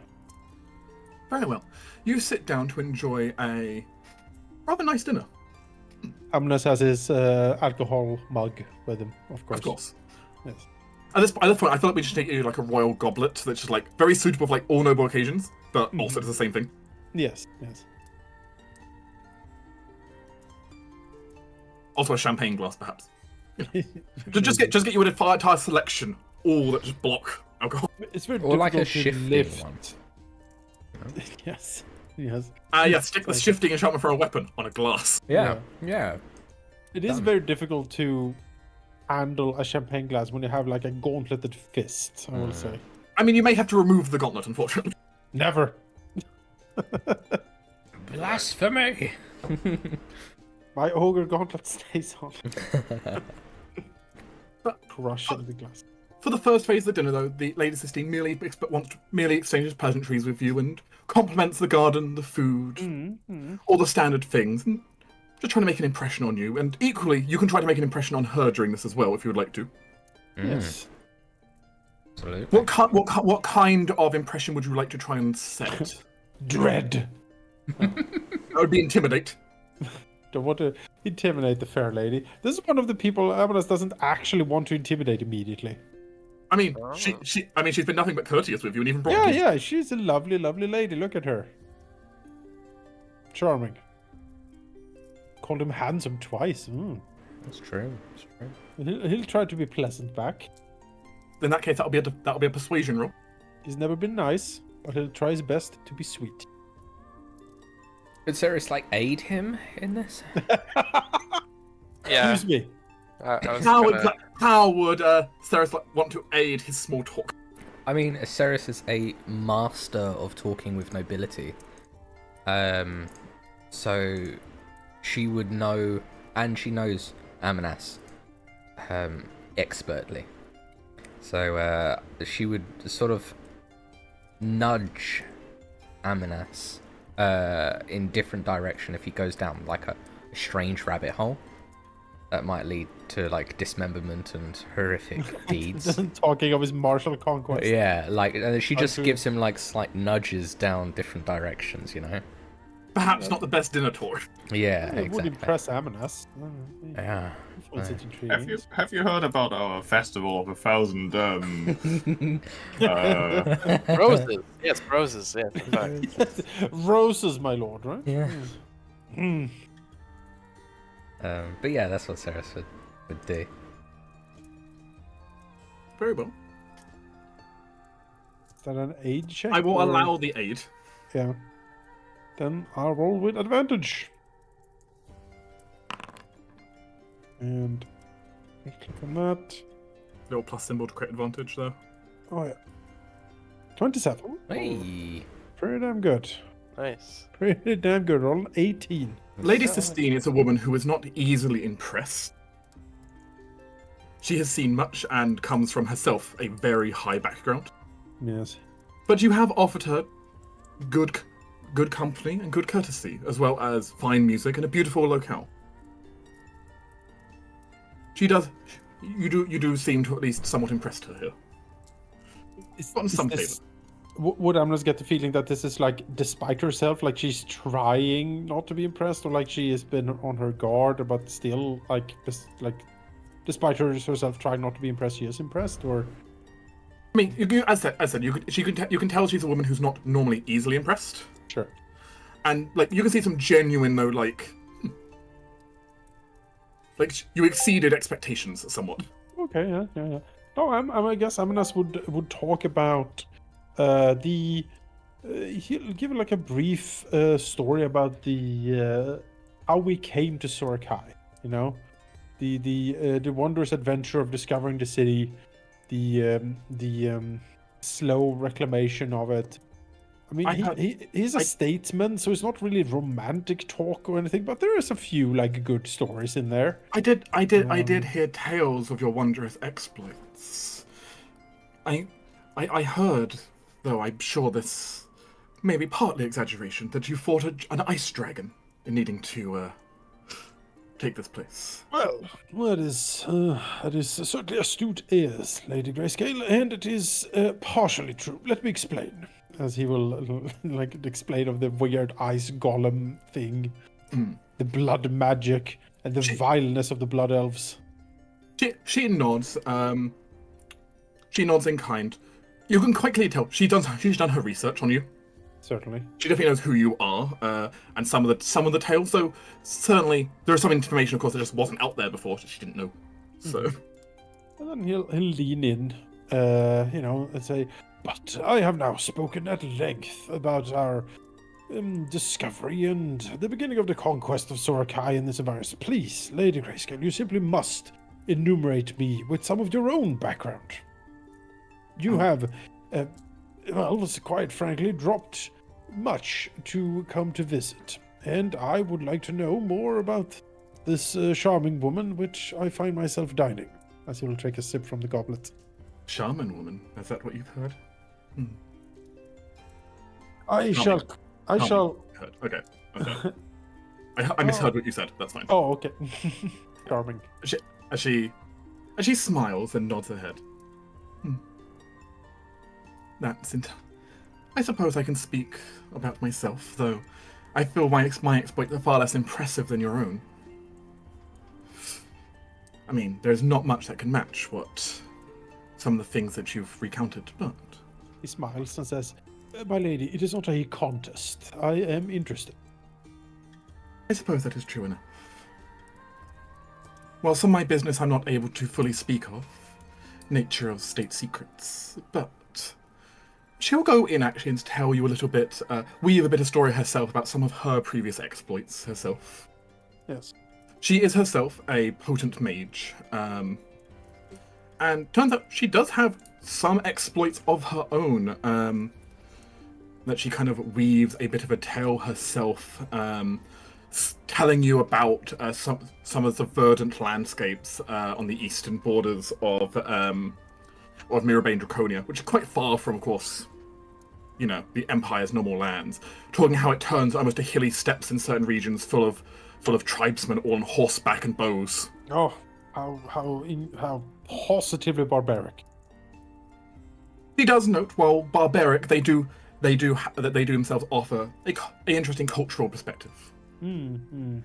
very well. You sit down to enjoy a rather nice dinner. Amnes has his alcohol mug with him, of course. Of course. Yes. At this point, I feel like we should take you like a royal goblet that's just like very suitable for like all noble occasions, but also does the same thing. Yes. Also a champagne glass, perhaps. Just get you an entire selection, all that just block alcohol. It's very Or like a difficult to shifting lift. one. Yes. Stick the shifting enchantment for a weapon on a glass. Yeah. It is Done. very difficult to handle a champagne glass when you have like a gauntleted fist, I will say. I mean, you may have to remove the gauntlet, unfortunately. Never. Blasphemy! My ogre gauntlet stays on. But- Crushing the glass. For the first phase of the dinner, though, the Lady Sistine merely exchanges pleasantries with you and compliments the garden, the food, all the standard things, and just trying to make an impression on you. And equally, you can try to make an impression on her during this as well, if you would like to. Yes. Absolutely. What kind of impression would you like to try and set? Dread. That would be intimidate. Don't want to intimidate the fair lady. This is one of the people Amalas doesn't actually want to intimidate immediately. I mean, she's been nothing but courteous with you, and even brought Yeah, you. yeah, she's a lovely, lovely lady. Look at her. Charming. Called him handsome twice. That's true. He'll try to be pleasant back. In that case, that'll be a persuasion roll. He's never been nice, but he'll try his best to be sweet. Could Ceres aid him in this? Yeah. Excuse me. I was How would Ceres want to aid his small talk? I mean, Ceres is a master of talking with nobility. So she would know, and she knows Amanas expertly. So she would sort of nudge Amanas in different direction if he goes down like a strange rabbit hole that might lead to dismemberment and horrific deeds. Talking of his martial conquest. Yeah, and she just Unto- gives him slight nudges down different directions, Perhaps not the best dinner tour. Yeah, It would exactly. impress Amanas. Yeah. Finds it Have intriguing. you heard about our festival of 1,000 roses. Yes, roses. Yeah. in fact. Roses, my lord, right? Yeah. Mm. But yeah, that's what Ceres would do. Very well. Is that an aid check? I will or- allow the aid. Yeah. Then I'll roll with advantage. And click on that. Little plus symbol to create advantage there. Oh yeah. 27. Hey. Pretty damn good. Nice. Pretty damn good. Roll an 18. Lady Sistine is a woman who is not easily impressed. She has seen much and comes from herself a very high background. Yes. But you have offered her good company and good courtesy, as well as fine music and a beautiful locale. You do seem to at least somewhat impressed her here. On some this, would Amnes get the feeling that this is like despite herself, like she's trying not to be impressed, or like she has been on her guard, but still like despite herself trying not to be impressed, she is impressed, or? I mean, as I said, you can tell she's a woman who's not normally easily impressed, Sure. and like you can see some genuine though, like you exceeded expectations somewhat. Okay, yeah. No, I guess Amnes would talk about he'll give like a brief story about the how we came to Sorakai. You know, the wondrous adventure of discovering the city, the slow reclamation of it. I mean, he's a statesman, so it's not really romantic talk or anything, but there is a few like good stories in there. I did hear tales of your wondrous exploits. I heard, though I'm sure this may be partly exaggeration, that you fought an ice dragon in needing to take this place. Well, that is certainly astute ears, Lady Grayscale, and it is partially true. Let me explain. As he will like explain of the weird ice golem thing, the blood magic, and the vileness of the blood elves. She nods. She nods in kind. You can quickly tell she's done her research on you. Certainly. She definitely knows who you are, and some of the tales. So certainly there is some information, of course, that just wasn't out there before that she didn't know. So. And then he'll lean in, and say, "But I have now spoken at length about our discovery and the beginning of the conquest of Sorakai in this environment. Please, Lady Grayscale, you simply must enumerate me with some of your own background. You have, quite frankly, dropped much to come to visit, and I would like to know more about this charming woman, which I find myself dining." As he will take a sip from the goblet. Shaman woman? Is that what you've heard? I shall. Heard. Okay. I misheard what you said. That's fine. Oh, okay. Charming. As she smiles and nods her head. I suppose I can speak about myself, though I feel my exploits are far less impressive than your own. I mean, there's not much that can match what some of the things that you've recounted, but... He smiles and says, "My lady, it is not a contest. I am interested." I suppose that is true enough. While some of my business I'm not able to fully speak of, nature of state secrets, but she'll go in actually and tell you a little bit, weave a bit of story herself about some of her previous exploits herself. Yes. She is herself a potent mage, and turns out she does have some exploits of her own, that she kind of weaves a bit of a tale herself, telling you about some of the verdant landscapes on the eastern borders of Mirabane Draconia, which is quite far from, of course, the Empire's normal lands. Talking how it turns almost to hilly steppes in certain regions full of tribesmen all on horseback and bows. Oh, how positively barbaric. He does note, while barbaric, they do themselves offer a interesting cultural perspective. And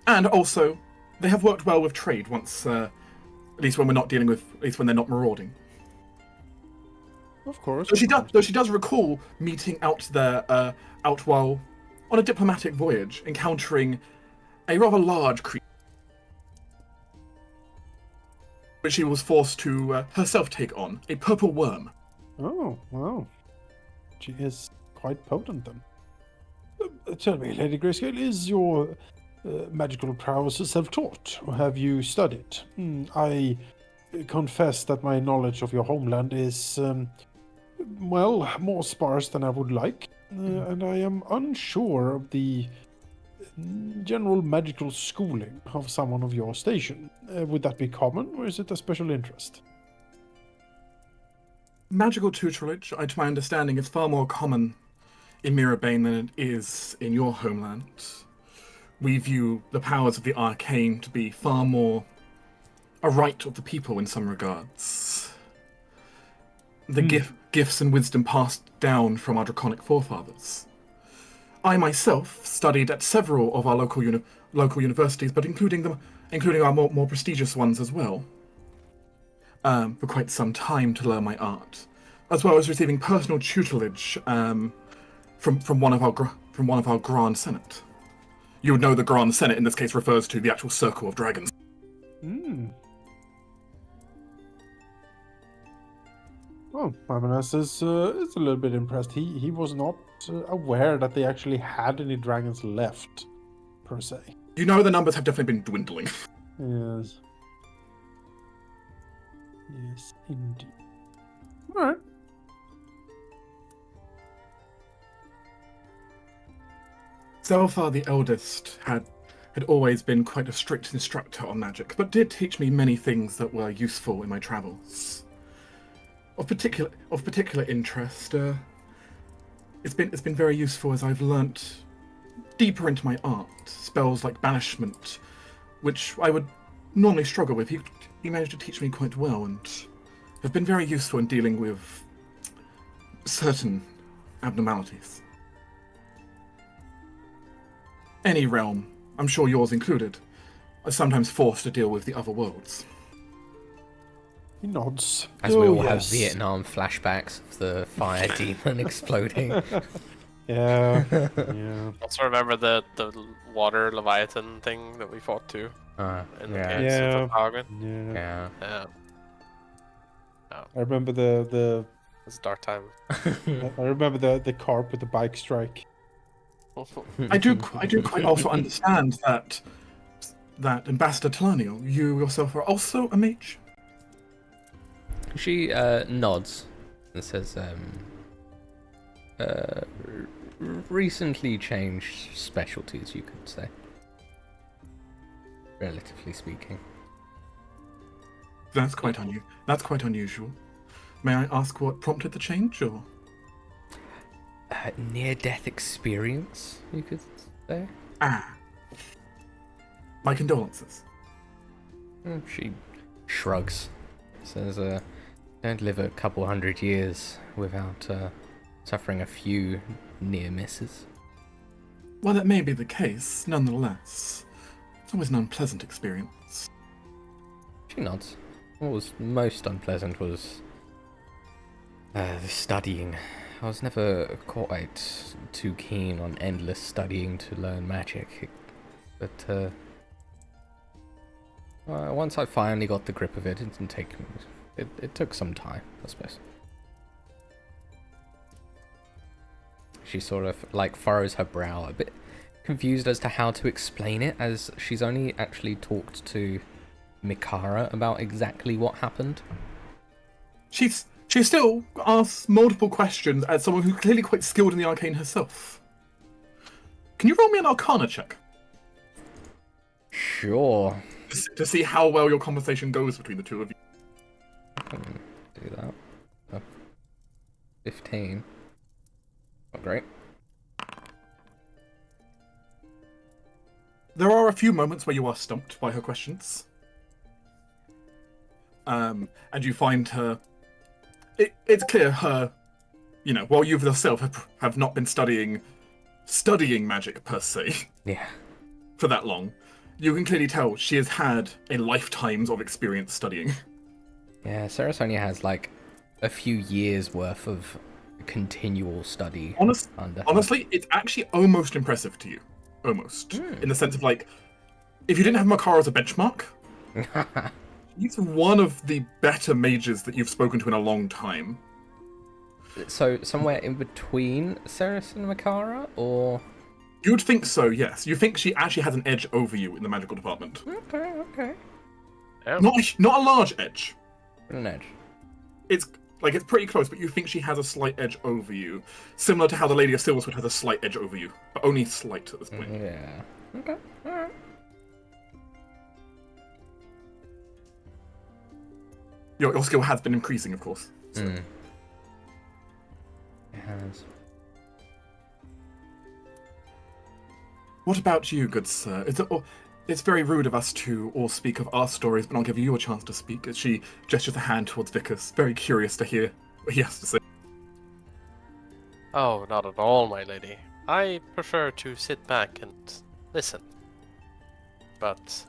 also, they have worked well with trade once, at least when they're not marauding. Of course. Though she does recall meeting out while on a diplomatic voyage, encountering a rather large creature which she was forced to herself take on, a purple worm. Oh, wow. She is quite potent then. Tell me, Lady Grayscale, is your magical prowess self-taught, or have you studied? I confess that my knowledge of your homeland is, well, more sparse than I would like, and I am unsure of the general magical schooling of someone of your station. Would that be common, or is it a special interest? Magical tutelage, to my understanding, is far more common in Mirabane than it is in your homeland. We view the powers of the arcane to be far more a right of the people in some regards. The gifts and wisdom passed down from our draconic forefathers. I myself studied at several of our local universities, but including our more prestigious ones as well, for quite some time to learn my art, as well as receiving personal tutelage from one of our Grand Senate. You would know the Grand Senate in this case refers to the actual Circle of Dragons. Well, Mamonas is a little bit impressed. He was not aware that they actually had any dragons left, per se. You know the numbers have definitely been dwindling. Yes. Yes, indeed. Alright. Zelfar the eldest had always been quite a strict instructor on magic, but did teach me many things that were useful in my travels. Of particular interest, it's been very useful as I've learnt deeper into my art. Spells like banishment, which I would normally struggle with. He managed to teach me quite well, and have been very useful in dealing with certain abnormalities. Any realm, I'm sure yours included, are sometimes forced to deal with the other worlds. He nods. As we all have Vietnam flashbacks of the fire demon exploding. Yeah. Also remember the water leviathan thing that we fought too in the caves of Hagen. Yeah. I remember the It's dark time. I remember the carp with the bike strike. I do quite also understand that Ambassador Talanio, you yourself are also a mage. She nods and says, recently changed specialties, you could say. Relatively speaking. That's quite unusual. May I ask what prompted the change, or? Near-death experience, you could say. My condolences. She shrugs. Says, don't live a couple hundred years without suffering a few near misses. Well, that may be the case, nonetheless. It's always an unpleasant experience. She nods. What was most unpleasant was the studying. I was never quite too keen on endless studying to learn magic, but once I finally got the grip of it, it didn't take me. It took some time, I suppose. She sort of like furrows her brow, a bit confused as to how to explain it, as she's only actually talked to Mikara about exactly what happened. She still asks multiple questions as someone who's clearly quite skilled in the arcane herself. Can you roll me an Arcana check? Sure. To see how well your conversation goes between the two of you. I can do that. 15. Not great. There are a few moments where you are stumped by her questions. And you find her... It's clear her, while you yourself have not been studying magic per se. Yeah. For that long, you can clearly tell she has had a lifetimes of experience studying. Yeah, Ceres only has like a few years worth of continual study. Honestly, it's actually almost impressive to you. Almost. In the sense of like, if you didn't have Makara as a benchmark, He's one of the better mages that you've spoken to in a long time. So somewhere in between Ceres and Makara, or? You'd think so, yes. You think she actually has an edge over you in the magical department. Okay. Yeah. Not a large edge. An edge. It's pretty close, but you think she has a slight edge over you, similar to how the Lady of Silverswood has a slight edge over you, but only slight at this point. Yeah. Okay. All right. Your skill has been increasing, of course. So. It has. What about you, good sir? It's very rude of us to all speak of our stories, but not give you a chance to speak. As she gestures a hand towards Vickers, very curious to hear what he has to say. Oh, not at all, my lady. I prefer to sit back and listen. But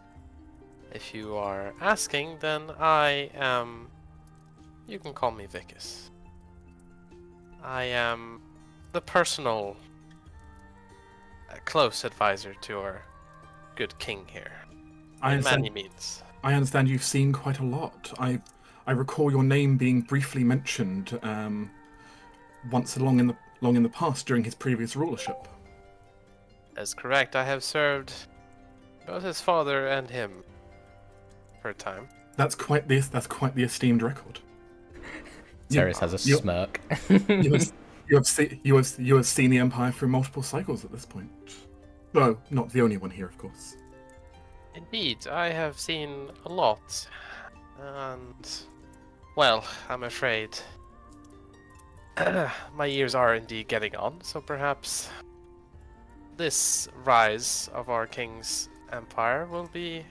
if you are asking, then I am... You can call me Vickers. I am the personal, close advisor to our good king here. In many means. I understand you've seen quite a lot. I recall your name being briefly mentioned once long in the past during his previous rulership. That's correct. I have served both his father and him for a time. That's quite the esteemed record. Ceres has a smirk. You have seen the Empire through multiple cycles at this point. Though not the only one here, of course. Indeed, I have seen a lot. And, well, I'm afraid my years are indeed getting on, so perhaps this rise of our king's empire will be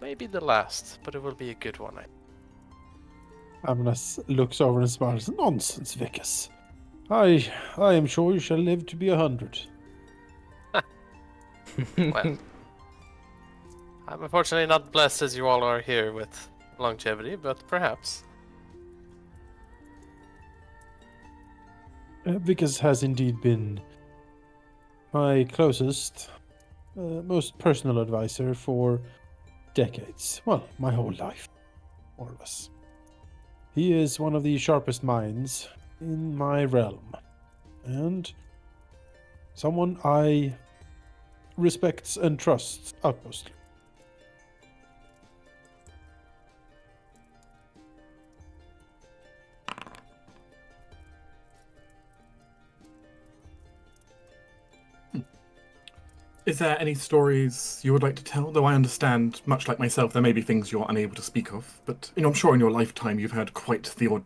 maybe the last, but it will be a good one. Amnas looks over and smiles. Nonsense, Vickers. I am sure you shall live to be 100. Well, I'm unfortunately not blessed as you all are here with longevity, but perhaps. Vickers has indeed been my closest, most personal advisor for decades. Well, my whole life, more or less. He is one of the sharpest minds in my realm, and someone I respect and trust utmostly. Is there any stories you would like to tell? Though I understand, much like myself, there may be things you're unable to speak of. But I'm sure in your lifetime you've had quite the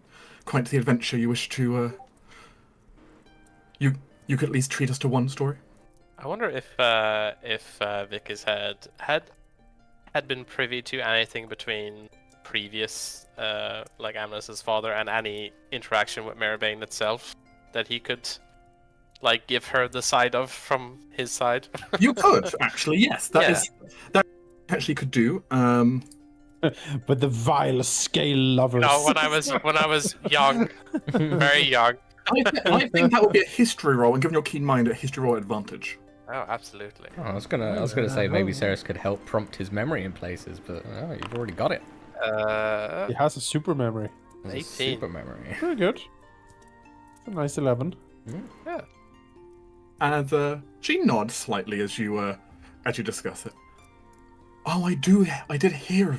adventure you wish to. You could at least treat us to one story. I wonder if Vickers had been privy to anything between previous, like Amnes's father, and any interaction with Maribane itself that he could, like, give her the side of from his side. You could actually, yes. That actually could do. But the vile scale lovers. No, when I was young, very young. I think that would be a history roll, and given your keen mind, a history roll advantage. Oh, absolutely. Oh, I was gonna say maybe Ceres could help prompt his memory in places, but you've already got it. He has a super memory. It's a 18. super memory. Very good. It's a nice 11. Yeah. And she nods slightly as you discuss it. Oh, I did hear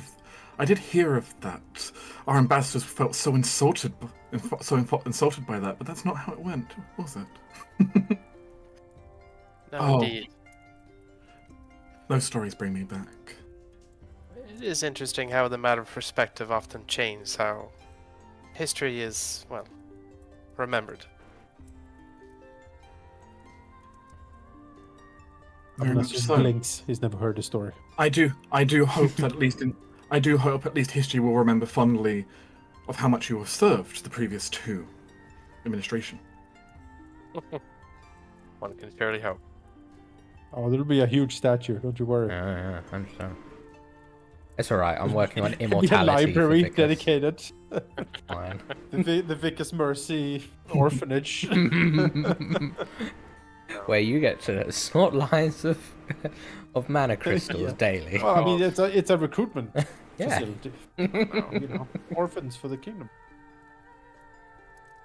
of that. Our ambassadors felt so insulted by that, but that's not how it went, was it? No, indeed. Those stories bring me back. It is interesting how the matter of perspective often changes, how history is, well, remembered. Amnas just blinks. He's never heard the story. I do hope that at least history will remember fondly of how much you have served the previous two administration. One can surely hope. Oh, there'll be a huge statue. Don't you worry. Yeah, I understand. It's alright. I'm working on It'll immortality. be a library for Vickers. dedicated. Fine. the Vickers Mercy orphanage. Where you get to sort lines of mana crystals daily. Well, I mean, it's a recruitment Yeah. facility. You know, orphans for the kingdom.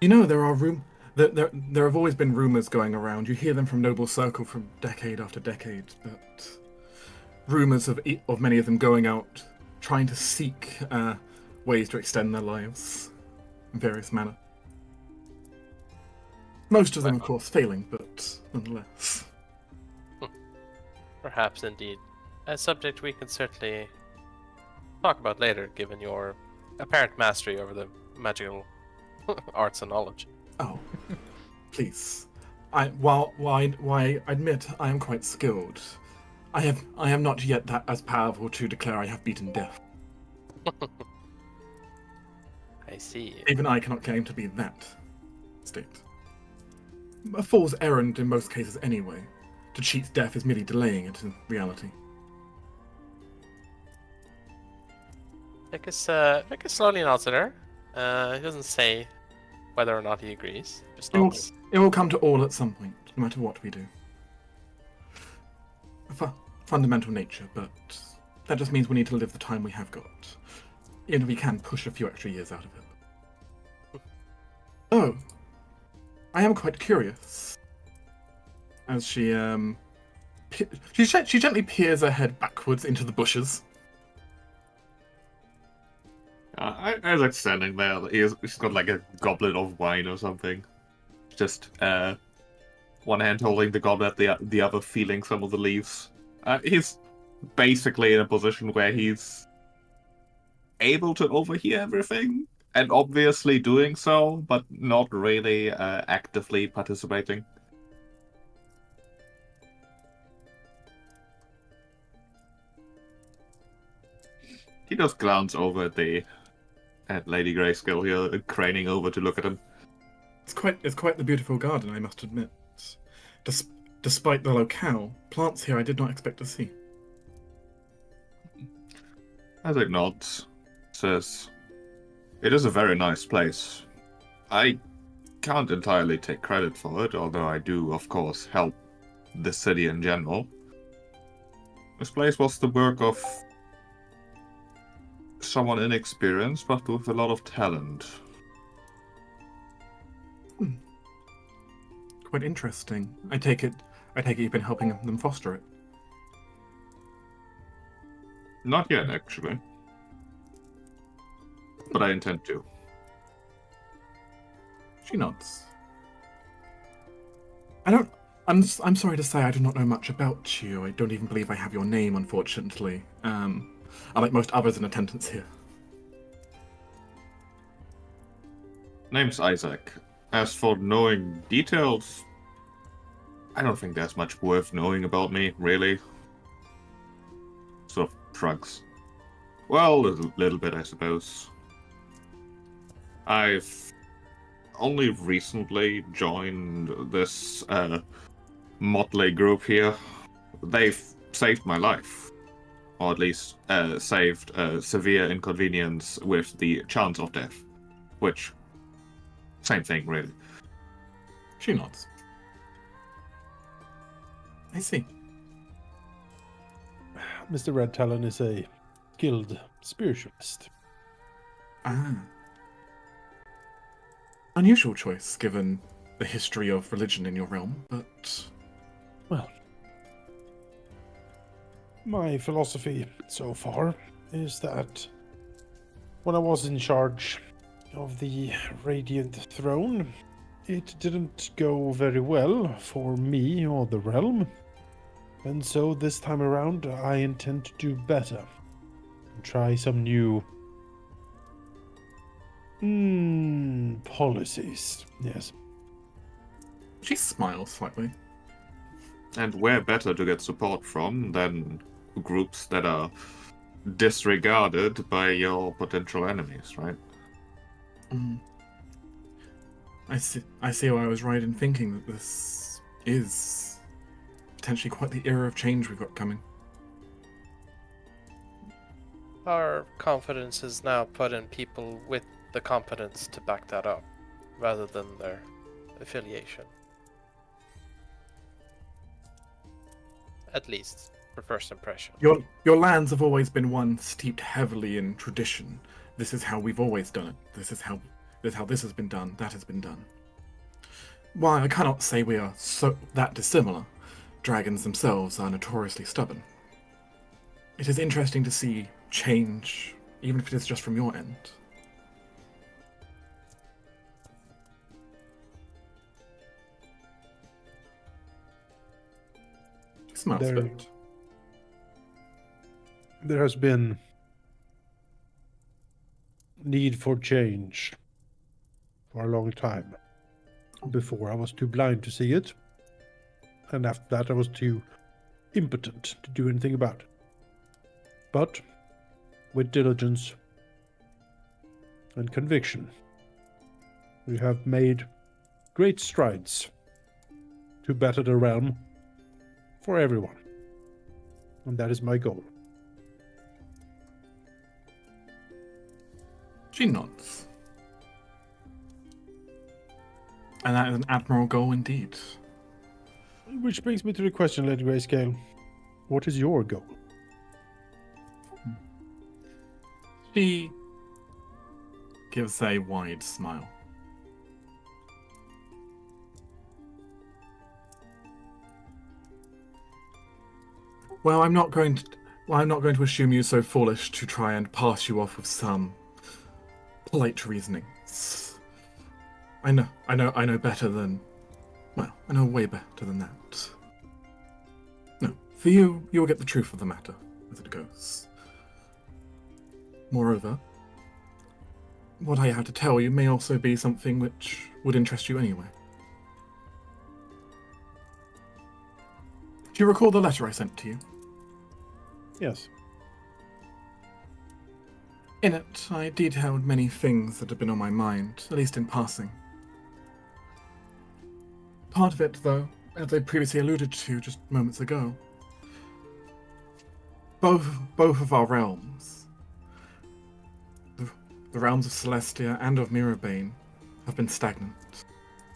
You know, there have always been rumors going around. You hear them from Noble Circle from decade after decade, but rumors of many of them going out, trying to seek ways to extend their lives in various manner. Most of them, of course, failing, but nonetheless. Perhaps indeed. A subject we can certainly talk about later, given your apparent mastery over the magical arts and knowledge. Oh, please. While I admit I am quite skilled, I am not yet that as powerful to declare I have beaten death. I see. Even I cannot claim to be that state. A fool's errand in most cases anyway. To cheat death is merely delaying it in reality. Vicus slowly nods at her. He doesn't say whether or not he agrees. Just nods. It will come to all at some point, no matter what we do. Fundamental nature, but that just means we need to live the time we have got. And we can push a few extra years out of it. Oh, I am quite curious. As she gently peers her head backwards into the bushes. Isaac's standing there. He's got like a goblet of wine or something. Just one hand holding the goblet, the other feeling some of the leaves. He's basically in a position where he's able to overhear everything, and obviously doing so, but not really actively participating. He does glance over at Lady Grayskull here, craning over to look at him. It's quite the beautiful garden, I must admit. Despite the locale, plants here I did not expect to see. Isaac nods, says, "It is a very nice place. I can't entirely take credit for it, although I do, of course, help the city in general. This place was the work of someone inexperienced, but with a lot of talent." Quite interesting. I take it you've been helping them foster it. Not yet, actually. But I intend to. She nods. I'm sorry to say I do not know much about you. I don't even believe I have your name, unfortunately. Unlike most others in attendance here. Name's Isaac. As for knowing details, I don't think there's much worth knowing about me, really. Sort of shrugs. Well, a little bit, I suppose. I've only recently joined this motley group here. They've saved my life. Or at least saved severe inconvenience with the chance of death. Which, same thing, really. She nods. I see. Mr. Red Talon is a skilled spiritualist. Ah. Unusual choice, given the history of religion in your realm, but... Well, my philosophy so far is that when I was in charge of the Radiant Throne, it didn't go very well for me or the realm. And so this time around, I intend to do better. And try some new policies. Yes. She smiles slightly. And where better to get support from than groups that are disregarded by your potential enemies, right? I see why I was right in thinking that this is potentially quite the era of change we've got coming. Our confidence is now put in people with the competence to back that up, rather than their affiliation. At least, for first impression. Your lands have always been one steeped heavily in tradition. This is how we've always done it. This is how this has been done. That has been done. Why, I cannot say we are so that dissimilar. Dragons themselves are notoriously stubborn. It is interesting to see change, even if it is just from your end. She smiles a bit. There has been need for change for a long time. Before I was too blind to see it, and after that I was too impotent to do anything about it. But with diligence and conviction, we have made great strides to better the realm for everyone. And that is my goal. She nods. And that is an admirable goal indeed. Which brings me to the question, Lady Grayscale. What is your goal? She gives a wide smile. Well, I'm not going to assume you're so foolish to try and pass you off with some polite reasonings. I know better than... Well, I know way better than that. No, for you will get the truth of the matter, as it goes. Moreover, what I have to tell you may also be something which would interest you anyway. Do you recall the letter I sent to you? Yes. In it, I detailed many things that have been on my mind, at least in passing. Part of it, though, as I previously alluded to just moments ago, both of our realms, the realms of Celestia and of Mirabane, have been stagnant.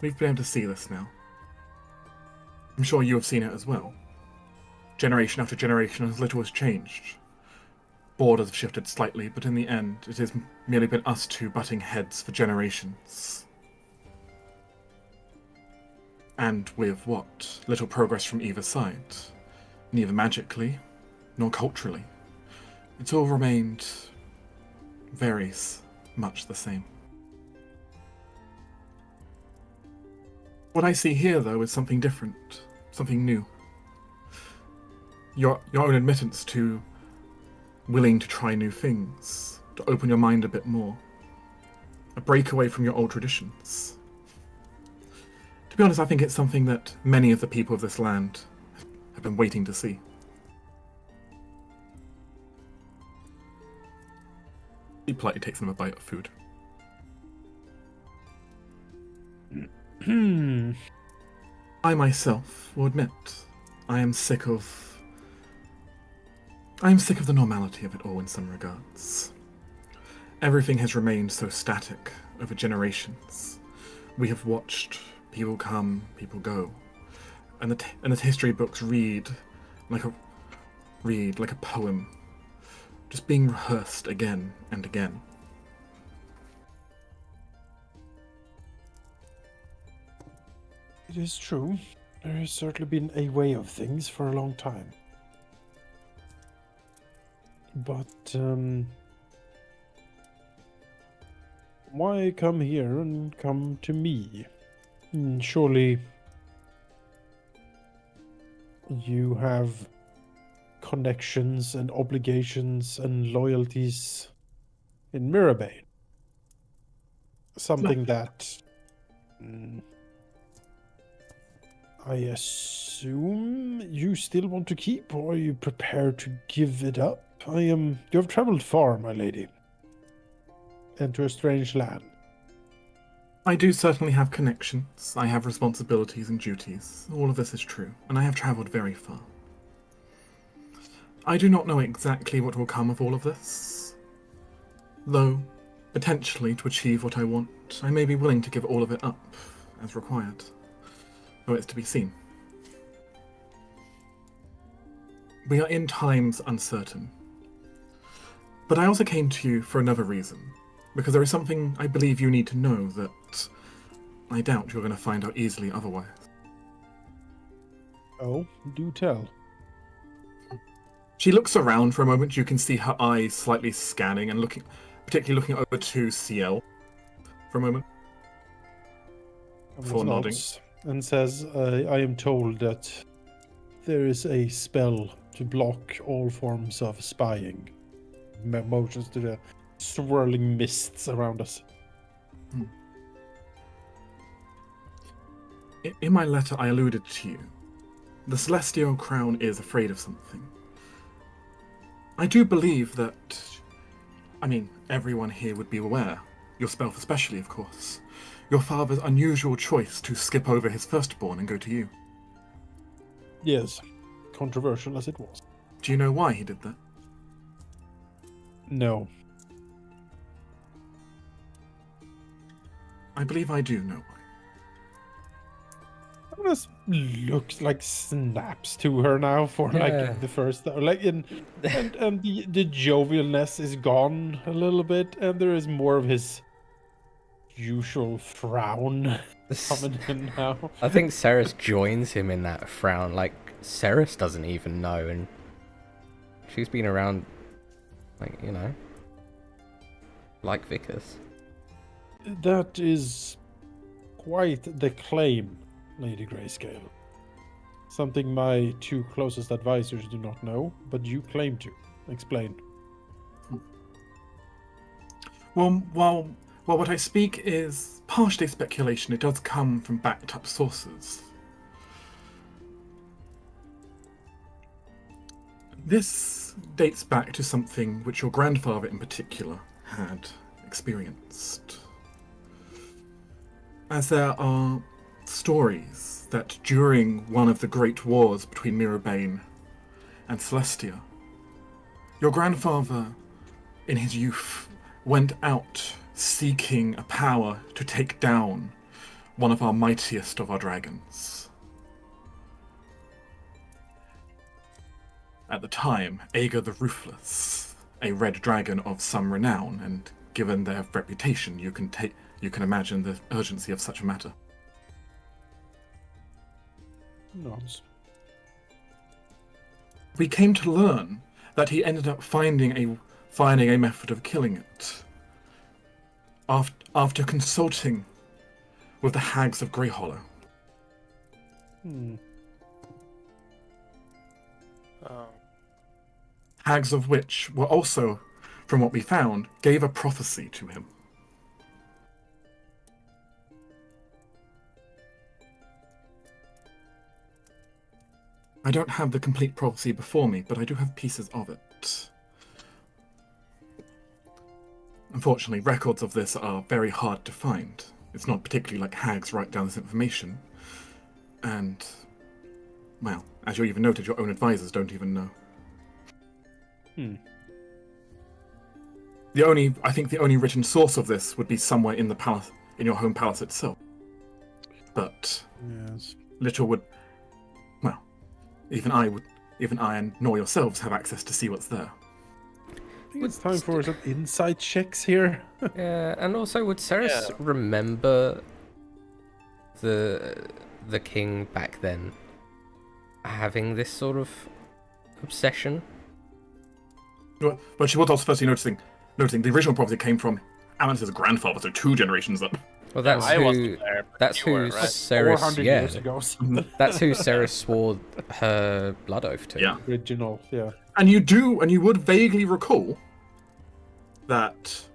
We've been able to see this now. I'm sure you have seen it as well. Generation after generation, as little has changed. Borders have shifted slightly, but in the end, it has merely been us two butting heads for generations. And with what little progress from either side, neither magically nor culturally. It's all remained very much the same. What I see here, though, is something different, something new. Your own admittance to willing to try new things, to open your mind a bit more, a break away from your old traditions. To be honest, I think it's something that many of the people of this land have been waiting to see. He politely takes them a bite of food. I myself will admit, I am sick of the normality of it all in some regards. Everything has remained so static over generations. We have watched people come, people go, and the history books read like a poem, just being rehearsed again and again. It is true. There has certainly been a way of things for a long time. But, why come here and come to me? Surely you have connections and obligations and loyalties in Mirabane. Something that I assume you still want to keep, or are you prepared to give it up? You have traveled far, my lady, and to a strange land. I do certainly have connections. I have responsibilities and duties. All of this is true, and I have travelled very far. I do not know exactly what will come of all of this. Though, potentially, to achieve what I want, I may be willing to give all of it up, as required. Though it's to be seen. We are in times uncertain. But I also came to you for another reason, because there is something I believe you need to know that I doubt you're going to find out easily otherwise. Oh, do tell. She looks around for a moment. You can see her eyes slightly scanning and particularly looking over to CL for a moment. Before nodding. Nods and says, I am told that there is a spell to block all forms of spying. Motions to the swirling mists around us. In my letter, I alluded to you. The Celestial Crown is afraid of something. I do believe that... everyone here would be aware. Yourself especially, of course. Your father's unusual choice to skip over his firstborn and go to you. Yes, controversial as it was. Do you know why he did that? No. I believe I do know why. Agnes looks like snaps to her now for like the first and the jovialness is gone a little bit, and there is more of his usual frown coming in now. I think Ceres joins him in that frown. Like, Ceres doesn't even know, and she's been around, like, you know, like Vickers. That is quite the claim, Lady Grayscale. Something my two closest advisors do not know, but you claim to. Explain. Well, what I speak is partially speculation. It does come from backed-up sources. This dates back to something which your grandfather in particular had experienced. As there are stories that during one of the great wars between Mirabane and Celestia, your grandfather, in his youth, went out seeking a power to take down one of our mightiest of our dragons. At the time, Aeger the Ruthless, a red dragon of some renown, and given their reputation, you can imagine the urgency of such a matter. Nods. We came to learn that he ended up finding a method of killing it. After consulting with the hags of Grey Hollow. Hags of which were also, from what we found, gave a prophecy to him. I don't have the complete prophecy before me, but I do have pieces of it. Unfortunately, records of this are very hard to find. It's not particularly like hags write down this information. And, well, as you even noted, your own advisors don't even know. I think the only written source of this would be somewhere in the palace, in your home palace itself. But yes, little would, well, even I and nor yourselves have access to see what's there. I think it's time for some insight checks here. Yeah, and also, would Ceres remember the king back then having this sort of obsession? But she was also firstly noting the original prophecy came from Amance's grandfather, so 2 generations up. Well, that's I who. wasn't there, but That's you who were, right? Ceres. 400 Yeah, years ago. that's who Ceres swore her blood oath to. Yeah. Original, yeah. And you would vaguely recall that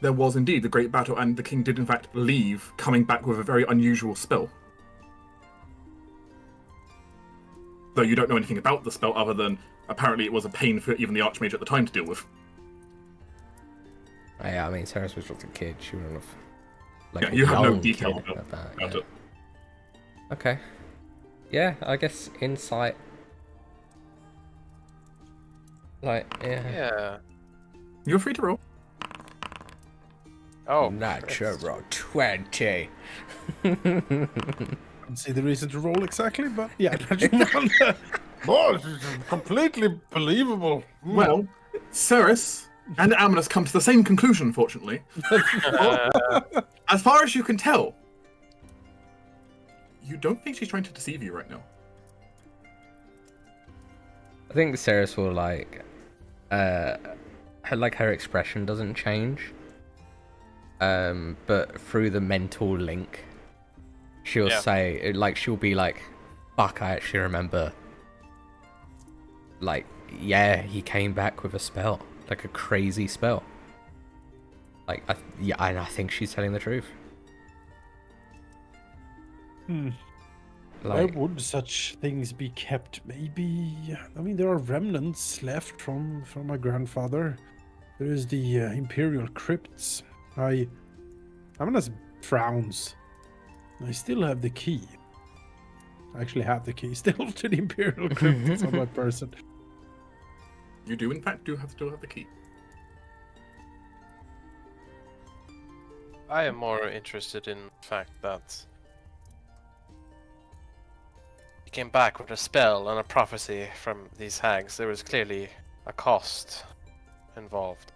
there was indeed the great battle, and the king did in fact leave, coming back with a very unusual spell. Though you don't know anything about the spell other than apparently it was a pain for even the Archmage at the time to deal with. Yeah, I mean, Ceres was just a kid. She wouldn't have. Like, Yeah, you have no young detail kid about that, it. Okay. Yeah, I guess insight. Like, yeah. Yeah. You're free to roll. Oh. Natural 20. Don't see the reason to roll exactly, but yeah, natural one. Oh, this is completely believable. Well, Ceres and Amulus come to the same conclusion, unfortunately. As far as you can tell, you don't think she's trying to deceive you right now. I think Ceres will her expression doesn't change. But through the mental link, she'll say, she'll be like, fuck, I actually remember. Like, yeah, he came back with a spell. Like a crazy spell. Like, and I think she's telling the truth. Where would such things be kept? Maybe, I mean, there are remnants left from my grandfather. There is the Imperial Crypts. Amulus frowns. I still have the key. I actually have the key still to the Imperial Crypts on my person. You do, in fact, still have the key. I am more interested in the fact that he came back with a spell and a prophecy from these hags. There was clearly a cost involved.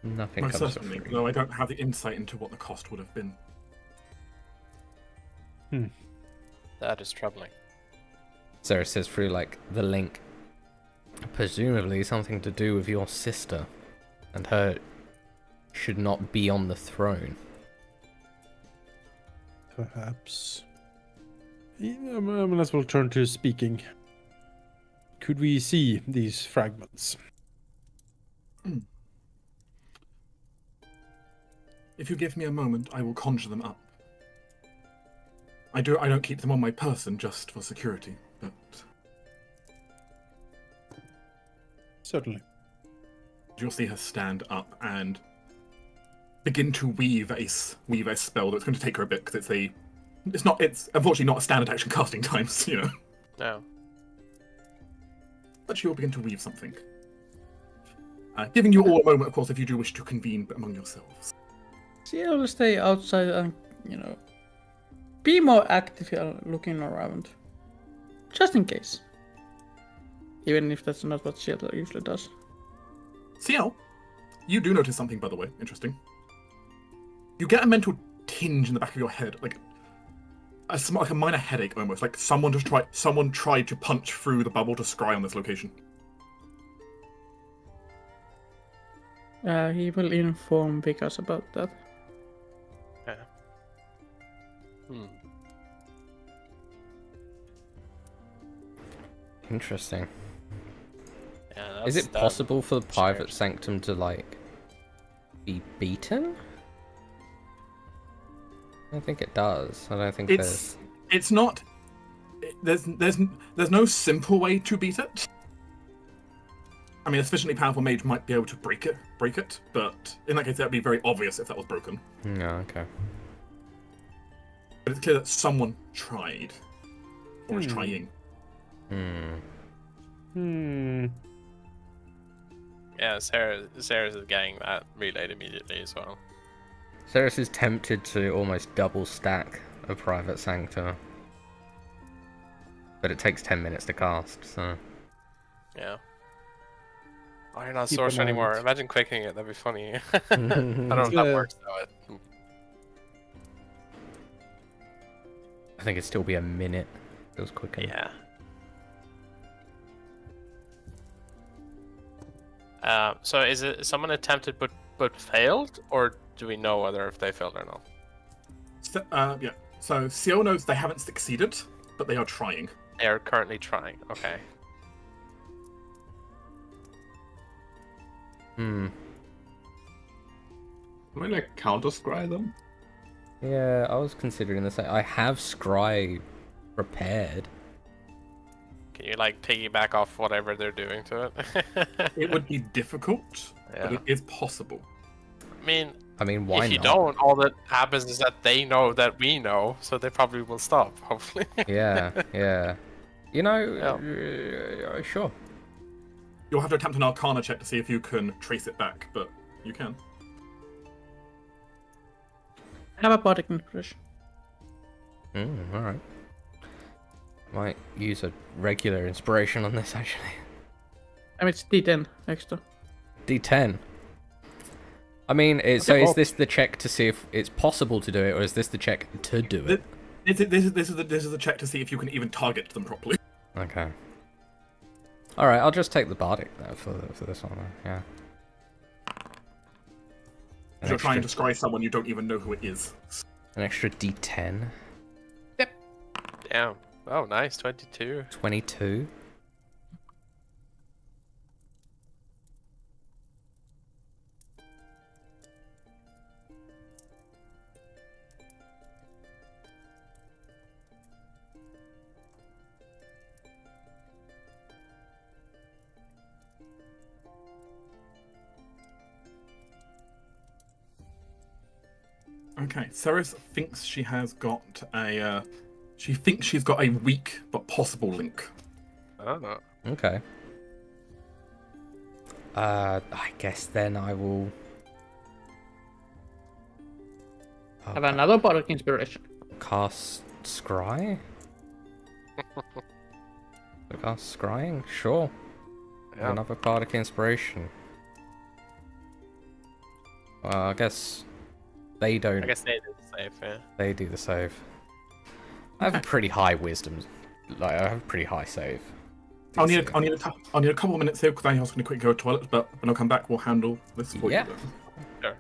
Nothing Most comes certainly, for free. though I don't have the insight into what the cost would have been. That is troubling. Ceres says through the link, presumably something to do with your sister, and her should not be on the throne. Perhaps. Amulus will turn to speaking. Could we see these fragments? If you give me a moment, I will conjure them up. I don't keep them on my person just for security, but Certainly. you'll see her stand up and begin to weave a spell that's going to take her a bit because it's unfortunately not a standard action casting times, you know. No. But she will begin to weave something. Giving you all a moment, of course, if you do wish to convene among yourselves. See, I will stay outside and, be more active here looking around. Just in case. Even if that's not what Seattle usually does. CL, you do notice something, by the way. Interesting. You get a mental tinge in the back of your head, like a minor headache almost, like someone tried to punch through the bubble to scry on this location. He will inform Vikas about that. Yeah. Interesting. Yeah, Is it possible for the private strange. sanctum to be beaten? I don't think it does. I don't think It's not. There's no simple way to beat it. I mean, a sufficiently powerful mage might be able to break it, but in that case, that'd be very obvious if that was broken. No, okay. But it's clear that someone tried, or is trying. Yeah, Sarah is getting that relayed immediately as well. Ceres is tempted to almost double stack a private sanctum. But it takes 10 minutes to cast, so... Yeah. Oh, you're not Keep sorcerer an eye on anymore. it. Imagine quicking it, that'd be funny. I don't know if that works though. I think it'd still be a minute. It was quicker. Yeah. So is it someone attempted but failed, or do we know whether if they failed or not? So, yeah. So Sio knows they haven't succeeded, but they are trying. They are currently trying. Okay. Can we counter scry them? Yeah, I was considering the same. I have scry prepared. Can you piggyback off whatever they're doing to it? It would be difficult, but Yeah. it is possible. I mean, Why if you not? don't, all that happens is that they know that we know, so they probably will stop, hopefully. Yeah. You know, sure. You'll have to attempt an Arcana check to see if you can trace it back, but you can. Have a bardic inspiration. Alright. Might use a regular inspiration on this actually. I mean, it's D10 extra. D10. I mean, so is this the check to see if it's possible to do it, or is this the check to do it? This is the check to see if you can even target them properly. Okay. All right, I'll just take the bardic though for this one. Yeah. You're trying to scry someone you don't even know who it is. An extra D10. Damn. Oh, nice. 22. 22. Okay, Ceres thinks she has got a. She thinks she's got a weak but possible link. Oh. Okay. I guess then I will. Have another bardic inspiration. Cast scry. Cast scrying, sure. Yeah. Another bardic inspiration. I guess they don't. I guess they did the save, yeah. They do the save. I have a pretty high wisdom. Like I have a pretty high save. I'll need a couple of minutes here because I was going to quickly go to the toilet, but when I come back, we'll handle this for Yeah. you. Sure.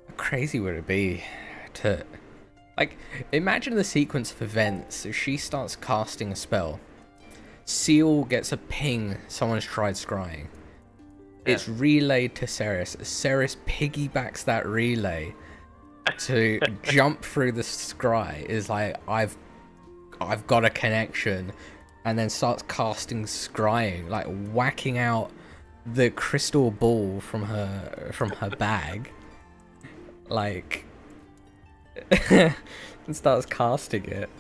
How crazy would it be to, like, imagine the sequence of events. So she starts casting a spell. Seal gets a ping. Someone's tried scrying. It's relayed to Ceres. Ceres piggybacks that relay to jump through the scry. Is like I've got a connection, and then starts casting scrying, like whacking out the crystal ball from her bag, like, and starts casting it.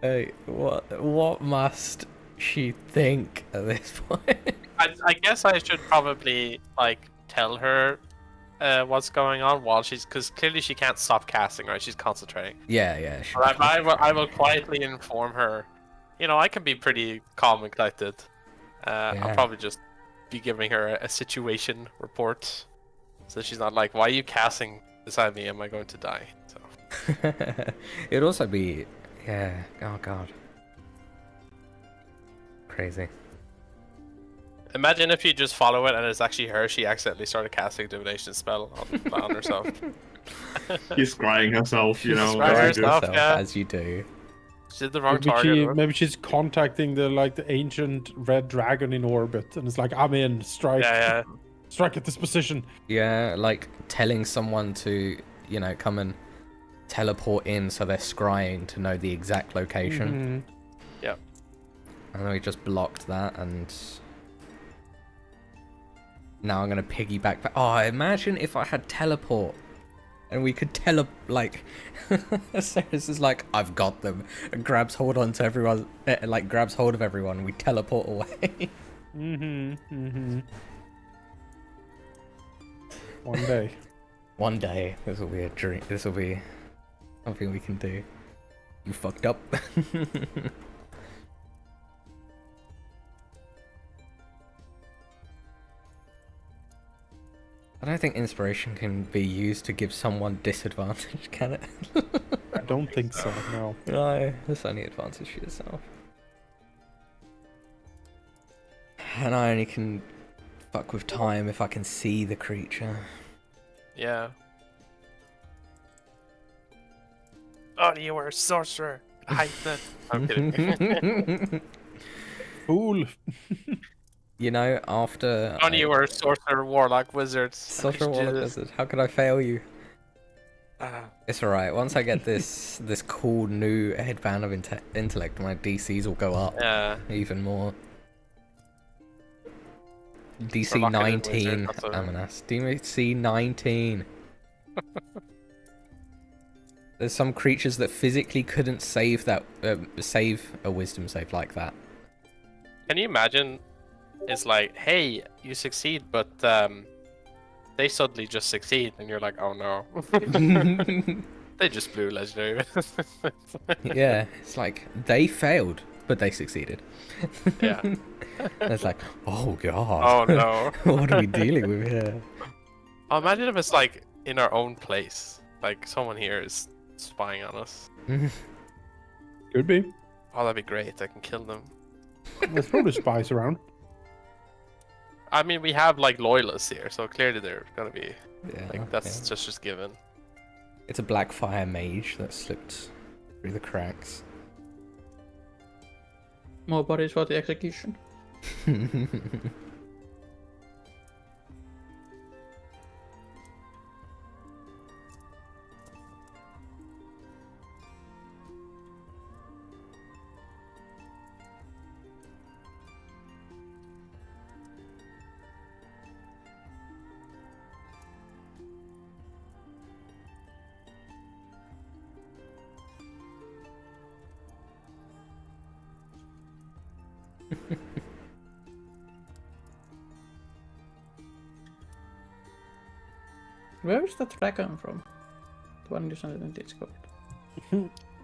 Hey, what must she think at this point? I guess I should probably like tell her what's going on while because clearly she can't stop casting, right? She's concentrating. Yeah. But I will quietly inform her. You know, I can be pretty calm and collected. I'll probably just be giving her a situation report, so she's not like, "Why are you casting beside me? Am I going to die?" So It'd also be, yeah. Oh god, crazy. imagine if you just follow it and it's actually her. She accidentally started casting a divination spell on herself. She's scrying herself, you know. Scrying as you do. herself. yeah. As you do. She did the wrong target. Maybe she's contacting the ancient red dragon in orbit, and it's like, I'm in, strike. Yeah. Strike at this position. Yeah, like telling someone to, come and teleport in so they're scrying to know the exact location. Yeah. And then we just blocked that, and now I'm gonna piggyback back. Oh, imagine if I had teleport, and we could Ceres is like, I've got them, and grabs hold onto everyone, grabs hold of everyone, and we teleport away. One day, this will be a dream. This will be something we can do. You fucked up. I don't think inspiration can be used to give someone disadvantage, can it? I don't think so, no. No, it's only advantage for yourself. And I only can fuck with time if I can see the creature. Yeah. Oh, you were a sorcerer. Hide that. I'm kidding. Fool. After... Only you were a sorcerer, warlock, wizard. Sorcerer, warlock, wizard. How could I fail you? Ah. It's alright. Once I get this cool new headband of intellect, my DCs will go up even more. DC 19. I'm an ass. DC 19. There's some creatures that physically couldn't save a wisdom save like that. Can you imagine? It's like, hey, you succeed, but they suddenly just succeed, and you're like, oh no. They just blew legendary. Yeah, it's like they failed. but they succeeded. Yeah. It's like, oh Oh god. no. What are we dealing with here? Oh, imagine if it's like in our own place. Like someone here is spying on us. Could be. Oh, that'd be great. I can kill them. There's probably spies around. I mean, we have like loyalists here, so clearly they're gonna be Yeah, like that's yeah. just given. It's a Blackfire mage that slipped through the cracks. More bodies for the execution. Where is that dragon from? The one you sent in Discord.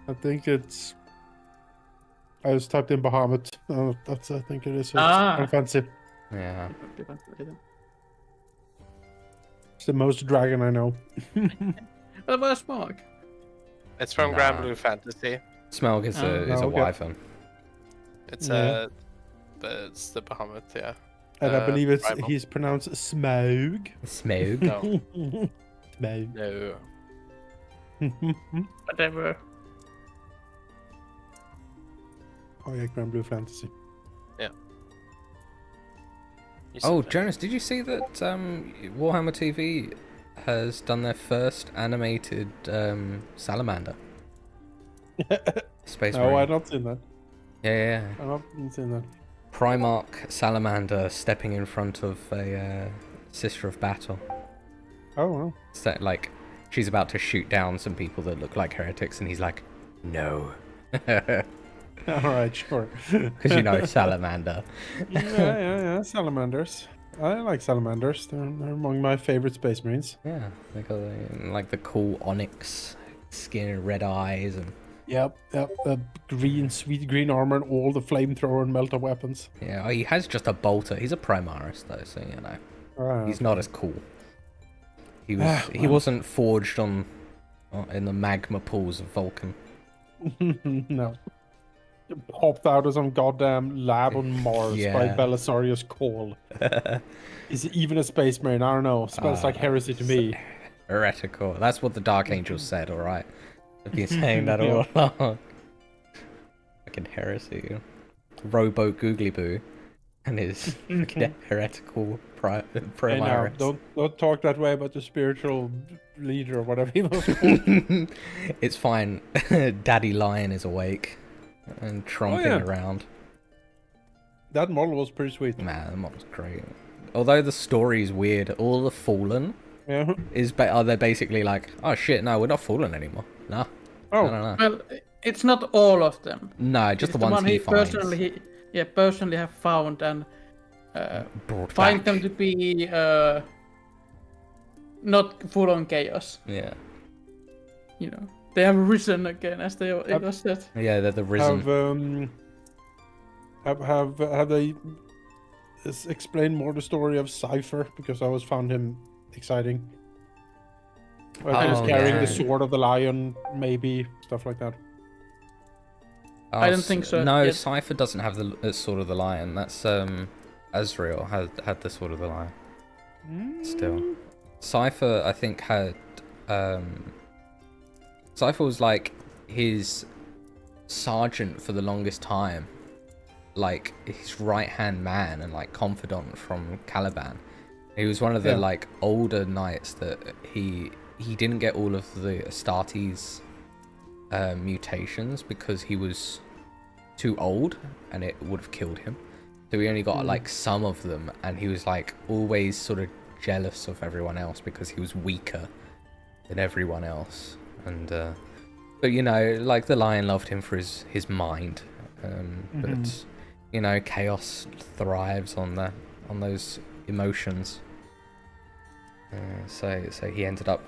I think it's. I just typed in Bahamut. That's I think it is. It's Ah. offensive. Yeah. It's the most dragon I know. What about Smog? It's from Nah. Grand Blue Fantasy. Smelg is Oh. a Oh, okay. wyvern. It's Yeah. it's the Bahamut, yeah. And I believe it's rival. he's pronounced Smaug. Smaug. No, Smaug. no. Whatever. Oh yeah, Grand Blue Fantasy. You Oh, said Jonas, did you see that Warhammer TV has done their first animated salamander? Space No, Marine. I've not seen that. Yeah. I've not seen that. Primarch salamander stepping in front of a sister of battle. Oh well. So, like, she's about to shoot down some people that look like heretics, and he's like, no. All right, sure. Because you know, salamander. yeah. Salamanders. I like salamanders. They're among my favorite space marines. Yeah, they got like the cool onyx skin and red eyes, and Yep. The green, sweet green armor, and all the flamethrower and melter weapons. yeah, oh, he has just a bolter. He's a Primaris though, so you know, he's not as cool. He was he well. wasn't forged on in the magma pools of Vulcan. No. Popped out of some goddamn lab on Mars by Yeah. Belisarius Cole. Is even a space marine? I don't know. Smells like heresy to me. Heretical. That's what the Dark Angels said. All right, I've been saying that Yeah. all along. Fucking heresy. Rowboat Googly Boo and his fucking heretical Hey, now, Primaris. don't talk that way about the spiritual leader or whatever he was called. It's fine. Daddy Lion is awake and tromping yeah. around. That model was pretty sweet. Man, the model's great. Although the story is weird, all the Fallen Yeah. are they basically like, oh shit, no, we're not Fallen anymore. Nah. Oh. No. Well, it's not all of them. No, just It's the ones he finds. personally have found and Brought find back. them to be not full on chaos. Yeah. You know, they have risen again, as it was said. Yeah, they're the risen. Have they explained more the story of Cypher? Because I always found him exciting. Well, he was Oh, carrying yeah. the sword of the lion, maybe stuff like that. I don't think so No, yet. Cypher doesn't have the Sword of the Lion. That's Azrael had the Sword of the Lion. Still, Cypher I think had Cypher was like his sergeant for the longest time, like his right hand man and like confidant from Caliban. He was one of the Yeah. like older knights that he didn't get all of the Astartes mutations because he was too old and it would have killed him. So he only got like some of them, and he was like always sort of jealous of everyone else because he was weaker than everyone else. And but you know, like the lion loved him for his mind, but you know, chaos thrives on those emotions. So he ended up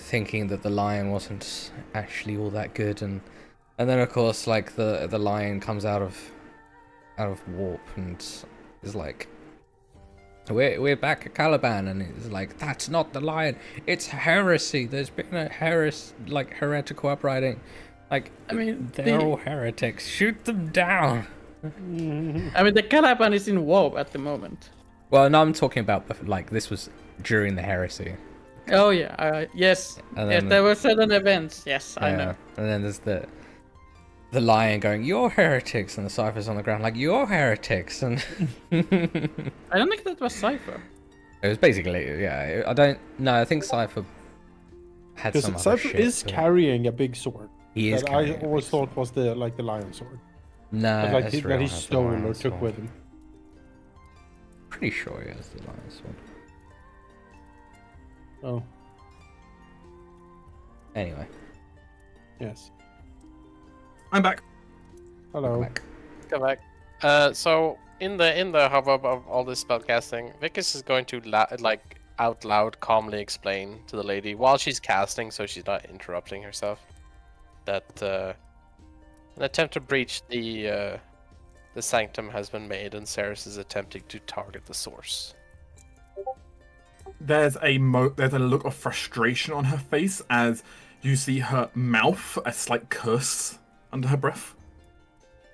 thinking that the lion wasn't actually all that good, and And then of course, like the lion comes out of warp and is like, we're back at Caliban, and it's like, that's not the lion, it's heresy. There's been a heretical uprising. Like, I mean, they're all heretics. Shoot them down. I mean, the Caliban is in warp at the moment. Well, no, I'm talking about like this was during the heresy. Oh yeah, yes, And yes, then- there were certain events. Yes, I know. And then there's the lion going, "You're heretics," and the Cypher's on the ground like, "You're heretics," and I don't think that was Cypher. it was basically, yeah. I don't know. I think Cypher had some Because other Cypher shit. is but carrying a big sword. He is. That I carrying a always big thought sword. was the lion sword. No, But like Ezreal that he has the stole lion or took sword. with him. Pretty sure he has the lion sword. Oh, Anyway, yes. I'm back. Hello. back. Come back. So in the hubbub of all this spellcasting, Vicus is going to out loud calmly explain to the lady while she's casting, so she's not interrupting herself, that an attempt to breach the sanctum has been made, and Ceres is attempting to target the source. There's a look of frustration on her face as you see her mouth a slight curse under her breath.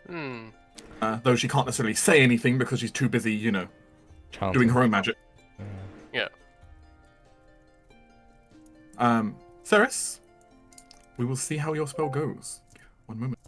Though she can't necessarily say anything because she's too busy, Chanting. doing her own magic. Yeah. Ceres, we will see how your spell goes. One moment.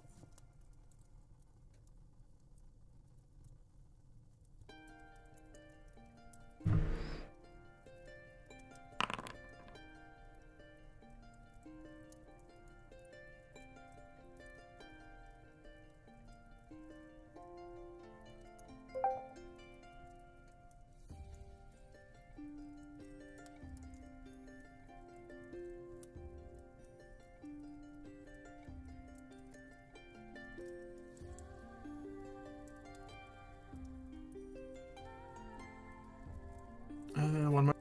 One moment.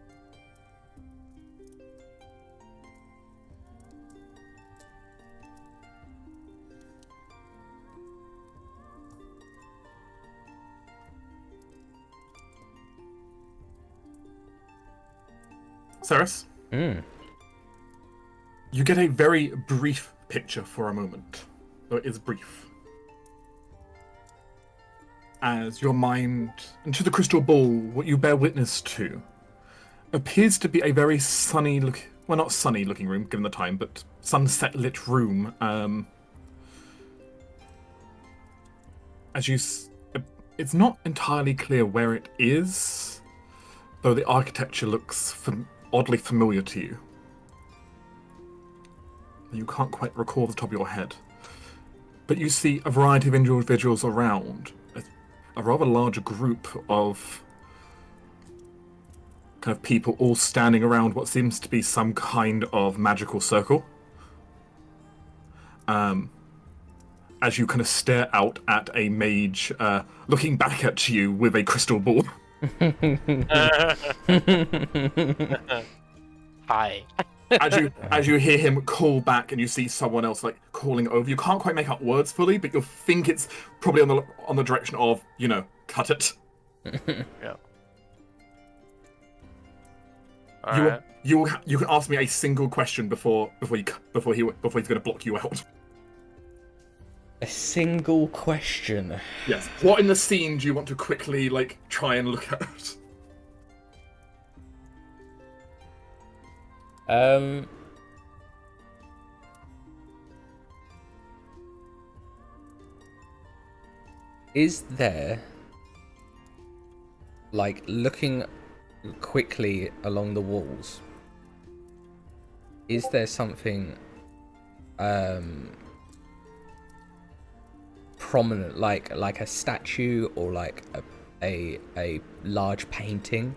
Ceres, Mm. you get a very brief picture for a moment, though it is brief. As your mind, into the crystal ball, what you bear witness to appears to be a very not sunny looking room given the time, but sunset lit room. It's not entirely clear where it is, though the architecture looks oddly familiar to you. You can't quite recall the top of your head. But you see a variety of individuals around, a rather large group of kind of people all standing around what seems to be some kind of magical circle. As you kind of stare out at a mage looking back at you with a crystal ball. Hi. As you hear him call back and you see someone else like calling over, you can't quite make out words fully, but you think it's probably on the direction of, cut it. Yeah. All right. You can ask me a single question before he's going to block you out. A single question. Yes. What in the scene do you want to quickly try and look at? Is there, looking quickly along the walls, is there something prominent, like a statue or like a large painting?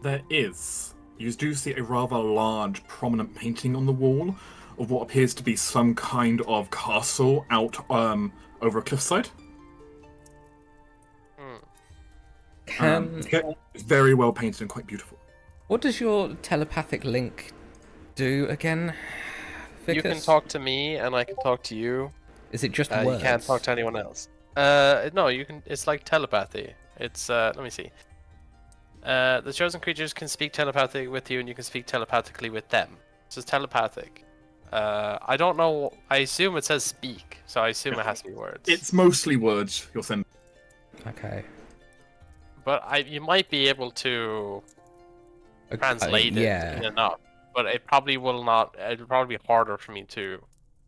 There is. You do see a rather large, prominent painting on the wall of what appears to be some kind of castle out over a cliffside. It's very well painted and quite beautiful. What does your telepathic link do again? You can Vicus? talk to me, and I can talk to you. Is it just You words? can't talk to anyone else. No, you can. It's like telepathy. It's let me see. The chosen creatures can speak telepathically with you, and you can speak telepathically with them. This is telepathic. I don't know. I assume it says speak, so I assume it has to be words. It's mostly words you'll send. Okay. But you might be able to translate yeah. it in enough, but it probably will not. It'll probably be harder for me to,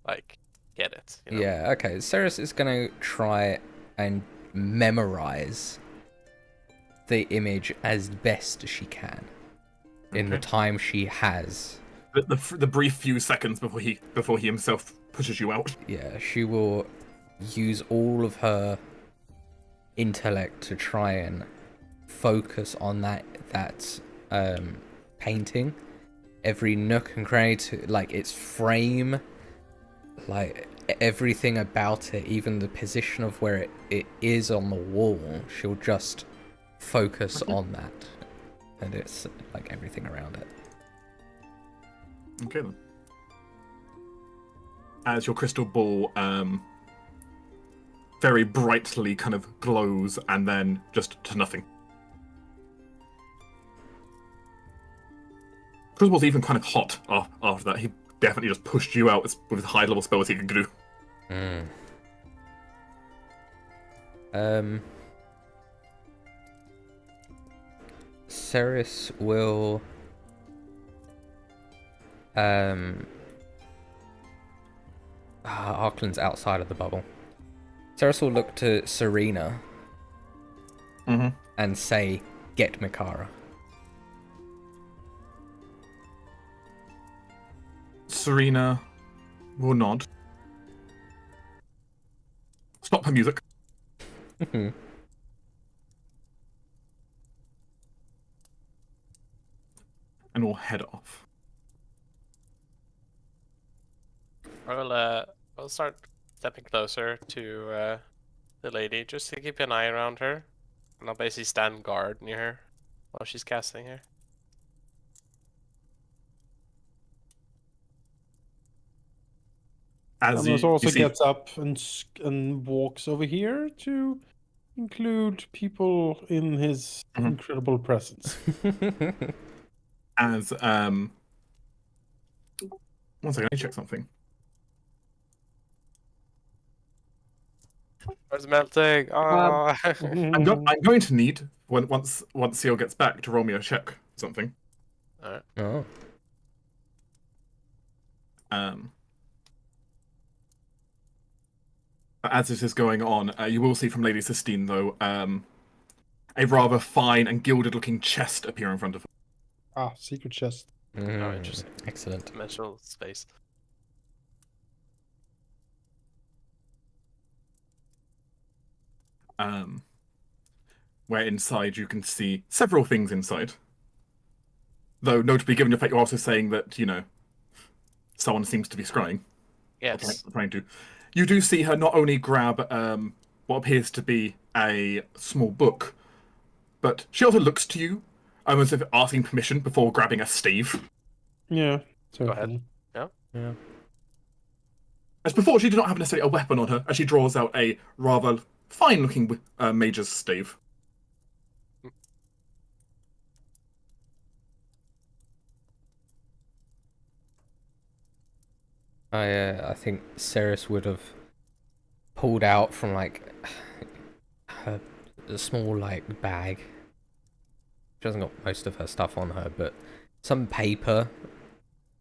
like, get it. You know? Yeah, okay. Ceres is going to try and memorize the image as best she can in the Okay. time she has. The brief few seconds before he himself pushes you out. Yeah, she will use all of her intellect to try and focus on that painting. Every nook and cranny, to like its frame, like everything about it, even the position of where it is on the wall. She'll just focus on that, and it's like everything around it. Okay then. As your crystal ball very brightly kind of glows and then just to nothing. Crystal ball's even kind of hot after that. He definitely just pushed you out with as high level spell as he could do. Ceres will Arkland's outside of the bubble. Ceres will look to Serena and say, "Get Mikara." Serena will nod. Stop her music. And we'll head off. I'll start stepping closer to the lady just to keep an eye around her, and I'll basically stand guard near her while she's casting her. As Amos you also see, gets up and walks over here to include people in his incredible presence. as one second, let me check something. Where's melting? Oh. I'm going to need once Seal gets back to roll me a check or something. Alright. Oh. But as this is going on, you will see from Lady Sistine, though, a rather fine and gilded-looking chest appear in front of her. Ah, secret chest. Oh, interesting. Excellent. Dimensional space. Where inside you can see several things inside. Though, notably, given the fact you're also saying that, someone seems to be scrying. Yes. Trying to. You do see her not only grab what appears to be a small book, but she also looks to you, almost as if asking permission before grabbing a stave. Yeah, Go certainly. ahead. Yeah. As before, she did not have necessarily a weapon on her, as she draws out a rather fine-looking mage's stave. I think Ceres would have pulled out from like a small like bag. She hasn't got most of her stuff on her, but some paper,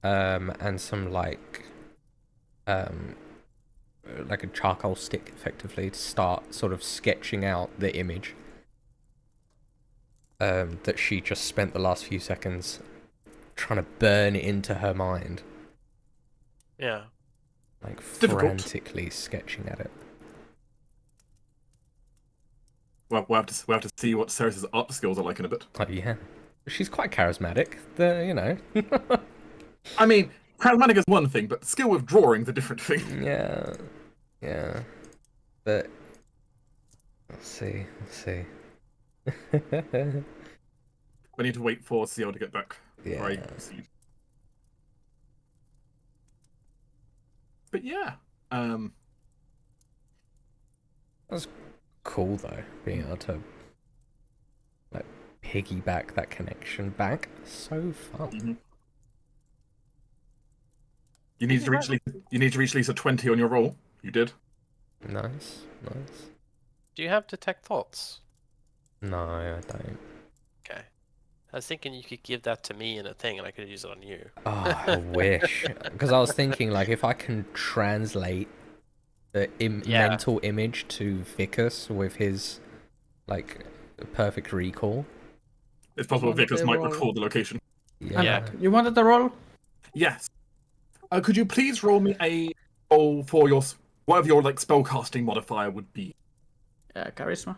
and some like a charcoal stick, effectively, to start sort of sketching out the image that she just spent the last few seconds trying to burn into her mind. Yeah. Like Difficult. frantically sketching at it. Well, we'll have to see what Ceres' art skills are like in a bit. Oh yeah, she's quite charismatic. I mean, charismatic is one thing, but skill with drawing's a different thing. Yeah. But let's see. We need to wait for Seal to get back. Yeah. Before I proceed. But yeah, Cool though, being able to like piggyback that connection back. So fun. mhm. You need to reach at least a 20 on your roll. You did. Nice. Do you have detect thoughts? No, I don't. Okay. I was thinking you could give that to me in a thing, and I could use it on you. Oh, I wish. Because I was thinking, like, if I can translate the Yeah. mental image to Vicus with his, like, perfect recall. It's possible Wanted Vickers to might roll. recall the location. Yeah. You wanted the roll? Yes. Could you please roll me a roll for your whatever your like spellcasting modifier would be? Charisma.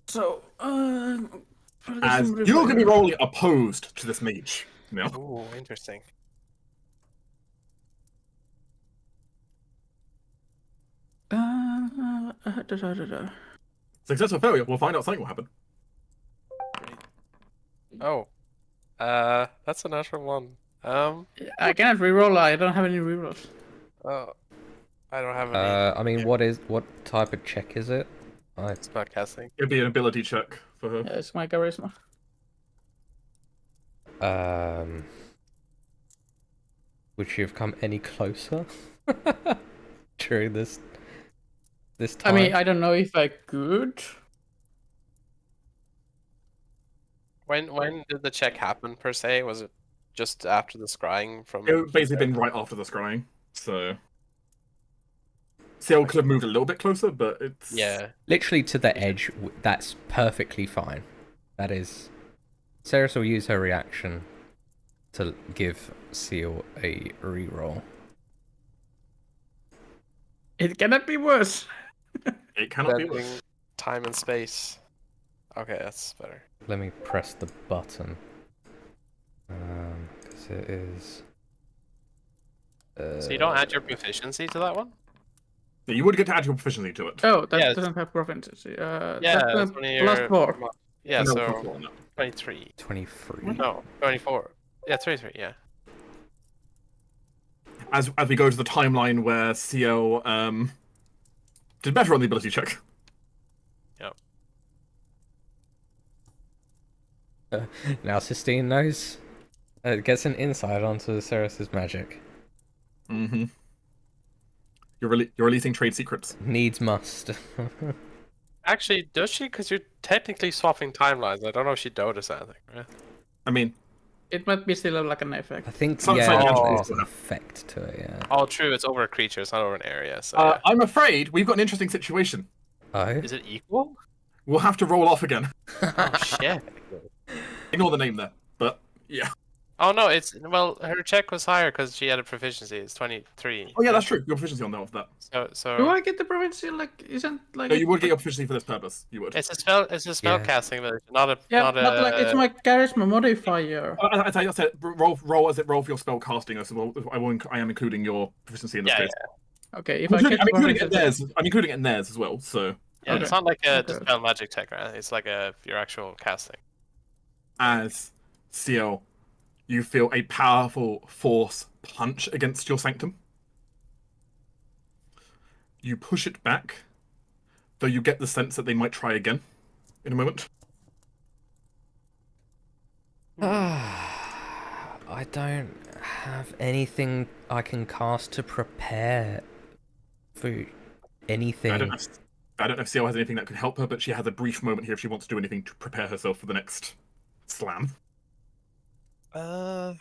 So, As you're going to be rolling opposed to this mage. No. Ooh, interesting. Success or failure, we'll find out something will happen. Oh. That's a natural one. I cannot reroll. I don't have any rerolls. Oh. I don't have any. I mean, what type of check is it? It's not casting. It'd be an ability check for her. Yeah, it's my charisma. Would she have come any closer during this I time? mean, I don't know if I could. When did the check happen per se? Was it just after the scrying from? It would basically been right after the scrying, so Ciel could have moved a little bit closer, but it's Yeah. Literally to the edge. That's perfectly fine. That is. Ceres will use her reaction to give Seal a reroll. It cannot be worse. It cannot be Bending worse. time and space. Okay, that's better. Let me press the button. Because it is. So you don't add your proficiency to that one? Yeah, you would get to add your proficiency to it. Oh, that Yeah, doesn't have proficiency. Yeah, That's that's one of your plus 4. Yeah, No, so plus one, no. 23. 23. No, 24. Yeah, 23. Yeah. As we go to the timeline where Ciel did better on the ability check. Now Sistine knows. Gets an insight onto Ceres' magic. Mm-hmm. You're releasing trade secrets. Needs must. Actually, does she? Because you're technically swapping timelines. I don't know if she noticed anything. Right? I mean, It might be still like an effect. I think, Some yeah, magic there's also an have. effect to it, yeah. Oh, true. It's over a creature. It's not over an area. So yeah. I'm afraid we've got an interesting situation. Oh? Is it equal? We'll have to roll off again. Oh shit. Ignore the name there, but yeah. Oh no, it's her check was higher because she had a proficiency. It's 23. Oh yeah, that's true. Your proficiency on that. So Do I get the proficiency? Like, isn't like? No, you would get your proficiency for this purpose. You would. it's a spell. It's a spell Yeah. casting ability, not a. Yeah, not but like it's my charisma modifier. I said roll for your spell casting. I said, well, I am including your proficiency in this Yeah, case. Okay, if I'm I including, get I'm including it in proficiency, theirs. I'm including it in theirs as well. So Yeah, Okay. it's not like a Okay. dispel magic tech, right? It's like your actual casting. as Ciel, you feel a powerful force punch against your sanctum. You push it back, though you get the sense that they might try again in a moment. I don't have anything I can cast to prepare for anything. I don't know if Ciel has anything that could help her, but she has a brief moment here if she wants to do anything to prepare herself for the next slam. God,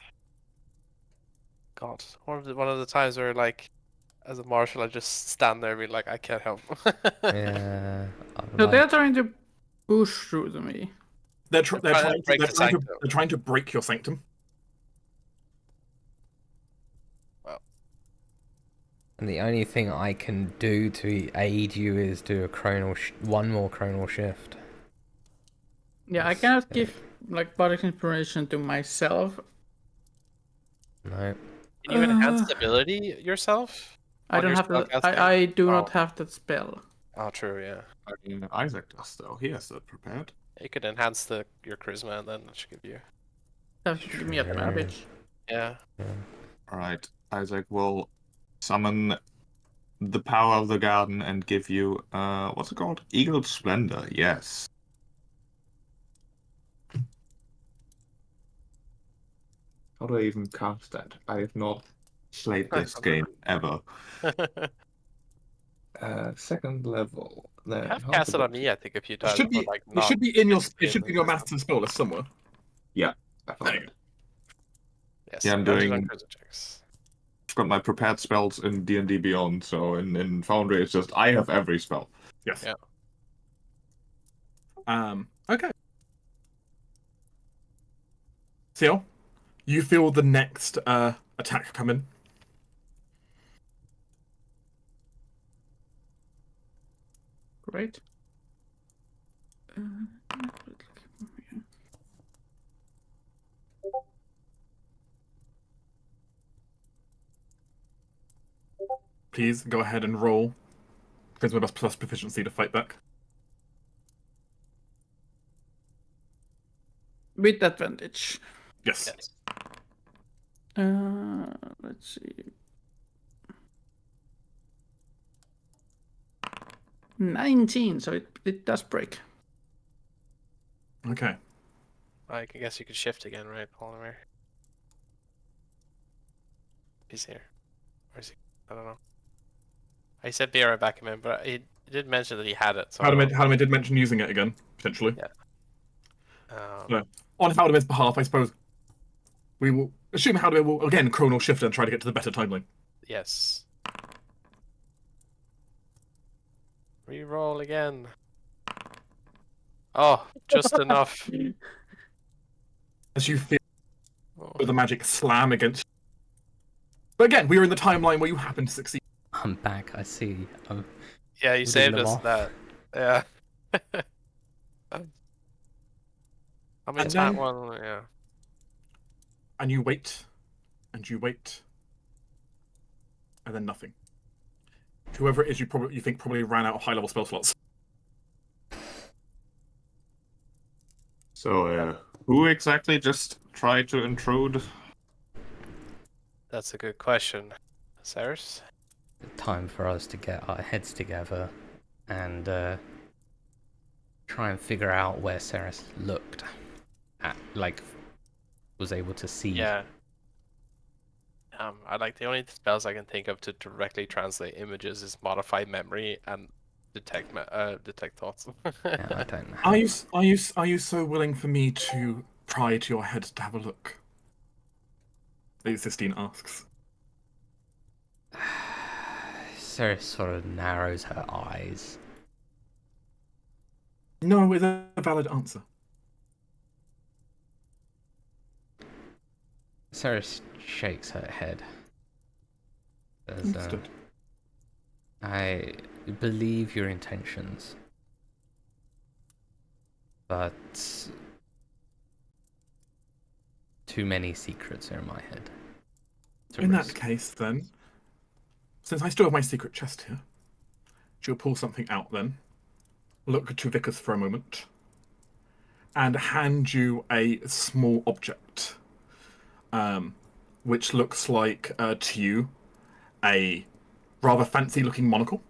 one of the times where like, as a marshal, I just stand there and be like, I can't help. Yeah. so they're trying to push through to me. They're trying to break the sanctum. trying to break your sanctum. And the only thing I can do to aid you is do a one more chronal shift. Yeah, I cannot give like bardic inspiration to myself. No. Can you enhance the ability yourself? I On don't your have that. spellcasting? I do not Oh. have that spell. Oh, true. Yeah, I mean, Isaac does though. He has that prepared. you could enhance your charisma, and then it should give you. That should give me Sure. advantage. Yeah. All right. Isaac will summon the power of the garden and give you, what's it called? Eagle Splendor, yes. How do I even cast that? I have not played this game ever. Second level. Then I have how cast it to on me, I think, a few It times. should be. But, like, It should be in your. It should be in your not- master spell list somewhere. Yeah, I There found you it. Yes, Yeah, I'm advantage on doing- charisma checks. I've got my prepared spells in D&D Beyond, so in Foundry it's just I have every spell. Yes. Yeah. Okay. Seal, you feel the next attack come in. Great. Please go ahead and roll. Charisma plus proficiency to fight back. With advantage. Yes. Yes. Let's see. 19, so it does break. Okay. I guess you could shift again, right, Halldamir? He's here. Where is he? I don't know. I said be right back, man, but he did mention that he had it. So Halldamir did mention using it again, potentially. Yeah. So, on Halddamir's behalf, I suppose we will assume Haldamir will again chronal shift and try to get to the better timeline. Yes. Reroll again. Oh, just enough. As you feel Oh. the magic slam against you. But again, we are in the timeline where you happen to succeed. I'm back. I see. Yeah, you We saved didn't us off. that. Yeah. I mean, And that then- one, yeah. And you wait, and you wait, and then nothing. Whoever it is, you think probably ran out of high-level spell slots. So, who exactly just tried to intrude? That's a good question. Cyrus? Time for us to get our heads together and try and figure out where Ceres looked at, like, was able to see. Yeah. I like the only spells I can think of to directly translate images is modify memory and detect thoughts. Yeah, I don't know. Are you so willing for me to pry to your head to have a look? Lady Sistine asks. Ceres sort of narrows her eyes. No, it's a valid answer. Ceres shakes her head. Says, Understood. I believe your intentions, but too many secrets are in my head. to In that risk. case, then, since I still have my secret chest here, she'll pull something out then, look to Vickers for a moment, and hand you a small object, which looks like, to you, a rather fancy-looking monocle.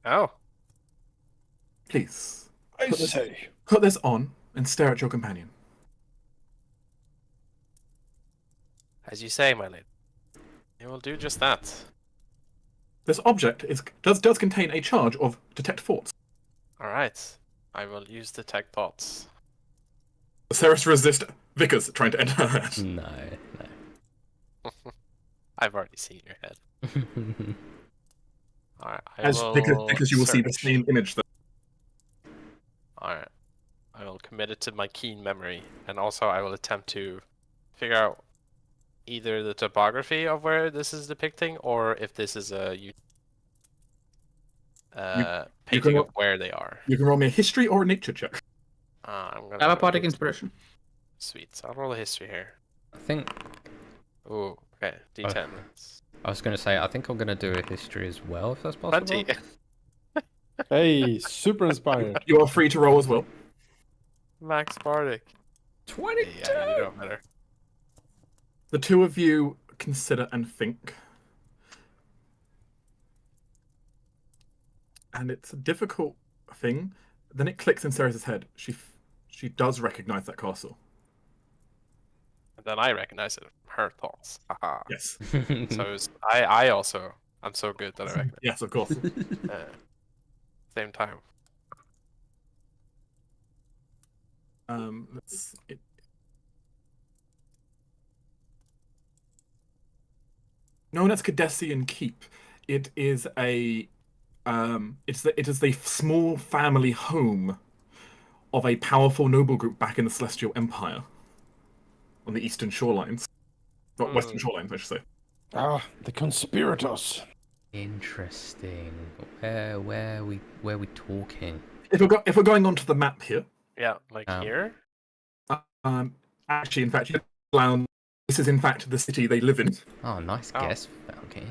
Oh, Please, I say. put this on and stare at your companion. as you say, my lady. It will do just that. This object does contain a charge of detect thoughts. Alright. I will use detect thoughts. Ceres resist Vickers trying to enter her head. No, I've already seen your head. no. Alright, As Vickers, you will see the search. same image there. Alright. I will commit it to my keen memory, and also I will attempt to figure out either the topography of where this is depicting, or if this is a painting roll- of where they are. You can roll me a history or a nature check. I'm gonna Have a roll bardic it. inspiration. Sweet. So I'll roll a history here. I think Ooh, okay. D10. I was going to say I think I'm going to do a history as well, if that's possible. 20. Hey, super inspired. You are free to roll as well. Max Bardic. 22. Yeah, you know better. The two of you consider and think. And it's a difficult thing. Then it clicks in Ceres' head. She does recognize that castle. And then I recognize it from her thoughts. Haha. Yes. So I also, I'm so good that I recognize. Yes, of course. Same time. Let's. Known as Cadessian Keep, it is a it is the small family home of a powerful noble group back in the Celestial Empire on the eastern shorelines, not western shorelines, I should say. Ah, the conspirators. Interesting. Where we talking? If we're going onto the map here, Yeah, like here. actually, in fact, this is in fact the city they live in. Oh, nice guess. Okay.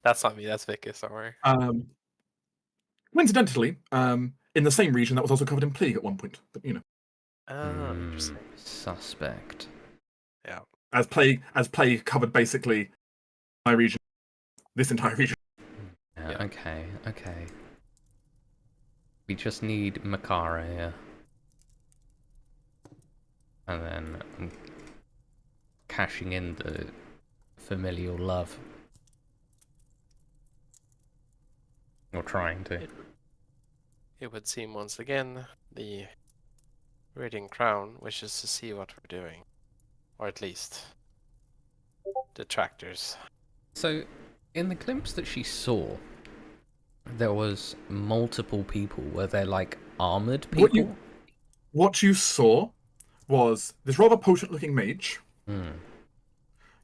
That's not me. That's Vicky. Don't worry. Coincidentally, in the same region that was also covered in plague at one point, but you know. Oh, interesting. Suspect. Yeah. As plague covered basically my region, this entire region. Yeah. Okay. We just need Makara here, and then I'm cashing in the familial love. Or trying to. It would seem once again the Radiant Crown wishes to see what we're doing, or at least detractors. So, in the glimpse that she saw, there was multiple people. Were there like armored people? What you saw was this rather potent-looking mage.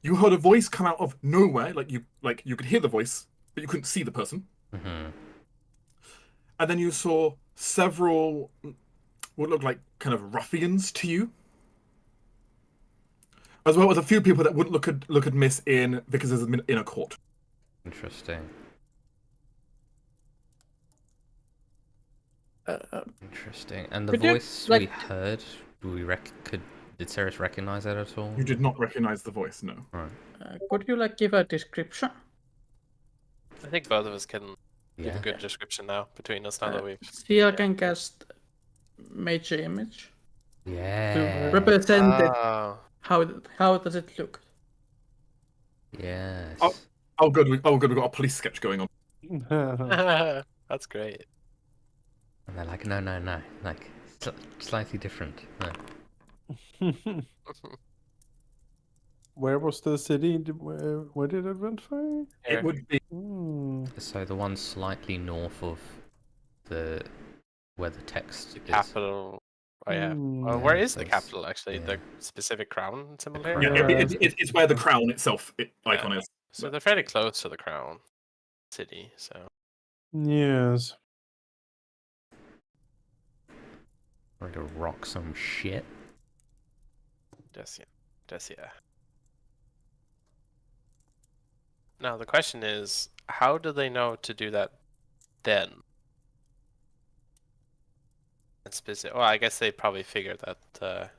You heard a voice come out of nowhere, like you could hear the voice, but you couldn't see the person. And then you saw several what looked like kind of ruffians to you, as well as a few people that wouldn't look amiss in because there's in a court. Interesting. Interesting. And the voice we heard, did Ceres recognize that at all? You did not recognize the voice, no. Right. Could you give a description? I think both of us can give a good description now between us now that we've. Sia can cast Mage Image. Yeah. To represent it. How does it look? Yes. Oh, good. We've got a police sketch going on. That's great. And they're like, no, like slightly different. No. Where was the city? Where did it went for? It would be. So the one slightly north of where the text The is. capital. Oh yeah. Where is the capital actually? Yeah. The specific crown symbol here. Yeah, it's where the crown itself icon is. So they're fairly close to the crown city. So. Yes. Ready to rock some shit. Just yeah. Now the question is, how do they know to do that then? And specific. Well, I guess they probably figured that.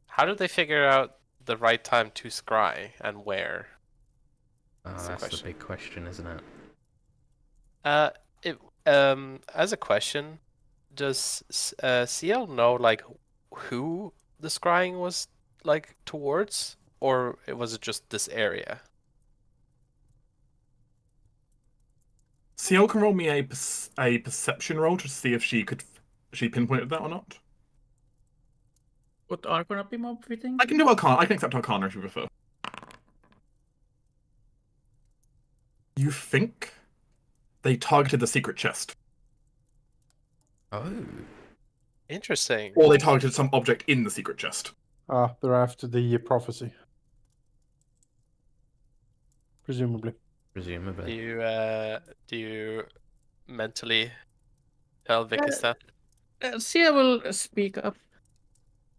How did they figure out the right time to scry and where? That's the big question, isn't it? As a question, does CL know like who the scrying was like towards, or was it just this area? CL can roll me a perception roll to see if she pinpointed that or not. Would Arcana be more fitting? I can do Arcana. I can accept Arcana if you prefer. You think they targeted the secret chest. Oh. Interesting. Or they targeted some object in the secret chest. They're after the prophecy. Presumably. Do you mentally tell Vicky that? Sia will speak up.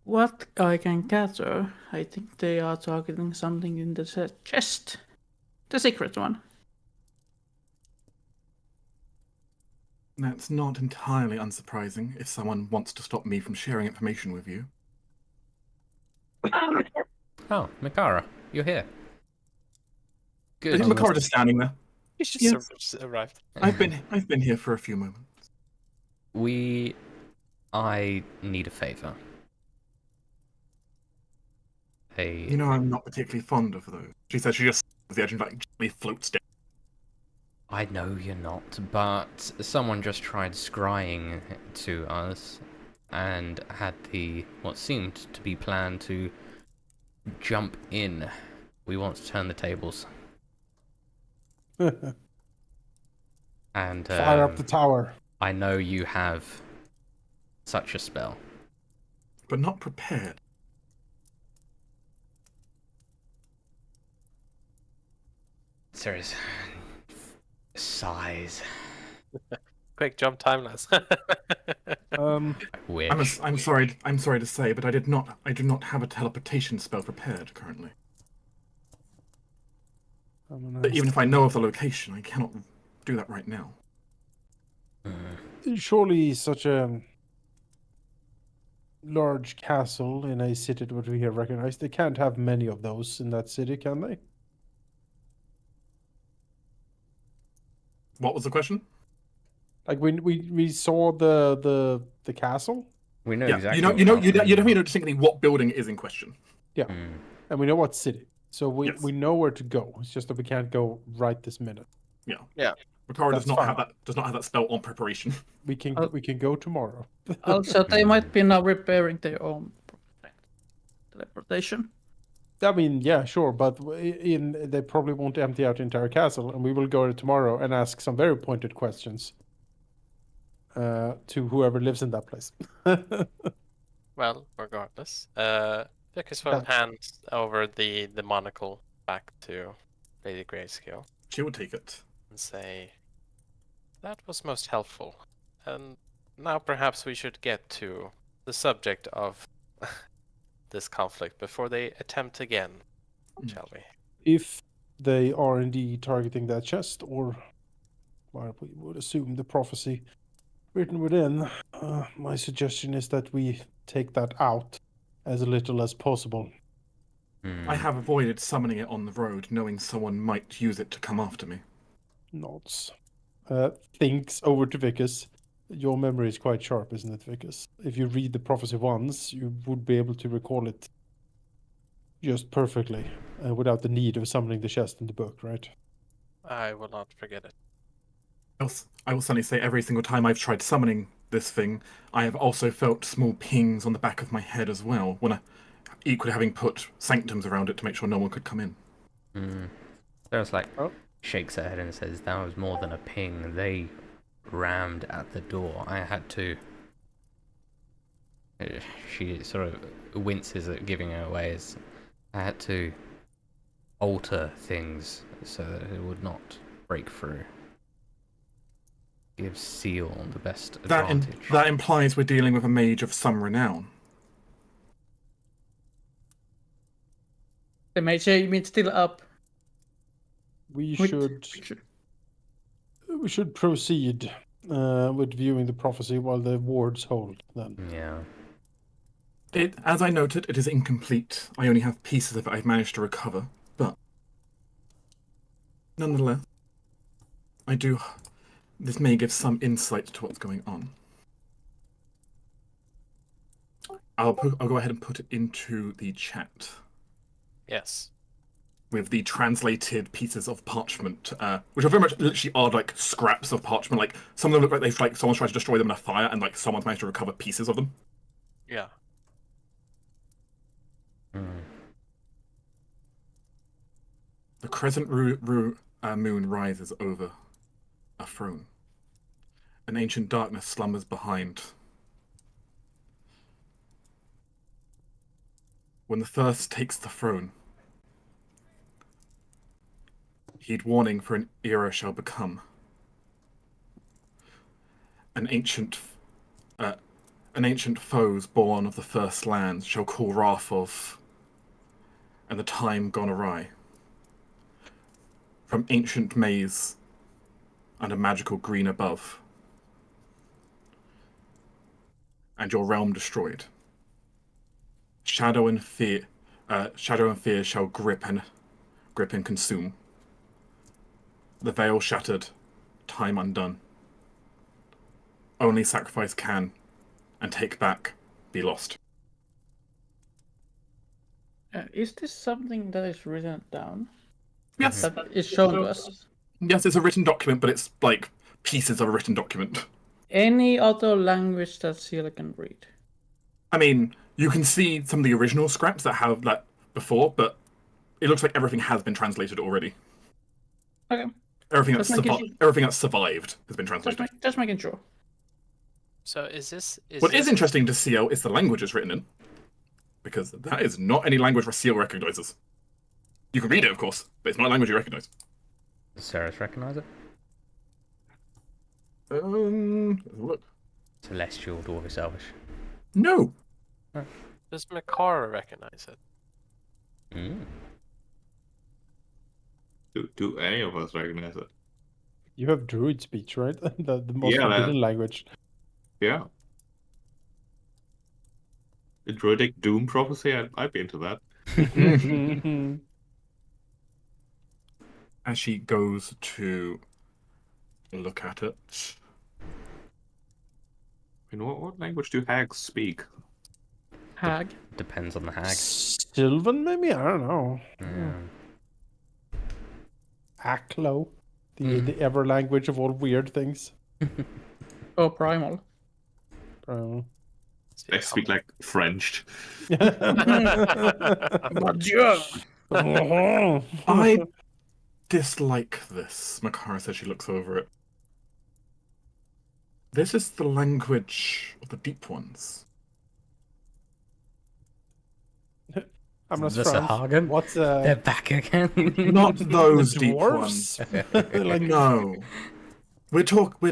What I can gather, I think they are targeting something in the chest. The secret one. That's not entirely unsurprising if someone wants to stop me from sharing information with you. Oh, Mikara, you're here. I Good. think Makara is standing there. He's just Yes. arrived. I've been here for a few moments. I need a favor. You know, I'm not particularly fond of those. She says she just the edge and like gently floats down. I know you're not, but someone just tried scrying to us and had what seemed to be planned to jump in. We want to turn the tables. And Fire up the tower. I know you have such a spell. But not prepared. Serious. Size. Quick jump timeless. Um, I wish. I'm sorry to say, but I do not have a teleportation spell prepared currently. But even if I know of the location, I cannot do that right now. surely such a large castle in a city that we have recognized, they can't have many of those in that city, can they? What was the question? Like we saw the castle, We know Yeah, exactly. you definitely know distinctly what building is in question. and we know what city, so we Yes. we know where to go. It's just that we can't go right this minute. Makara does That's not fine. have that spell on preparation. We can go tomorrow. Also, they might be now repairing their own teleportation. I mean, yeah, sure, but they probably won't empty out the entire castle, and we will go there tomorrow and ask some very pointed questions to whoever lives in that place. Well, regardless, Vicus will Yeah. hand over the monocle back to Lady Grayscale She will take it. and say, "That was most helpful, and now perhaps we should get to the subject of this conflict before they attempt again, shall we?" If they are indeed targeting that chest, or well, we would assume the prophecy written within, my suggestion is that we take that out as little as possible. I have avoided summoning it on the road, knowing someone might use it to come after me. Nods. Thinks over to Vicus. Your memory is quite sharp, isn't it, Vicus? If you read the prophecy once, you would be able to recall it just perfectly, without the need of summoning the chest in the book, right? I will not forget it. I will certainly say every single time I've tried summoning this thing, I have also felt small pings on the back of my head as well, when equally having put sanctums around it to make sure no one could come in. There's like Oh. shakes her head and says, "That was more than a ping. They rammed at the door. I had to." She sort of winces at giving it away. As I had to alter things so that it would not break through. Give Seal the best advantage. That implies we're dealing with a mage of some renown. The mage means still up. We With- should proceed with viewing the prophecy while the wards hold. Then Yeah. As I noted, it is incomplete. I only have pieces of it I've managed to recover, but nonetheless, this may give some insight to what's going on. I'll go ahead and put it into the chat Yes. with the translated pieces of parchment, which are very much literally are like scraps of parchment. Like some of them look like they've someone's tried to destroy them in a fire, and like someone's managed to recover pieces of them. Yeah. The crescent moon rises over a throne. An ancient darkness slumbers behind. When the first takes the throne, heed warning for an era shall become. An ancient foes born of the first lands shall call wrath of, and the time gone awry. From ancient maze and a magical green above, and your realm destroyed. shadow and fear shall grip and consume. The veil shattered, time undone. Only sacrifice can, and take back, be lost. Is this something that is written down? Yes. That is shown to us? Yes, it's a written document, but it's like pieces of a written document. Any other language that Seal can read? I mean, you can see some of the original scraps that have that before, but it looks like everything has been translated already. Okay. Everything Just that's survived has been translated. Just making sure. So is this? What is interesting to Seal is the language it's written in, because that is not any language where Seal recognizes. You can read it, of course, but it's not a language you recognize. Does Ceres recognize it? Look. Celestial, Dwarvish, Elvish. No. Does Makara recognize it? Mm. Do any of us recognize it? You have druid speech, right? the most Yeah, forbidden language. Yeah. The Druidic Doom prophecy, I'd be into that. As she goes to look at it. I mean, what language do hags speak? Hag. Depends on the hag. Sylvan, maybe? I don't know. Yeah. Aklo, the ever language of all weird things. Oh, primal. They speak like French. I dislike this. Makara says she looks over it. This is the language of the deep ones. I'm not The France. Sahagin? What's They're back again. Not those deep dwarves? ones. Like, No. We're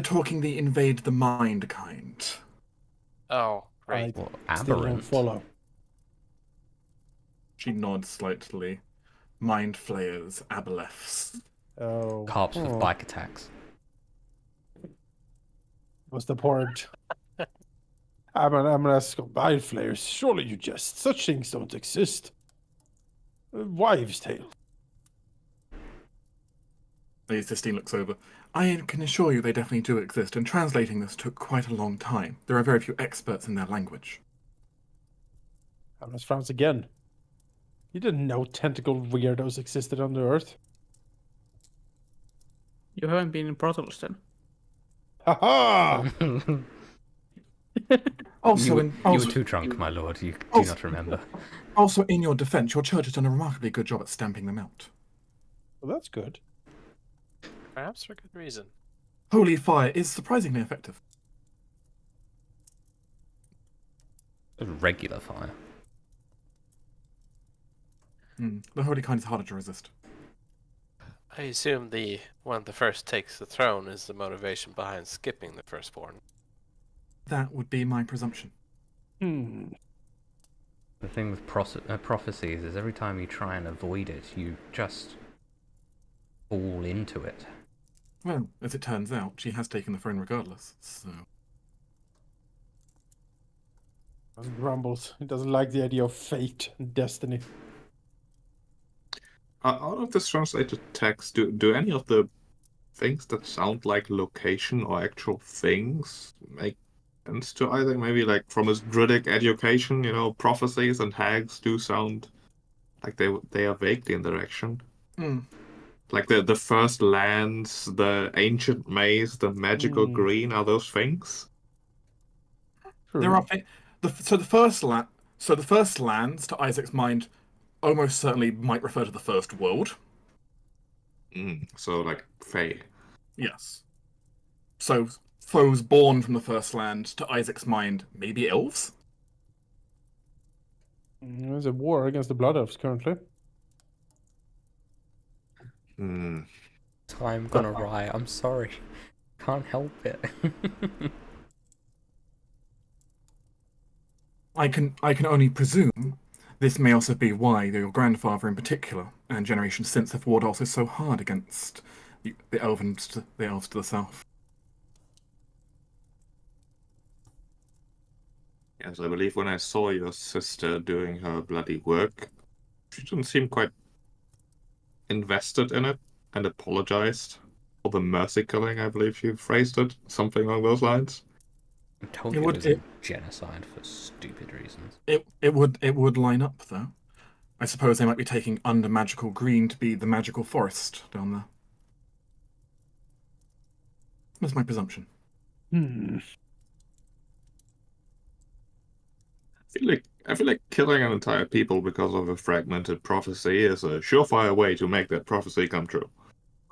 talking the invade the mind kind. Oh, right. I Well, still don't aberrant. follow. She nods slightly. Mind flayers, aboleths. Oh, Carps with bike attacks. what's the point? I'm gonna ask mind flayers. Surely you jest. Such things don't exist. Wives' tale. Lady Sistine looks over. I can assure you they definitely do exist, and translating this took quite a long time. There are very few experts in their language. Amnas frowns again. You didn't know tentacle weirdos existed on the earth. You haven't been in Protoss then. Ha Also, You were too drunk, my lord. You do Also- not remember. also, in your defense, your church has done a remarkably good job at stamping them out. Well, that's good. Perhaps for good reason. Holy fire is surprisingly effective. Regular fire. The holy kind is harder to resist. I assume the one that first takes the throne is the motivation behind skipping the firstborn. That would be my presumption. Hmm. The thing with prophecies is every time you try and avoid it, you just fall into it. Well, as it turns out, she has taken the throne regardless, so... He grumbles. He doesn't like the idea of fate and destiny. Out of this translated text, do any of the things that sound like location or actual things make sense to either? Maybe like from his druidic education, prophecies and hags do sound like they are vaguely in direction. Like the first lands, the ancient maze, the magical green, are those things? True. There are the first lands to Isaac's mind almost certainly might refer to the first world. So like Fae. Yes. So foes born from the first land to Isaac's mind, maybe elves? There's a war against the Blood Elves currently. I'm gonna riot. I'm sorry. Can't help it. I can only presume this may also be why your grandfather in particular, and generations since, have warred also so hard against the elves to the south. Yes, I believe when I saw your sister doing her bloody work, she didn't seem quite invested in it and apologized for the mercy killing, I believe you phrased it, something along those lines. I told It you would- it was a genocide for stupid reasons. It would line up though. I suppose they might be taking under magical green to be the magical forest down there. That's my presumption. Hmm. I feel like killing an entire people because of a fragmented prophecy is a surefire way to make that prophecy come true.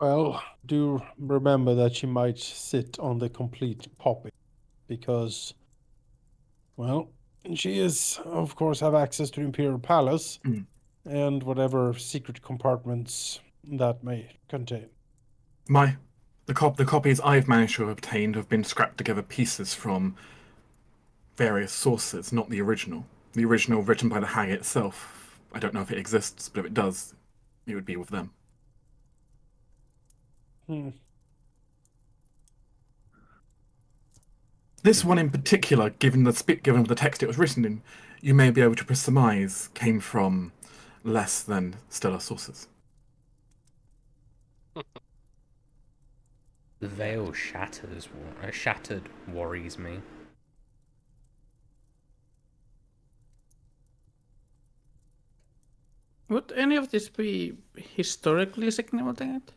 Well, do remember that she might sit on the complete poppy, because, well, she is, of course, have access to the Imperial Palace Mm. and whatever secret compartments that may contain. The copies I've managed to have obtained have been scrapped together pieces from various sources, not the original. The original written by the hag itself. I don't know if it exists, but if it does, it would be with them. Hmm. This one in particular, given the text it was written in, you may be able to surmise came from less than stellar sources. The veil shattered worries me. Would any of this be historically significant?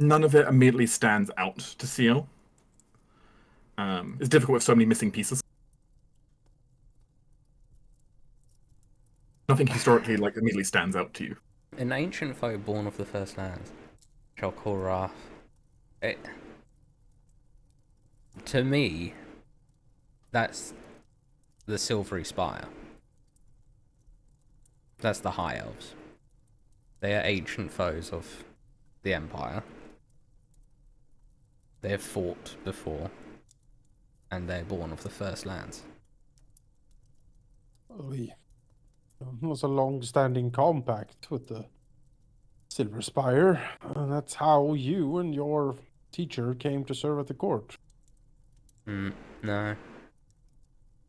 None of it immediately stands out to Ciel. It's difficult with so many missing pieces. Nothing historically immediately stands out to you. An ancient foe born of the first lands, shall call Rahal. To me, that's the Silvery Spire. That's the High Elves. They are ancient foes of the Empire. They have fought before, and they're born of the first lands. It was a long-standing compact with the Silver Spire, and that's how you and your teacher came to serve at the court. No.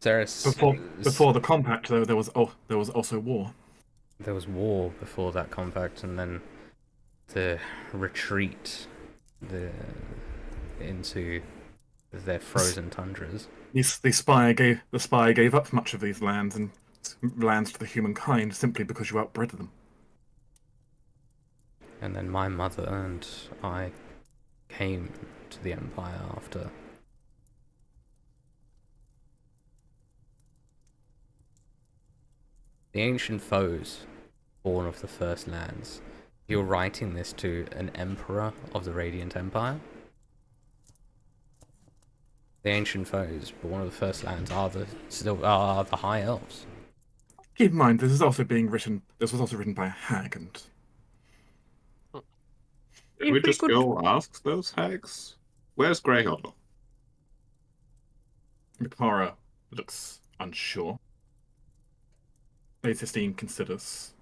There's Before the compact, though, there was also war. There was war before that compact, and then the retreat into their frozen tundras. The spire gave up much of these lands and lands to the humankind simply because you outbred them. And then my mother and I came to the Empire after. The ancient foes, born of the first lands. You're writing this to an emperor of the Radiant Empire? The ancient foes, born of the first lands, are the High Elves. Keep in mind, this was also written by a hag, and Can we just go ask those hags? Where's Grey Hollow? Mikara looks unsure. Lady Sistine considers.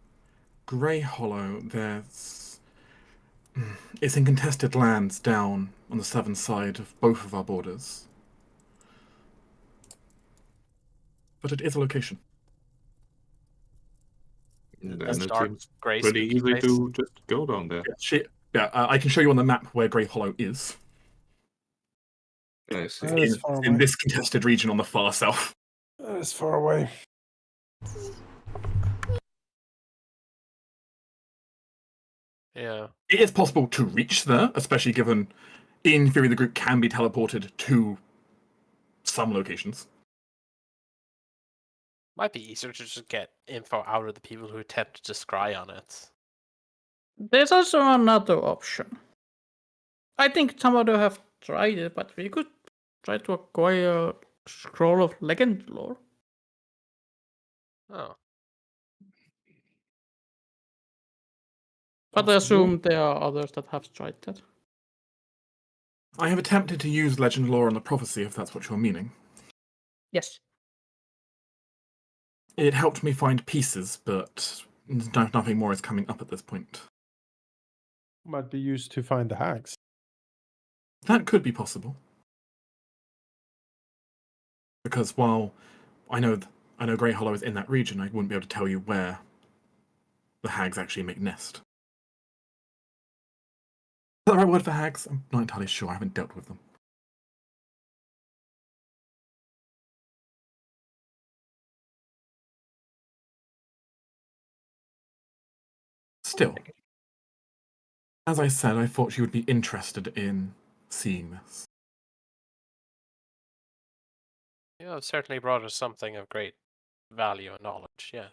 Grey Hollow, it's in contested lands down on the southern side of both of our borders. But it is a location. And That's it dark, seems grey, pretty spooky easy place. to just go down there. I can show you on the map where Grey Hollow is. I see. That is far away. In this contested region on the far south. That is far away. Yeah. It is possible to reach there, especially given, in theory, the group can be teleported to some locations. Might be easier to just get info out of the people who attempt to scry on it. There's also another option. I think some of them have tried it, but we could try to acquire a scroll of legend lore. Oh. But I assume there are others that have tried that. I have attempted to use legend lore on the prophecy, if that's what you're meaning. Yes. It helped me find pieces, but nothing more is coming up at this point. Might be used to find the hags. That could be possible. Because while I know Grey Hollow is in that region, I wouldn't be able to tell you where the hags actually make nest. Is that the right word for hags? I'm not entirely sure. I haven't dealt with them. Still, as I said, I thought you would be interested in seeing this. You have certainly brought us something of great value and knowledge, yes.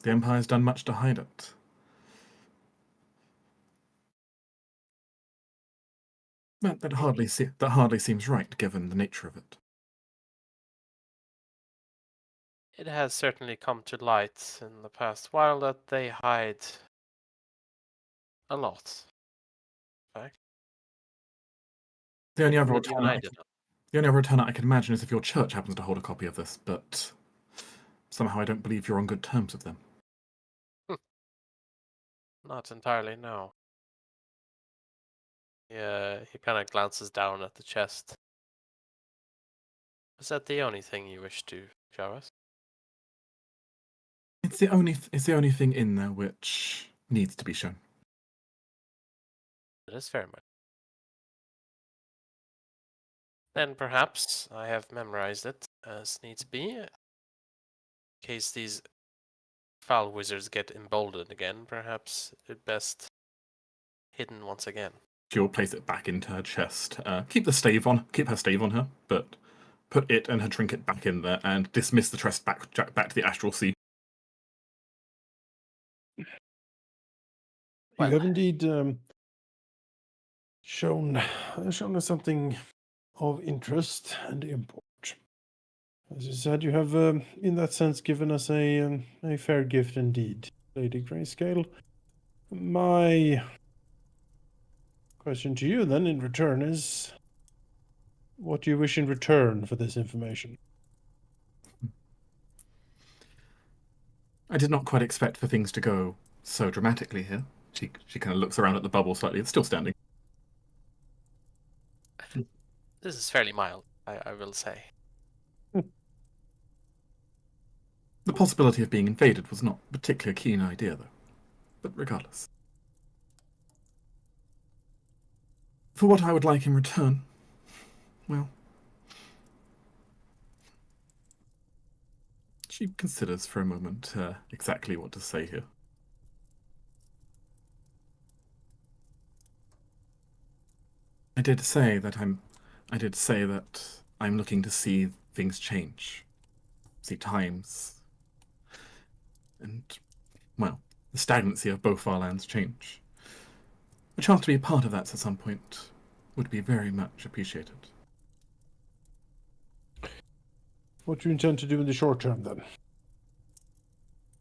The Empire's done much to hide it. But that hardly seems right, given the nature of it. It has certainly come to light in the past while that they hide a lot. In fact, The only other more than alternate I did. I could imagine is if your church happens to hold a copy of this, but somehow I don't believe you're on good terms with them. Not entirely, no. Yeah, he kind of glances down at the chest. Is that the only thing you wish to show us? It's the only thing in there which needs to be shown. It is very much. Then perhaps I have memorized it as needs be, in case these foul wizards get emboldened again. Perhaps it best hidden once again. She'll place it back into her chest. Keep her stave on her, but put it and her trinket back in there and dismiss the chest back to the astral sea. Well, You have indeed shown us something of interest and import. As you said, you have, in that sense, given us a fair gift indeed, Lady Grayscale. My question to you, then, in return is, what do you wish in return for this information? I did not quite expect for things to go so dramatically here. She kind of looks around at the bubble slightly. It's still standing. this is fairly mild, I will say. The possibility of being invaded was not a particularly keen idea, though. But regardless. For what I would like in return, well... She considers for a moment exactly what to say here. I did say that I'm looking to see things change. See times. And, well, the stagnancy of both our lands change. A chance to be a part of that at some point would be very much appreciated. What do you intend to do in the short term, then?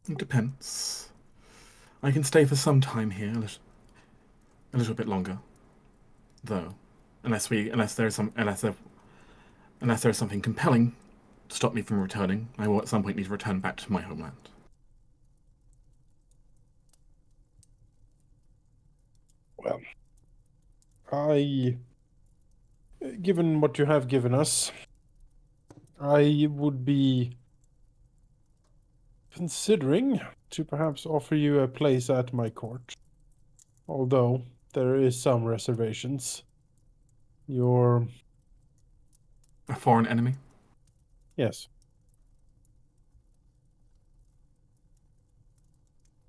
It depends. I can stay for some time here, a little bit longer, though, unless there is something compelling to stop me from returning. I will at some point need to return back to my homeland. Well, given what you have given us, I would be considering to perhaps offer you a place at my court. Although there is some reservations. You're... A foreign enemy? Yes.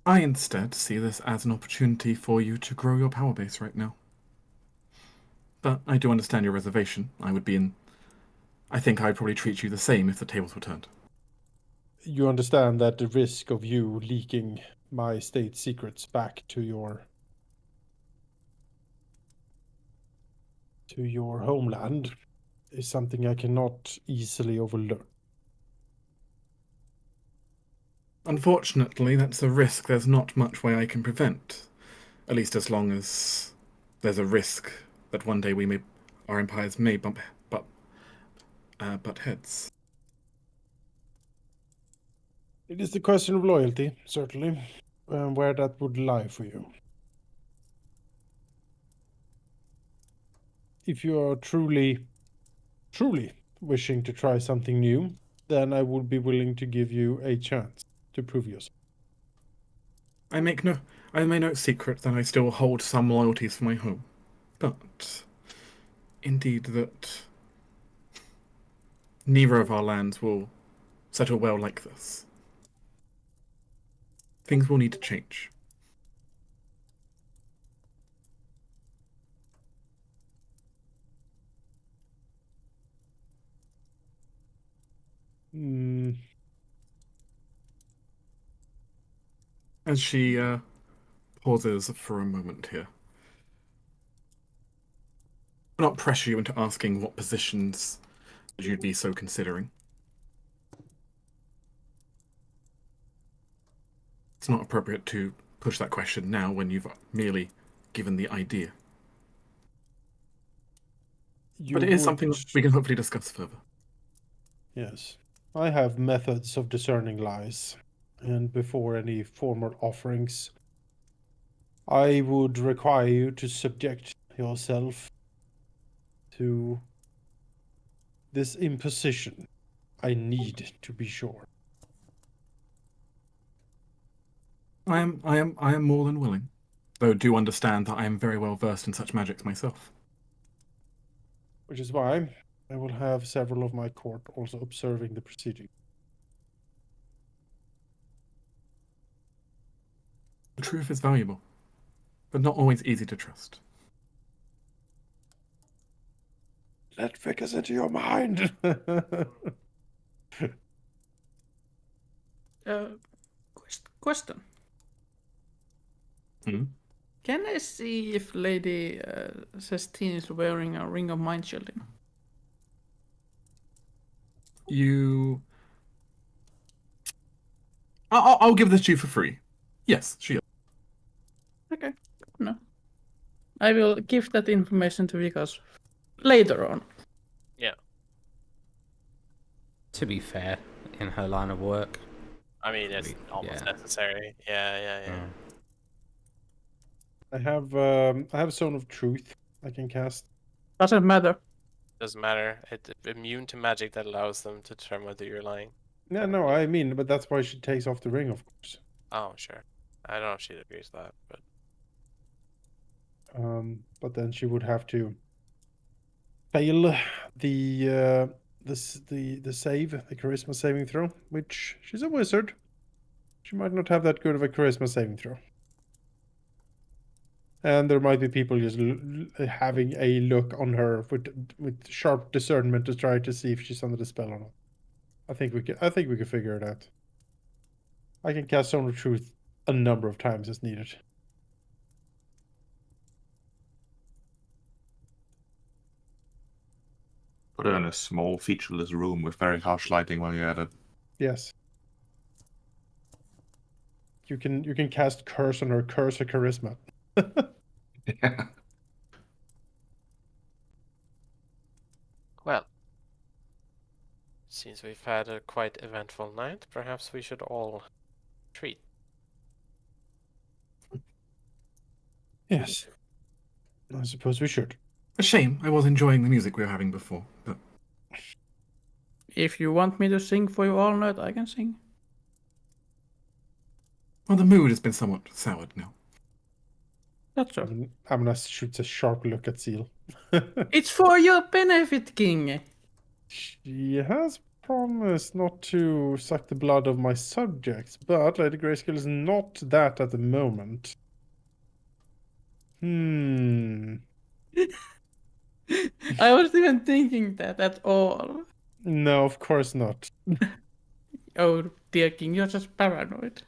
I instead see this as an opportunity for you to grow your power base right now. But I do understand your reservation. I think I'd probably treat you the same if the tables were turned. You understand that the risk of you leaking my state secrets back to your homeland is something I cannot easily overlook. Unfortunately, that's a risk there's not much way I can prevent. At least as long as there's a risk that one day our empires may butt heads. It is the question of loyalty, certainly, where that would lie for you. If you are truly wishing to try something new, then I would be willing to give you a chance to prove yourself. I make no secret that I still hold some loyalties for my home, but indeed that neither of our lands will settle well like this. Things will need to change. Hmm. As she pauses for a moment here. I'll not pressure you into asking what positions you'd be so considering. It's not appropriate to push that question now when you've merely given the idea. But it is something that we can hopefully discuss further. Yes. I have methods of discerning lies, and before any formal offerings, I would require you to subject yourself to this imposition. I need to be sure. I am more than willing, though do understand that I am very well versed in such magics myself. Which is why I will have several of my court also observing the proceeding. The truth is valuable, but not always easy to trust. Let figures into your mind. Question. Hmm? Can I see if Lady Sestine is wearing a ring of mind shielding? You... I'll give this to you for free. Yes, she is. Okay, no. I will give that information to Vikas later on. Yeah. To be fair, in her line of work. I mean, it's almost Yeah. necessary. Yeah. Mm. I have Zone of Truth I can cast. Doesn't matter. Doesn't matter. It's immune to magic that allows them to determine whether you're lying. Yeah, no, I mean, but that's why she takes off the ring, of course. Oh, sure. I don't know if she'd agree to that, but But then she would have to fail the save, the charisma saving throw, which she's a wizard. She might not have that good of a charisma saving throw. And there might be people just having a look on her with sharp discernment to try to see if she's under the spell or not. I think we can figure it out. I can cast Zone of Truth a number of times as needed. Put her in a small, featureless room with very harsh lighting while you're at it. Yes. You can cast curse on her, curse her charisma. Yeah. well. Since we've had a quite eventful night, perhaps we should all treat. Yes. I suppose we should. A shame. I was enjoying the music we were having before, but If you want me to sing for you all night, I can sing. well, the mood has been somewhat soured now. That's so. Amna shoots a sharp look at Seal. It's for your benefit, King. She has promised not to suck the blood of my subjects, but Lady Grayskull is not that at the moment. I wasn't even thinking that at all. No, of course not. Oh, dear King, you're just paranoid.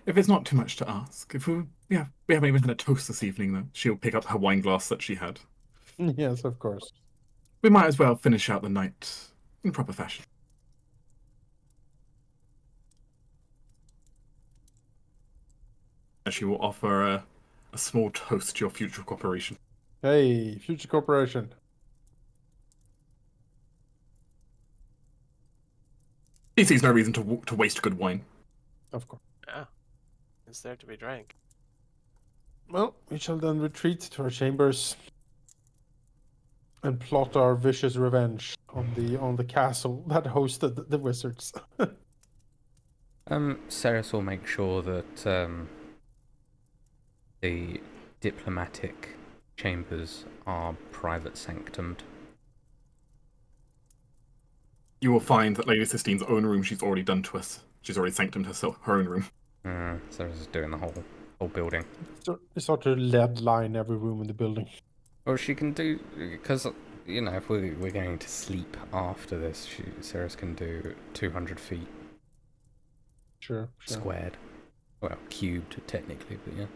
If it's not too much to ask, we haven't even had a toast this evening, though. She'll pick up her wine glass that she had. Yes, of course. We might as well finish out the night in proper fashion. She will offer a small toast to your future cooperation. Hey, future corporation. He sees no reason to waste good wine. Of course. Yeah. Is there to be drank? Well, we shall then retreat to our chambers. and plot our vicious revenge on the castle that hosted the wizards. Ceres will make sure that the diplomatic chambers are private sanctumed. You will find that Lady Sistine's own room she's already done to us. She's already sanctumed herself, her own room. Ceres is doing the whole building. So sort of lead line every room in the building. Or she can do, because, you know, if we're going to sleep after this, Ceres can do 200 feet Sure. squared. Well, cubed, technically, but yeah.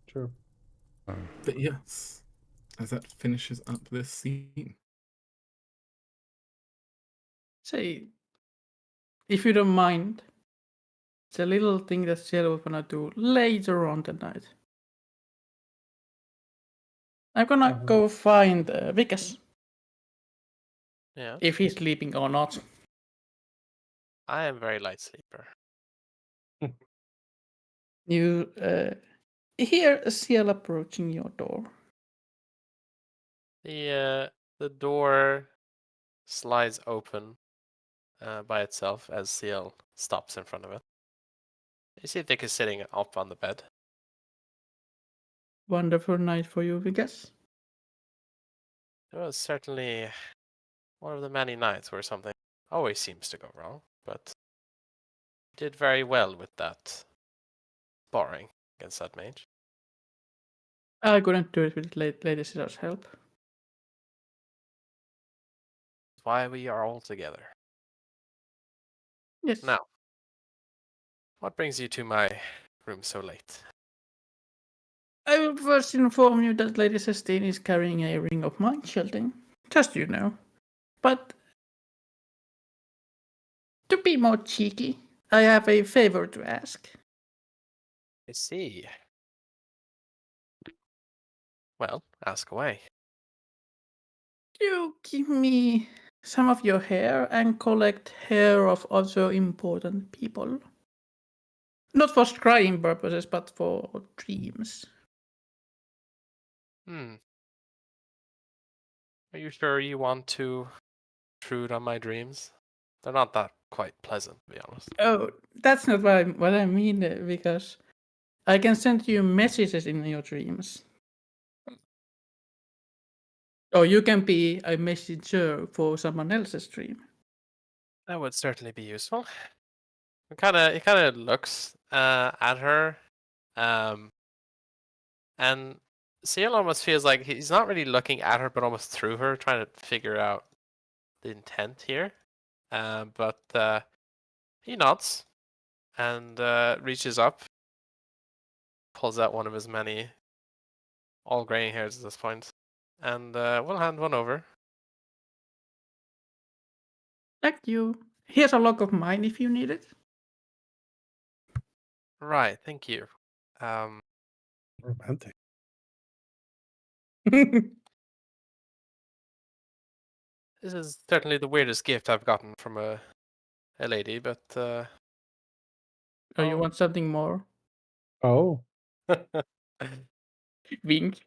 Sure. But yes, as that finishes up this scene. Say, if you don't mind, it's a little thing that Cielo was gonna do later on tonight. I'm gonna go find Vikas, Yeah. if he's sleeping or not. I am very light sleeper. You hear Ciel approaching your door. The door slides open by itself as Seal stops in front of it. You see Vic is sitting up on the bed. Wonderful night for you, Vikas. It was certainly one of the many nights where something always seems to go wrong, but you did very well with that sparring against that mage. I couldn't do it with Lady Ciel's help. That's why we are all together. Yes. Now, what brings you to my room so late? I will first inform you that Lady Sistine is carrying a ring of mind shielding. Just you know. But to be more cheeky, I have a favor to ask. I see. Well, ask away. You give me some of your hair and collect hair of other important people. Not for scrying purposes, but for dreams. Are you sure you want to intrude on my dreams? They're not that quite pleasant, to be honest. Oh, that's not what I mean, because I can send you messages in your dreams. Or you can be a messenger for someone else's dream. That would certainly be useful. He kind of looks at her, and Seal almost feels like he's not really looking at her, but almost through her, trying to figure out the intent here. But he nods and reaches up, pulls out one of his many, all graying hairs at this point, and we'll hand one over. Thank you. Here's a lock of mine if you need it. Right, thank you. Romantic. This is certainly the weirdest gift I've gotten from a lady, but Oh, you want something more? Oh. Wink.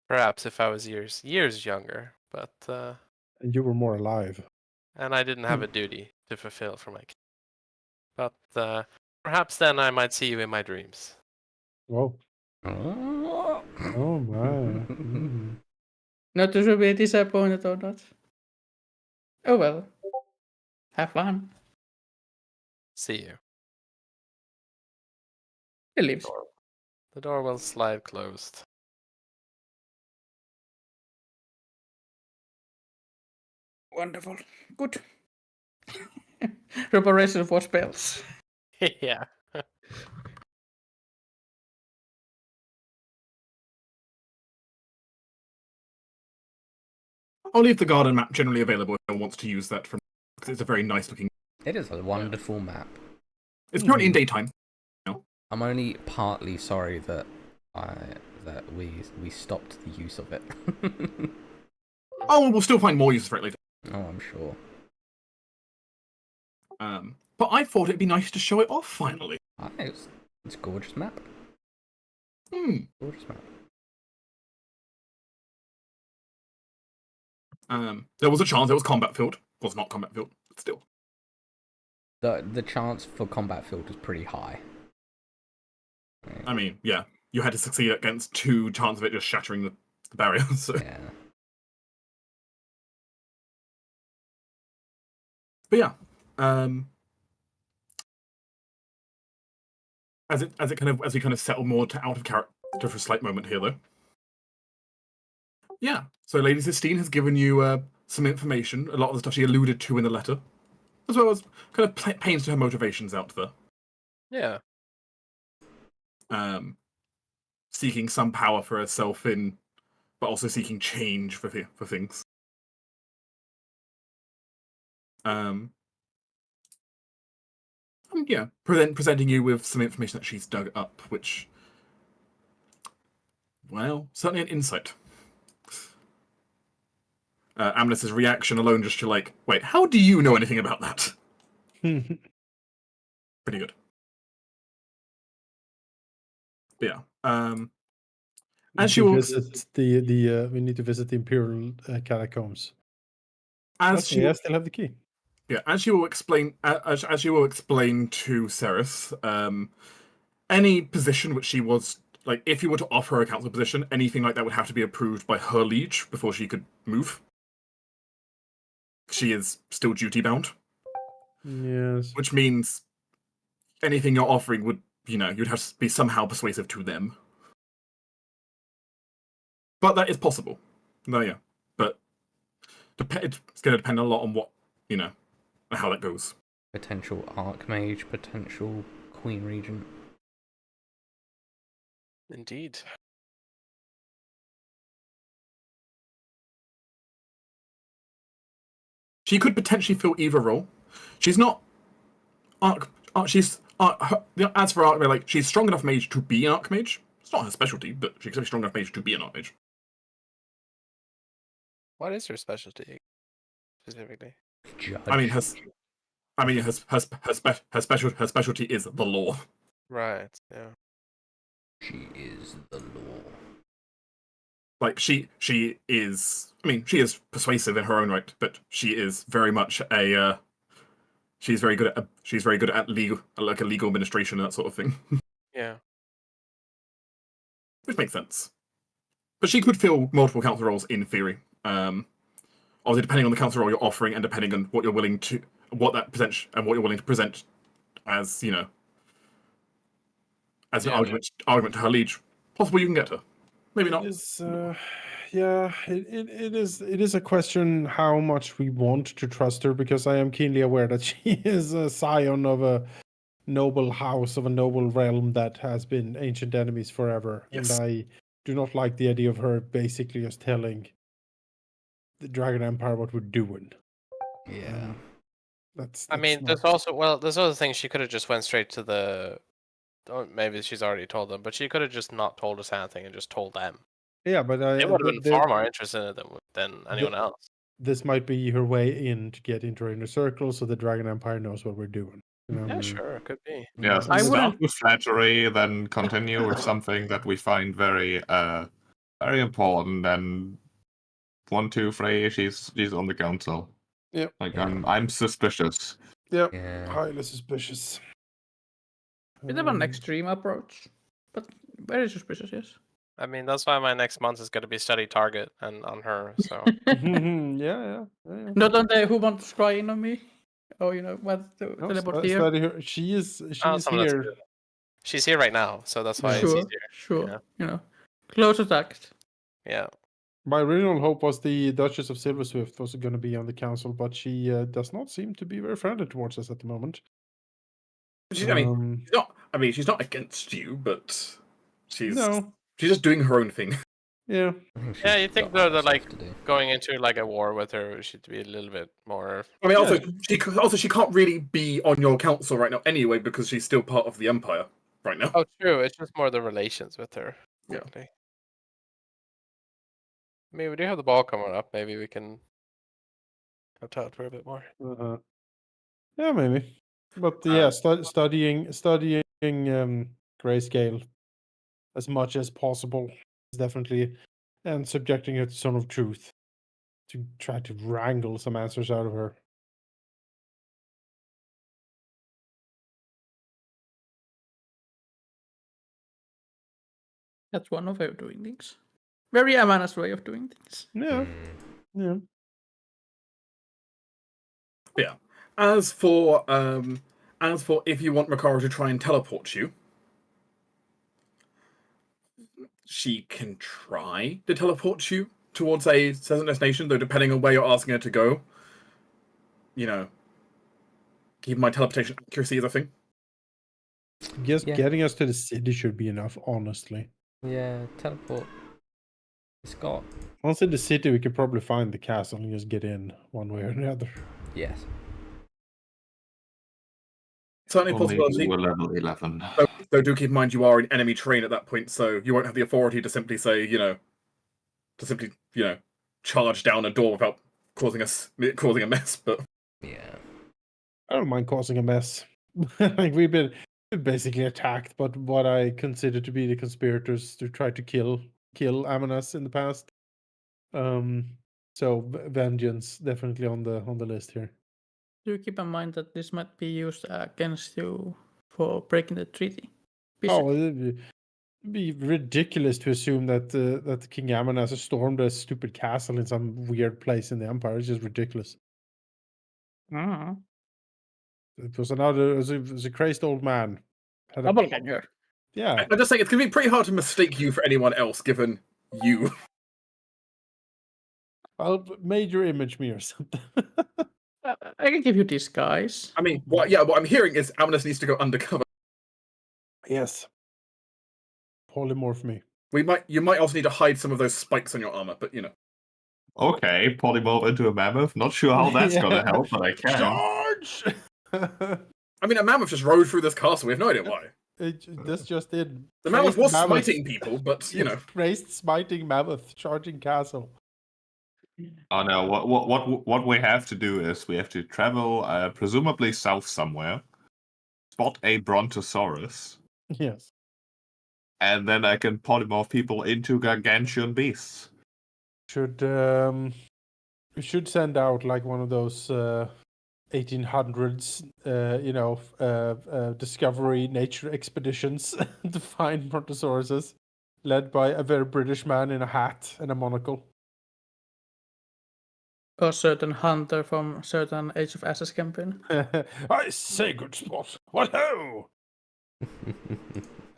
perhaps if I was years younger, but And you were more alive. and I didn't have a duty to fulfill for my kid. But perhaps then I might see you in my dreams. Whoa. Oh, Oh my. Mm. Not to be disappointed or not. Oh well. Have fun. See you. He leaves. The door will slide closed. Wonderful. Good. Preparation for spells. Yeah. I'll leave the garden map generally available if anyone wants to use that, because it's a very nice looking. it is a wonderful map. It's currently in daytime. I'm only partly sorry that we stopped the use of it. Oh, we'll still find more uses for it later. Oh, I'm sure. But I thought it'd be nice to show it off finally. It's a gorgeous map. Hmm. Gorgeous map. There was a chance it was combat field. Was not combat field, but still. The chance for combat field is pretty high. I mean, yeah, you had to succeed against 2 chances of it just shattering the barrier. So. Yeah. But yeah, as we kind of settle more to out of character for a slight moment here, though. Yeah, so Lady Sistine has given you some information, a lot of the stuff she alluded to in the letter, as well as kind of paints her motivations out there. Yeah. Seeking some power for herself but also seeking change for things. Yeah, presenting you with some information that she's dug up, which, well, certainly an insight. Amnes's reaction alone just to like, wait, how do you know anything about that? Pretty good. But yeah. As you visit we need to visit the Imperial catacombs. As I still have the key. Yeah, as you will explain, as you will explain to Ceres, any position which she was like, if you were to offer her a council position, anything like that would have to be approved by her liege before she could move. She is still duty bound. Yes. Which means anything you're offering would, you'd have to be somehow persuasive to them. But that is possible. No, yeah, but it's going to depend a lot on what how that goes. Potential Archmage, potential Queen Regent. Indeed. She could potentially fill either role. She's not as for Archmage, like, she's strong enough mage to be an Archmage. It's not her specialty, but she's strong enough mage to be an Archmage. What is her specialty specifically? Judge. I mean, her specialty is the law. Right. Yeah. She is the law. Like she is. I mean, she is persuasive in her own right, but she is very much a. She's very good at legal, like a legal administration and that sort of thing. Yeah. Which makes sense. But she could fill multiple council roles in theory. Obviously, depending on the council role you're offering and depending on what you're willing to present as as an argument to her liege. Possible you can get her. Maybe not. It is a question how much we want to trust her, because I am keenly aware that she is a scion of a noble house, of a noble realm that has been ancient enemies forever. Yes. And I do not like the idea of her basically just telling the Dragon Empire what we're doing. Yeah. I mean, there's other things she could have just went straight to the. Or maybe she's already told them, but she could have just not told us anything and just told them. Yeah, but They would have been far more interested in it than anyone else. This might be her way in to get into her inner circle, so the Dragon Empire knows what we're doing. Yeah, sure, it could be. Yeah, I start wouldn't- with flattery, then continue with something that we find very, very important. And 1, 2, 3, she's on the council. Yep. Like I'm suspicious. Yep. Yeah. Highly suspicious. Bit of an extreme approach, but very suspicious, yes. I mean, that's why my next month is going to be study target and on her. So yeah. Not on the who wants to scry in on me. Oh, what to No, teleport here. study her. She is here. She's here right now, so that's why it's easier. Sure. Close attacked. Yeah. My original hope was the Duchess of Silverswift was going to be on the council, but she does not seem to be very friendly towards us at the moment. She's not against you, but she's just doing her own thing. Yeah. Yeah, you think they're like going into like a war with her should be a little bit more. I mean, she can't really be on your council right now anyway because she's still part of the Empire right now. Oh, true. It's just more the relations with her. Yeah. Really. I mean, we do have the ball coming up. Maybe we can have talk to her a bit more. Yeah, maybe. But yeah, studying grayscale as much as possible is definitely, and subjecting her to Son of Truth to try to wrangle some answers out of her. That's one of way of doing things. Very Amana's way of doing things. Yeah, yeah. Yeah. As for if you want Makara to try and teleport you, she can try to teleport you towards a certain destination, though depending on where you're asking her to go, you know, keep in mind teleportation accuracy is a thing. Just Yeah. getting us to the city should be enough, honestly. Yeah, teleport. It's got. Once in the city, we could probably find the castle and just get in one way or the other. Yes. Certainly a Or maybe possibility. we're level 11. Though do keep in mind you are in enemy terrain at that point, so you won't have the authority to simply say, charge down a door without causing a mess. But Yeah. I don't mind causing a mess. Like we've been basically attacked, but what I consider to be the conspirators to try to kill Amanas in the past. So vengeance definitely on the list here. Do keep in mind that this might be used against you for breaking the treaty. Oh, it'd be ridiculous to assume that that King Amanas stormed a stupid castle in some weird place in the Empire. It's just ridiculous. Mm. It was a crazed old man. Had a- Doppelganger. yeah. I'm just saying it's going to be pretty hard to mistake you for anyone else, given you. I'll major image me or something. I can give you disguise. I mean, what I'm hearing is Amnes needs to go undercover. Yes. Polymorph me. You might also need to hide some of those spikes on your armor, but Okay, polymorph into a mammoth. Not sure how that's Yeah. gonna help, but I can. Charge! I mean, a mammoth just rode through this castle. We have no idea why. This just did. The mammoth was Crazed smiting people, but Crazed smiting mammoth charging castle. Oh no! What we have to do is we have to travel, presumably south somewhere, spot a brontosaurus, Yes. and then I can polymorph people into gargantuan beasts. We should send out like one of those 1800s, discovery nature expeditions to find brontosauruses, led by a very British man in a hat and a monocle. A certain hunter from certain Age of Ashes campaign. I say, good spot. What ho!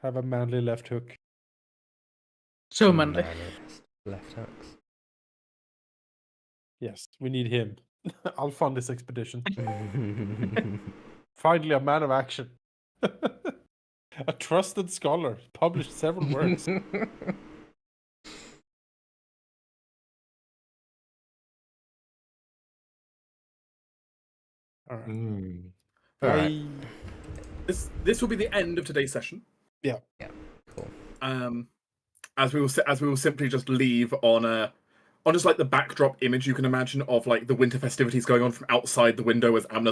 Have a manly left hook. So manly. Left hooks. Yes, we need him. I'll fund this expedition. Finally, a man of action. A trusted scholar. Published several works. All right. All right. this will be the end of today's session. Yeah. Yeah. Cool. As we will simply just leave on just like the backdrop image you can imagine of like the winter festivities going on from outside the window as Amna's